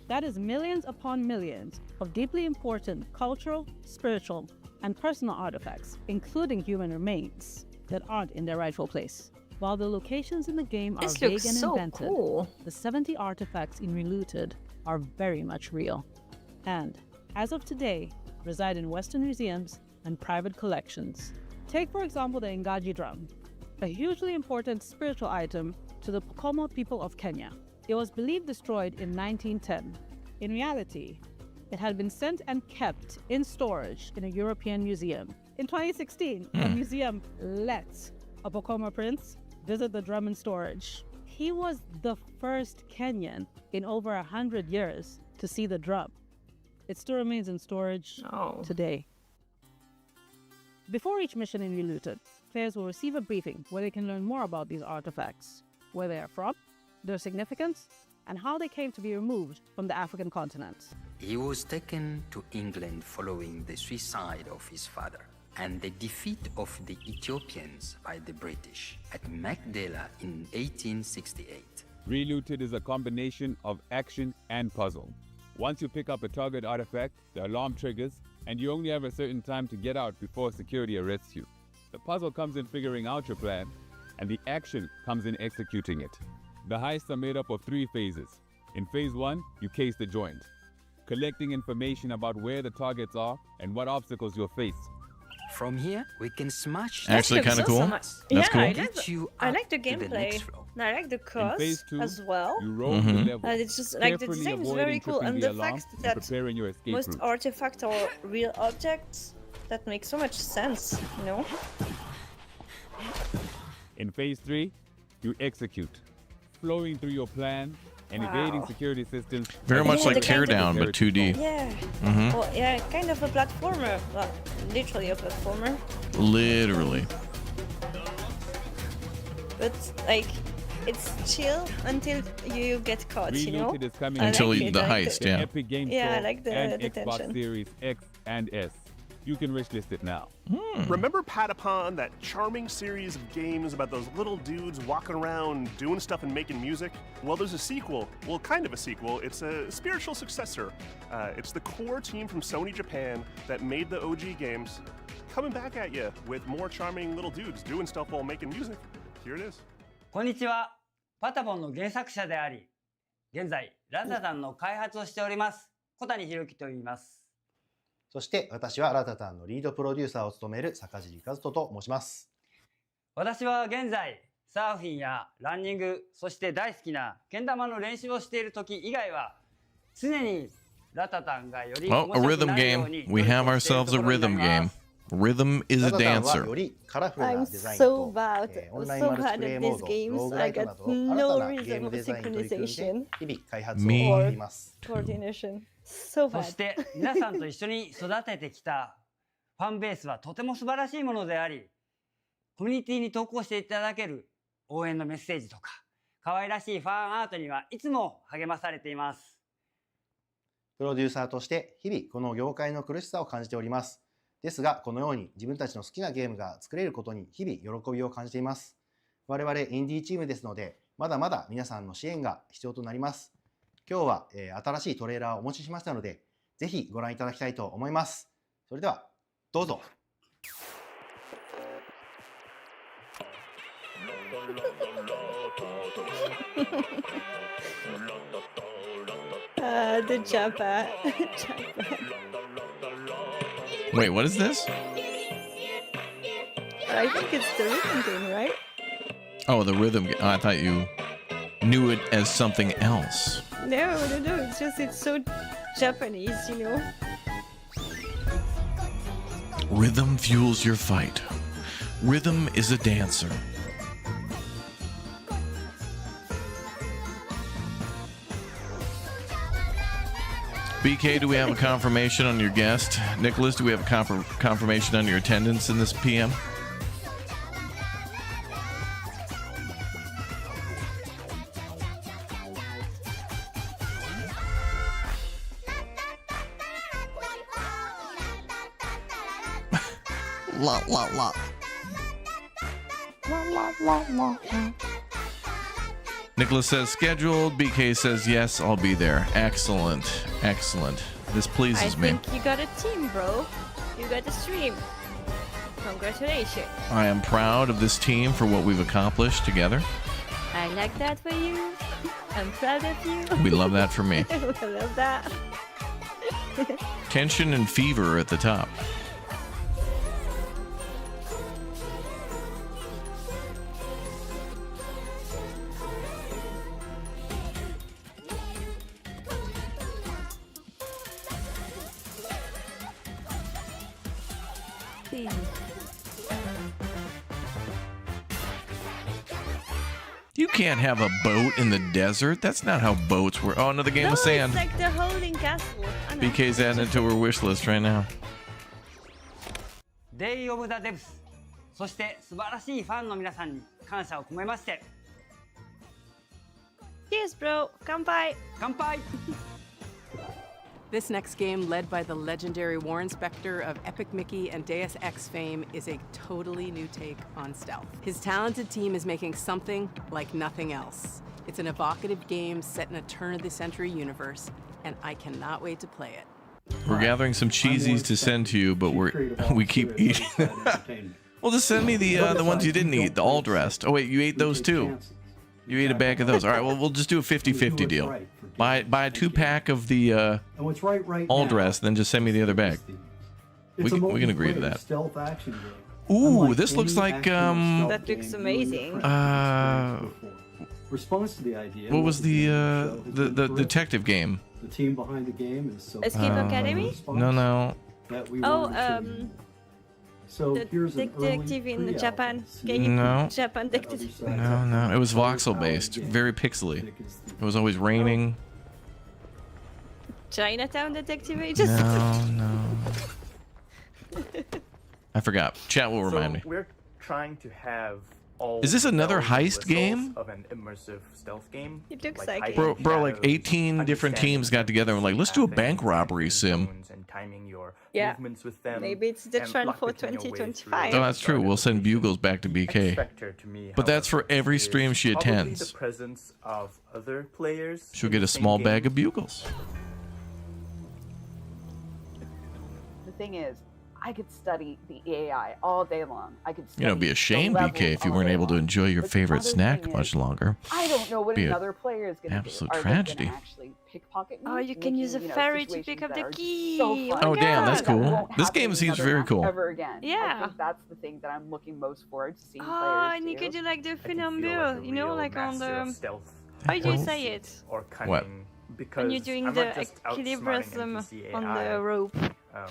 That is millions upon millions of deeply important cultural, spiritual, and personal artifacts, including human remains, that aren't in their rightful place. While the locations in the game are vague and invented, the 70 artifacts in Relooted are very much real. And, as of today, reside in Western museums and private collections. Take, for example, the Ngaji drum, a hugely important spiritual item to the Pokomo people of Kenya. It was believed destroyed in 1910. In reality, it had been sent and kept in storage in a European museum. In 2016, a museum let a Pokomo prince visit the drum in storage. He was the first Kenyan in over 100 years to see the drum. It still remains in storage today. Before each mission in Relooted, players will receive a briefing where they can learn more about these artifacts, where they are from, their significance, and how they came to be removed from the African continent. He was taken to England following the suicide of his father and the defeat of the Ethiopians by the British at Magdala in 1868. Relooted is a combination of action and puzzle. Once you pick up a target artifact, the alarm triggers, and you only have a certain time to get out before security arrests you. The puzzle comes in figuring out your plan, and the action comes in executing it. The heists are made up of 3 phases. In phase 1, you case the joint, collecting information about where the targets are and what obstacles you'll face. From here, we can smash. Actually, kind of cool. That's cool. I like the gameplay. I like the cause phase 2, as well. You roll the level, It's just like the carefully design is avoiding very cool, tripping and the the alarm fact and that preparing your escape most route. artifacts are real objects, that makes so much sense, you know? In phase 3, you execute, flowing through your plan and evading security systems. Very much like Teardown, but 2D. Yeah. Well, yeah, kind of a platformer. Well, literally a platformer. Literally. But like, it's chill until you get caught, you know? Reloaded is coming Until out the heist, yeah. Epic Game Yeah, I Store like the and tension. Xbox Series X and S. You can wishlist it now. Remember Patapon, that charming series of games about those little dudes walking around doing stuff and making music? Well, there's a sequel. Well, kind of a sequel. It's a spiritual successor. It's the core team from Sony Japan that made the OG games coming back at you with more charming little dudes doing stuff while making music. Here it is. こんにちは。パタポンの原作者であり、現在ラタタンの開発をしております小谷博樹と言います。そして私はラタタンのリードプロデューサーを務める坂尻和人と申します。私は現在サーフィンやランニング、そして大好きなけん玉の練習をしている時以外は常にラタタンがより面 Well, a 白く rhythm なるように game. We have ourselves a rhythm game. Rhythm is a ラタタンは dancer. よりカラフル I'm なデザイン so と bad, オンライン so マルチ bad プレイ at モ these ード、ロ games. ーグラ I イト got など新 no たなゲー rhythm ム of デザインに取り組んで synchronization 日々開発を Me 行っています。 coordination. So そ bad. して皆さんと一緒に育ててきたファンベースはとても素晴らしいものであり、コミュニティに投稿していただける応援のメッセージとか可愛らしいファンアートにはいつも励まされています。プロデューサーとして日々この業界の苦しさを感じております。ですがこのように自分たちの好きなゲームが作れることに日々喜びを感じています。我々インディーチームですのでまだまだ皆さんの支援が必要となります。今日は、新しいトレーラーをお持ちしましたのでぜひご覧いただきたいと思います。それではどうぞ。The Jabba. Wait, what is this? I think it's the rhythm game, right? Oh, the rhythm game. Oh, I thought you knew it as something else. No. It's just it's so Japanese, you know. Rhythm fuels your fight. Rhythm is a dancer. BK, do we have a confirmation on your guest? Nicholas, do we have a confirmation on your attendance in this PM? La la la. Nicholas says scheduled. BK says yes, I'll be there. Excellent. Excellent. This pleases me. I think you got a team, bro. You got a stream. Congratulations. I am proud of this team for what we've accomplished together. I like that for you. I'm proud of you. We love that for me. I love that. Tension and fever at the top. You can't have a boat in the desert. That's not how boats work. Oh, another game of sand. It's like the holding castle. BK's adding it to her wish list right now. Day of the Devs そして素晴らしいファンの皆さんに感謝を込めまして Cheers, bro. 乾杯. 乾杯. This next game, led by the legendary Warren Spector of Epic Mickey and Deus Ex fame, is a totally new take on stealth. His talented team is making something like nothing else. It's an evocative game set in a turn-of-the-century universe, and I cannot wait to play it. We're gathering some cheesies to send to you, but we keep eating. Well, just send me the ones you didn't eat, the all dressed. Oh wait, you ate those too. You ate a bag of those. All right, well, we'll just do a 50-50 deal. Buy a 2-pack of the all dress, then just send me the other bag. We can agree to that. Stealth action game. Ooh, this looks like That looks amazing. Response to the idea. What was the detective game? The team behind the game is so. Escape Academy? No. So the here's an detective in Japan. No. Japan detective. No. It was voxel based, very pixely. It was always raining. Chinatown detective agents. No. I forgot. Chat will remind me. We're trying to have all. Is this another heist game? Of an immersive stealth game. It looks like it. Bro, like 18 different teams got together and were like, let's do a bank robbery sim. And timing your Yeah. movements with them. Maybe it's the trend for 2025. Oh, that's true. We'll send bugles back to BK. But that's for every stream she attends. The presence of other players. She'll get a small bag of bugles. The thing is, I could study the AI all day long. I could study You know, it'd be a shame, BK, if you weren't able to enjoy your favorite snack much longer. I don't know what Be another player is going to do. absolute Are they tragedy. gonna actually pickpocket me, Oh, you can use a making, ferry to situations pick up that the are key. so fun. Oh, damn, that's That cool. won't This happen game in seems another very map cool. Ever again. I Yeah. think that's the thing that I'm looking most forward to seeing Oh, players and you do. could do like the funambule, you know, like on the. How do you say it? What? When you're doing the equilibrium on the rope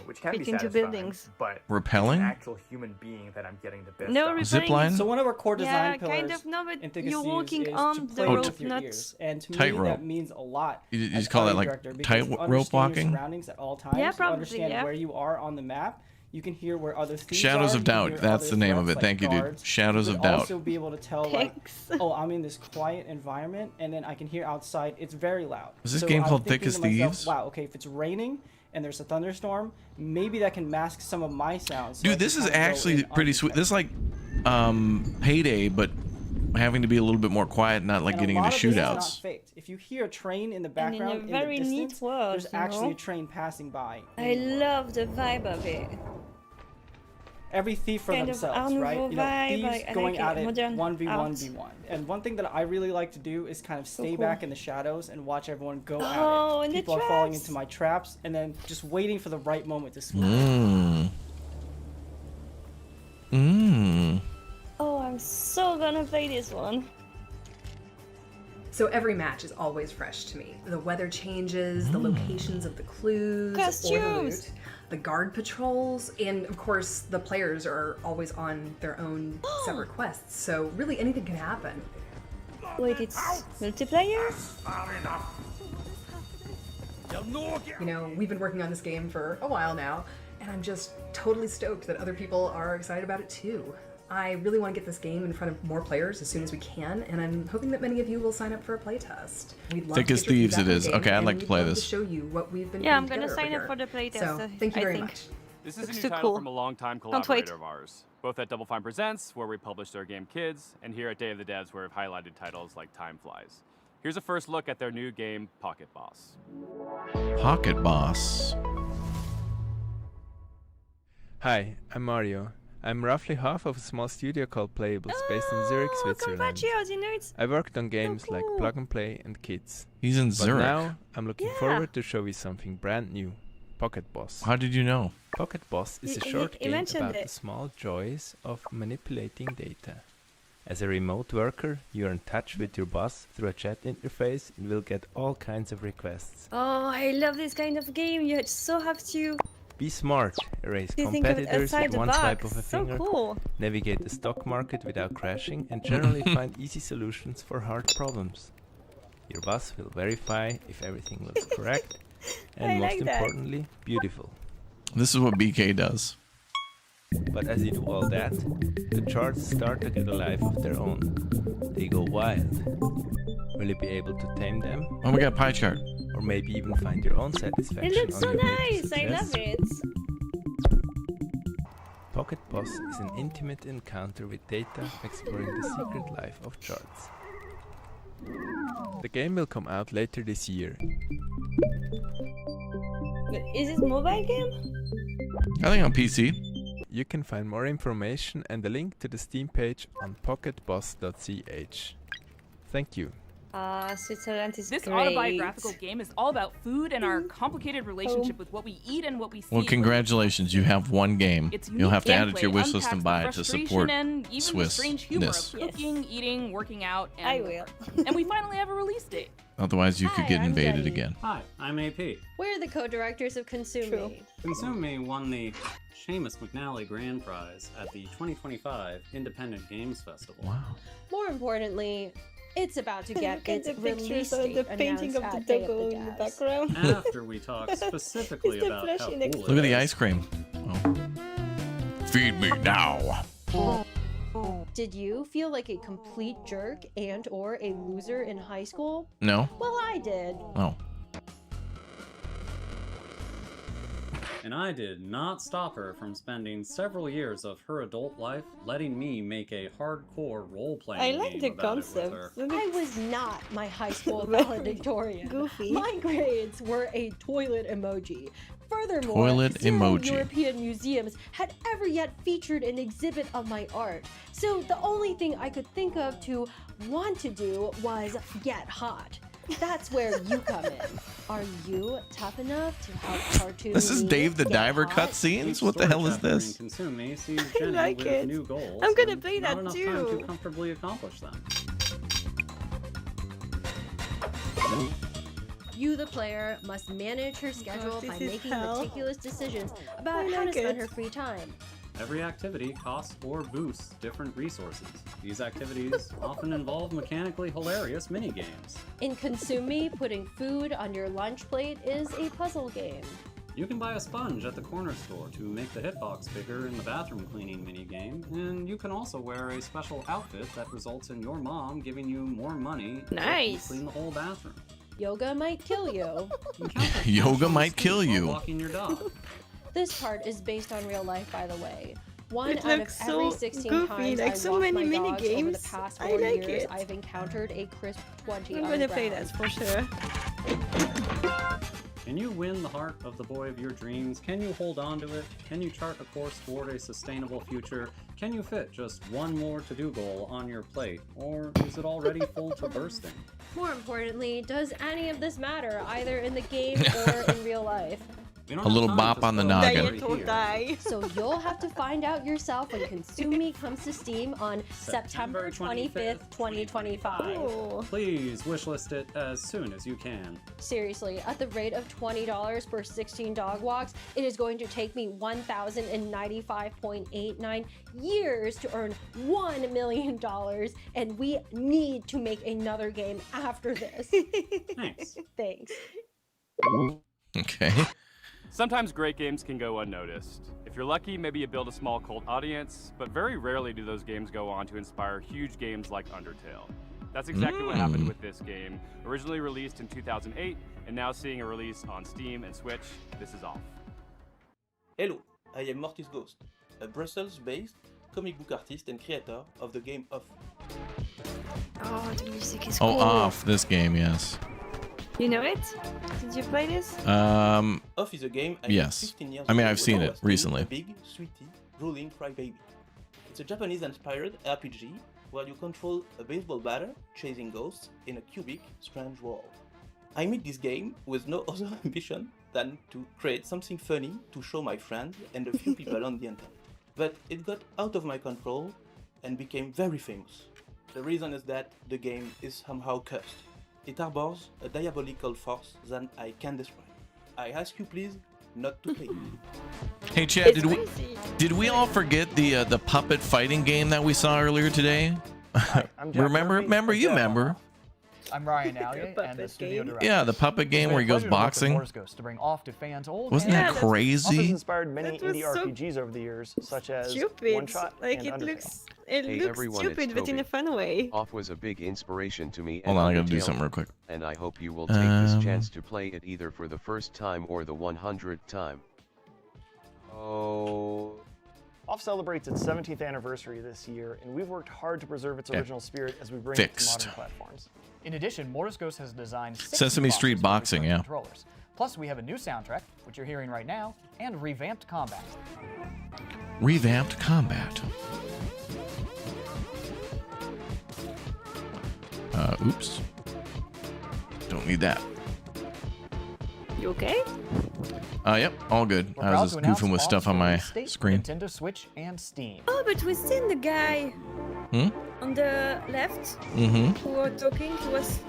which can be between two satisfying, buildings. but Rappelling? It's an actual human being that I'm getting the best No, out of. Zip line? So one of our core design Yeah, pillars kind of. No, but in you're Thickest walking is on to the play rope, with your not. ears. And to me, Tightrope. that means a lot. You as just a call that game like director, because tightrope understanding walking? your surroundings at all times. Yeah, You probably, understand yeah. where you are on the map. You can hear where other thieves Shadows are, of you can Doubt. hear That's other the name of threats it. Thank like you, dude. guards. Shadows You of would Doubt. also be able to tell, like, oh, I'm in this quiet environment, and then I can hear outside. It's very loud. Is this So game I'm called thinking Thick as to myself, Thieves? Wow, okay, if it's raining and there's a thunderstorm, maybe that can mask some of my sounds. So I Dude, this can is kinda go actually in pretty sweet. This is like Payday, but having to be a little bit more quiet, not like And getting a into lot of this is not shootouts. faked. If you hear a train in the And in a background, very in the neat distance, world, there's you actually know? a train passing by. I love the vibe of it. Every thief for Kind of themselves, Art right? Nouveau You know, vibe, thieves I going like at it, it modern 1v1v1. art. And one thing that I really like to do is kind of stay cool. back in the shadows and watch everyone go Oh, at and it. the People are falling traps. into my traps, and then just waiting for the right moment to swoop. Oh, I'm so gonna play this one. So every match is always fresh to me. The weather changes, the locations of the clues, or the Costumes. loot, the guard patrols, and of course the players are always on their own separate quests. So really anything can happen. Wait, it's multiplayer? You know, we've been working on this game for a while now, and I'm just totally stoked that other people are excited about it too. I really want to get this game in front of more players as soon as we can, and I'm hoping that many of you will sign up for a playtest. We'd love Thick to as get your Thieves feedback it on is. the game, Okay, I'd and like to we'd play love this. To show you what we've been Yeah, I'm putting gonna together sign up here. for the playtest. So thank you I very think. much. This is a Looks new too title cool. from a longtime Can't wait. collaborator of ours, both at Double Fine Presents, where we publish their game Kids, and here at Day of the Devs, where we've highlighted titles like Time Flies. Here's a first look at their new game, Pocket Boss. Pocket Boss. Hi, I'm Mario. I'm roughly half of a small studio called Playables, based in Zurich, Switzerland. Compatriots, you know it's I worked on games like Plug and Play and Kids. He's in But Zurich. now I'm looking Yeah. forward to show you something brand new. Pocket Boss. How did you know? Pocket Boss is a He- short he game mentioned about it. the small joys of manipulating data. As a remote worker, you're in touch with your boss through a chat interface and will get all kinds of requests. Oh, I love this kind of game. You so have to. Be smart, erase You think of it competitors outside with the one box. swipe of a So finger, cool. navigate the stock market without crashing, and generally find easy solutions for hard problems. Your boss will verify if everything looks correct, and I most like that. importantly, beautiful. This is what BK does. But as you do all that, the charts start to get a life of their own. They go wild. Will you be able to tame them? Oh, we got a pie chart. Or maybe even find your own satisfaction It looks on so your way to nice. I success? love it. Pocket Boss is an intimate encounter with data exploring the secret life of charts. The game will come out later this year. Is it mobile game? I think on PC. You can find more information and a link to the Steam page on pocketboss.ch. Thank you. Switzerland is This great. autobiographical game is all about food and our complicated relationship with what we eat and what we see. Well, congratulations. You have one game. Its You'll have to add it to your gameplay wish list and unpacks buy the it to frustration support and even the strange humor of Swissness. cooking, eating, working out. And, I will. And we finally have a release date. Otherwise, you could Hi, get I'm invaded Jenny. again. Hi, I'm AP. We're the co-directors of Consume Me. Consume Me won the Seamus McNally Grand Prize at the 2025 Independent Games Festival. Wow. More importantly, it's about to get Look at its the release pictures of date the painting announced of the at Day of doggo the in the Devs. background. After we talk specifically It's the about flesh how in cool the- it Look at the is. ice cream. Oh. Feed me now. Did you feel like a complete jerk and or a loser in high school? No. Well, I did. Oh. And I did not stop her from spending several years of her adult life letting me make a hardcore role-playing I like game the about it with concept. her. I was not my high school Very valedictorian. goofy. My grades were a toilet emoji. Furthermore, Toilet zero emoji. European museums had ever yet featured an exhibit of my art. So the only thing I could think of to want to do was get hot. That's where you come in. Are you tough enough to help cartoon This is me Dave the get Diver hot? cutscenes? What the hell is Story chapter in this? Consume Me sees I Jenny like with it. new goals. I'm gonna and play not that enough too. time to comfortably accomplish them. You, the player, must manage her schedule this by is making hell. meticulous decisions about I how to like spend it. her free time. Every activity costs or boosts different resources. These activities often involve mechanically hilarious mini-games. In Consume Me, putting food on your lunch plate is a puzzle game. You can buy a sponge at the corner store to make the hitbox bigger in the bathroom cleaning minigame, and you can also wear a special outfit that results in your mom giving you more money to Nice. clean the whole bathroom. Yoga might kill you. Yoga might kill you. Walking your dog. This part is based on real life, by the way. One It out of looks every so 16 goofy, times like I so walk many my mini dogs over the games. past I 4 like years, it. I've encountered a crisp 20 I'm on gonna the play ground. that for sure. Can you win the heart of the boy of your dreams? Can you hold on to it? Can you chart a course toward a sustainable future? Can you fit just one more to-do goal on your plate? Or is it already full to bursting? More importantly, does any of this matter, either in the game or in real life? We don't A have little time bop to on the spoil noggin. every Don't here. die. So you'll have to find out yourself when Consume Me comes to Steam on September 25th, 2025. Oh. Please wishlist it as soon as you can. Seriously, at the rate of $20 per 16 dog walks, it is going to take me 1,095.89 years to earn $1 million, and we need to make another game after this. Thanks. Thanks. Okay. Sometimes great games can go unnoticed. If you're lucky, maybe you build a small cult audience, but very rarely do those games go on to inspire huge games like Undertale. That's exactly what happened with this game. Originally released in 2008, and now seeing a release on Steam and Switch, this is Off. Hello, I am Mortis Ghost, a Brussels-based comic book artist and creator of the game Off. Oh, the music is Oh, cool. Off. This game, yes. You know it? Did you play this? Off is a game I made Yes. 15 years I mean, ago I've seen when I it was still recently. A big, sweetie, drooling crybaby. It's a Japanese-inspired RPG where you control a baseball batter chasing ghosts in a cubic, strange world. I made this game with no other ambition than to create something funny to show my friends and a few people on the internet. But it got out of my control and became very famous. The reason is that the game is somehow cursed. It harbors a diabolical force that I can't describe. I ask you please not to play. Hey, Chad, did we all forget the puppet fighting game that we saw earlier today? remember? You remember? I'm Ryan Allier, and the studio director. Yeah, the puppet game where he goes boxing. Ghost to bring Off to fans old. Wasn't that and crazy? Off has inspired many That was indie so RPGs over the years, such as Stupid. One Shot Like and it Undertale. looks Hey, looks everyone, stupid, it's but in a Toby. fun way. Off was a big inspiration to me. Hold and on, I gotta do Undertale, something real quick. And I hope you will take this chance to play it either for the first time or the 100th time. Oh. Off celebrates its 17th anniversary this year, and we've worked hard to preserve its Yeah. original spirit as we bring Fixed. it to modern platforms. In addition, Mortis Ghost has designed 6 Sesame boxes Street for boxing, return yeah. controllers. Plus, we have a new soundtrack, which you're hearing right now, and revamped combat. Revamped combat. Oops. Don't need that. You okay? Yep, all good. We're I proud was to just goofing with announce stuff on on my release date for screen. Nintendo Switch and Steam. Oh, but we've seen the guy on the left who were talking. He was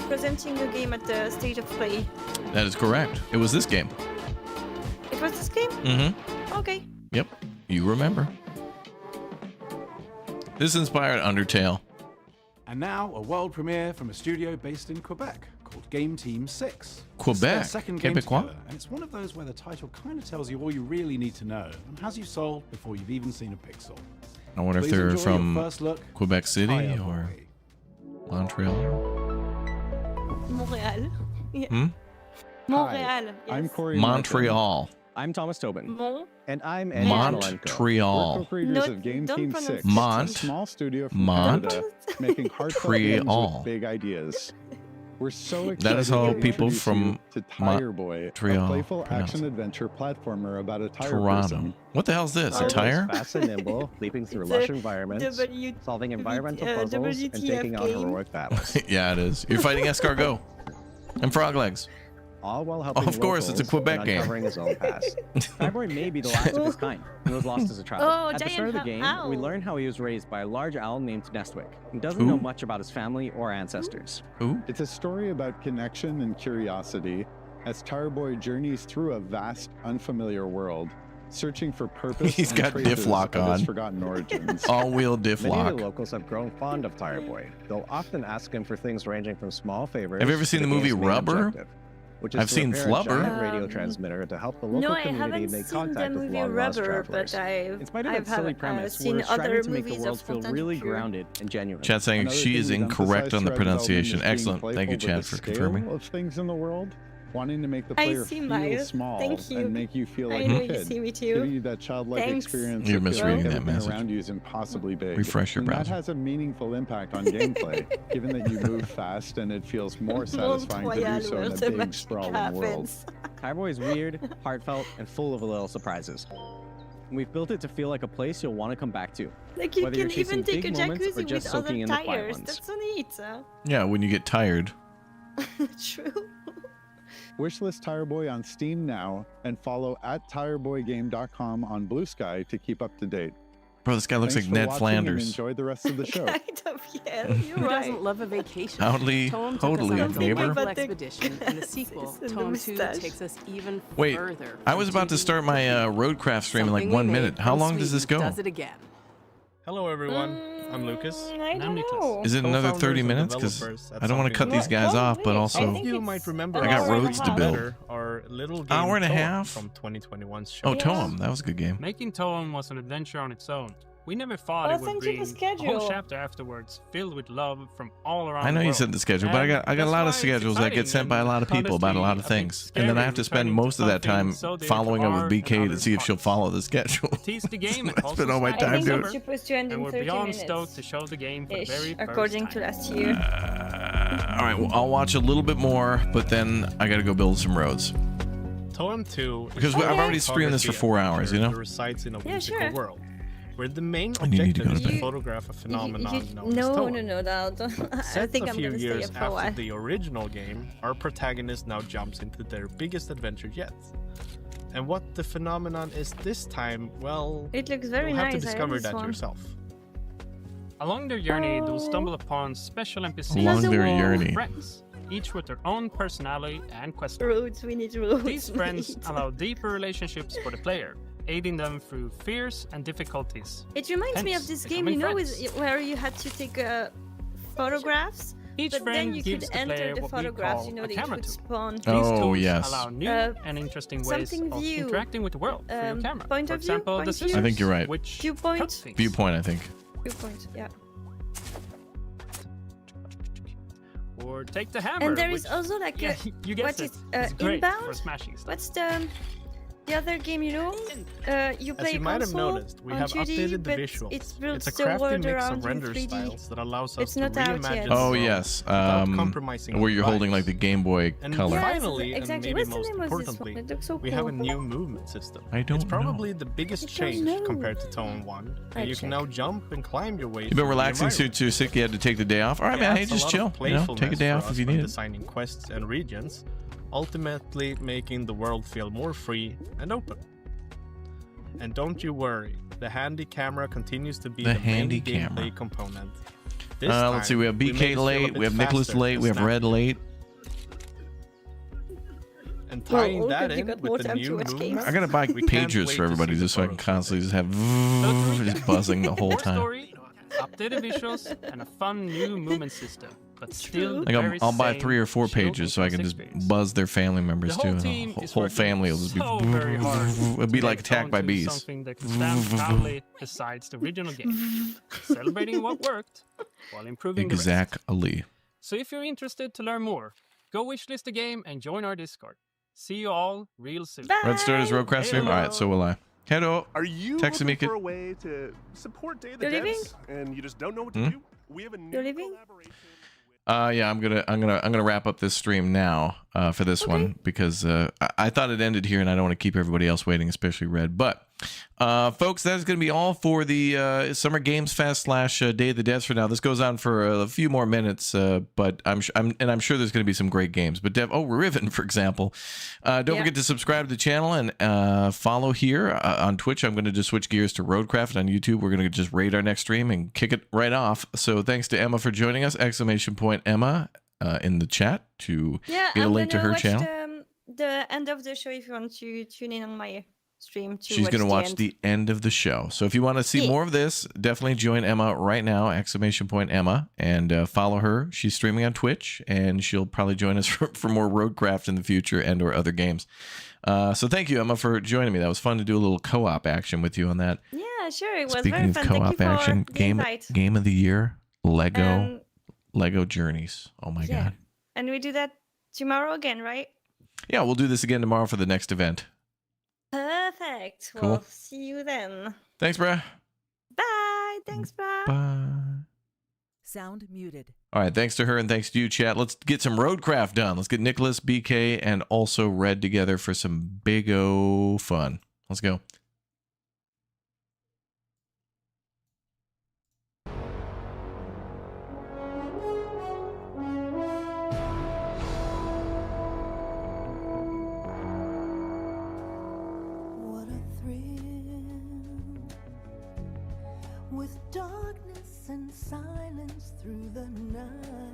presenting a game at the State of Play. That is correct. It was this game. It was this game? Mm-hmm. Okay. Yep, you remember. This inspired Undertale. And now a world premiere from a studio based in Quebec called Game Team 6. Quebec? It's their second game Quebecois? together, and it's one of those where the title kind of tells you all you really need to know and has you sold before you've even seen a pixel. I wonder if Please they're enjoy from your first look. Quebec City Fire or Montreal. Montréal. Yeah. Hmm? Montréal. Yes. I'm Corey Montreal. I'm Thomas Tobin. Mon. And I'm Montreal. We're co-creators of Game Team 6, Mont. a small studio from Mont. Canada making heartfelt games Montreal. with big ideas. We're so excited That is how to people introduce from you to Tire Boy, a Montreal playful pronounce it. action-adventure platformer about a tire Toronto. person. What the hell is this? A Tire Boy is tire? fast and nimble, leaping through lush environments, solving environmental puzzles, and taking on heroic battles. Yeah, it is. You're fighting escargot and frog legs. All while helping Of course, it's a locals Quebec and game. uncovering his own past. Tire Boy may be the last of his kind. He was lost as a child. Oh, At the start of the giant game, owl. we learn how he was raised by a large owl named Nestwick. He doesn't Who? know much about his family or ancestors. Who? It's a story about connection and curiosity as Tire Boy journeys through a vast, unfamiliar world, searching for purpose. He's and got traces diff lock of his on. forgotten origins. All-wheel diff Many of lock. the locals have grown fond of Tire Boy. They'll often ask him for things ranging from small favors. Have you ever to seen the movie game's main Rubber? objective, which is I've to seen repair a Flubber. giant radio transmitter to help the local No, I community haven't make seen the contact with movie long-lost Rubber, travelers. but In spite of I've that silly have, premise, seen we're other striving to make the movies world of feel Fontaine really Pure. grounded and genuine. Chad saying Another she thing is we've incorrect on the emphasized throughout development pronunciation. is being Excellent. Thank you, playful Chad, with for the confirming. scale of things in the world, wanting to make the I player see, feel Miles. small Thank you. and make you feel I like know a you kid, see me too. giving you that childlike Thanks. experience. You're of feeling misreading that everything message. around you is impossibly big. Refresh your and browser. that has a meaningful impact on gameplay, given that you move fast and it feels more satisfying to do so in a big, sprawling world. Tire Boy is weird, heartfelt, and full of little surprises. We've built it to feel like a place you'll want to come back to. Like you whether you're can even chasing take a big moments or jacuzzi just with other soaking in the quiet tires. ones. That's so neat. Yeah, when you get tired. True. Wishlist Tire Boy on Steam now and follow @tireboygame.com on Blue Sky to keep up to date. Bro, this guy looks Thanks like for Ned watching Flanders. And enjoy the rest of the show. Yeah, you're Who right. doesn't love a vacation? Howdy, Tome took us hodly, on a neighbor. delightful expedition, and the sequel, It's in the Tome 2, mustache. takes us even Wait, further. I was about to start my Roadcraft stream in like Something we 1 made minute. How from long does this Sweden go? Does it again. Hello everyone, I'm Lucas. I don't know. Is it another 30 minutes? Because I don't want to cut these guys off, but also you might remember I got roads to build. Our little game Hour and a Toem half? from 2021's show. Oh, Toem, that was a good game. Making Toem was an adventure on its own. We never thought I'll it would send you bring the a schedule. whole chapter afterwards filled with love from all around I know the you world. said the schedule, but I got a And lot of that's why it's schedules that get sent by a lot of people about a lot of honestly, things, and then I have to spend most of that time following up with BK to see if she'll follow the schedule. Tease the game. I spend all my I time think doing it's it. supposed to end And in we're 30 beyond minutes. stoked to show the game for the Ish, very first according time. to last year. All right, well, I'll watch a little bit more, but then I got to go build some roads. Toem 2 Because I've already streamed this for 4 hours, you know? That resides in a Yeah, whimsical sure. world, where the main And you need to objective go to is to bed. photograph a phenomenon known as no, Toem. no, I Set think a I'm few gonna stay years up for a while. after the original game, our protagonist now jumps into their biggest adventure yet. And what the phenomenon is this time, well, It looks very you'll have nice. to I discover love this that one. yourself. Along their journey, they'll stumble upon special NPCs Along their called journey. friends, each with their own personality and quest. Roads, we need roads. These friends mate. allow deeper relationships for the player, aiding them through fears and difficulties. It reminds me Hence, of this they game, come you in know, friends. where you had to take photographs, Each but then friend you gives could the enter player the what we photographs, call you know, a that camera would tool. spawn. These Oh, tools yes. allow new and interesting ways something of view. interacting with the world through your camera. Point For of view, example, point the view. scissors, I think you're right. which Viewpoint. cut things. Viewpoint, I think. Viewpoint, yeah. Or take the hammer. And there is which- also like yeah, a, you guessed what it. is It's great for inbound? smashing stuff. What's the the other game, you know, you play As you might have console noticed, we on have 2D, updated the but visuals. It's built It's a the crafty world mix around of you render 3D. styles that allows us It's to not out reimagine yet. the Oh world yes, without compromising where on you're the holding vibes. like the Game Boy And Color. finally, exactly. and maybe What's the most name of this one? importantly, It looks so we have a cool. new movement system. I don't It's know. probably the biggest change compared to Tone 1. I And you can now jump and climb your way You've been through the relaxing, environment. so you're sick you had to take the day off. All right, man. Hey, Adds a just lot chill. of You know, take a playfulness day for off us if you when need it. designing quests and regions, ultimately making the world feel more free and open. And don't you worry, the handy camera continues to be The the handy main camera. gameplay component. This Let's see. We have time, BK made it feel a late. bit We have Nicholas faster late. and We have Red snappier. late. And Well, tying all that good, you in got more with the time to new watch moves, games. I gotta buy we can't pagers wait for to everybody see just so I can the constantly just have just buzzing the whole More time. story, updated visuals, and a fun new movement system, but still the Like very I'll buy same 3 or 4 chill pages so I can gameplay just experience. buzz their family members The too. whole And team the is whole working family will just be so very hard it'll be to like make attacked by Tone 2 bees. something that can stand proudly besides the original game, celebrating what worked while improving the rest. Exactly. So if you're interested to learn more, go wishlist the game and join our Discord. See you all real soon. Red starters Roadcraft stream. All right, so will I. Hello. Are you Text me. looking for a way to support Day of the You're leaving? Devs and you just don't know what to Hmm? do? We have a new You're leaving? Yeah, I'm gonna wrap up this stream now for this one because I thought it ended here and I don't want to keep everybody else waiting, especially Red. But folks, that is gonna be all for the Summer Games Fest / Day of the Devs for now. This goes on for a few more minutes, but I'm sure there's gonna be some great games. But Riven, for example, don't forget to subscribe to the channel and follow here on Twitch. I'm gonna just switch gears to Roadcraft on YouTube. We're gonna just raid our next stream and kick it right off. So thanks to Emma for joining us! ! Emma in the chat to Yeah, get a I'm link to gonna her watch channel. the end of the show if you want to tune in on my stream. She's going to watch the end of the show. So if you want to see more of this, definitely join Emma right now, ! Emma, and follow her. She's streaming on Twitch, and she'll probably join us for more Roadcraft in the future and or other games. So thank you, Emma, for joining me. That was fun to do a little co-op action with you on that. Yeah, sure. It was Speaking very of fun. Thank you co-op for action, the game invite. of the year, Lego Journeys. Oh my God. And we do that tomorrow again, right? Yeah, we'll do this again tomorrow for the next event. Perfect. Cool. Well, see you then. Thanks, bruh. Bye. Thanks, bye. Bye. Sound muted. All right, thanks to her and thanks to you, chat. Let's get some Roadcraft done. Let's get Nicholas, BK, and also Red together for some big-o fun. Let's go. What a thrill with darkness and silence through the night.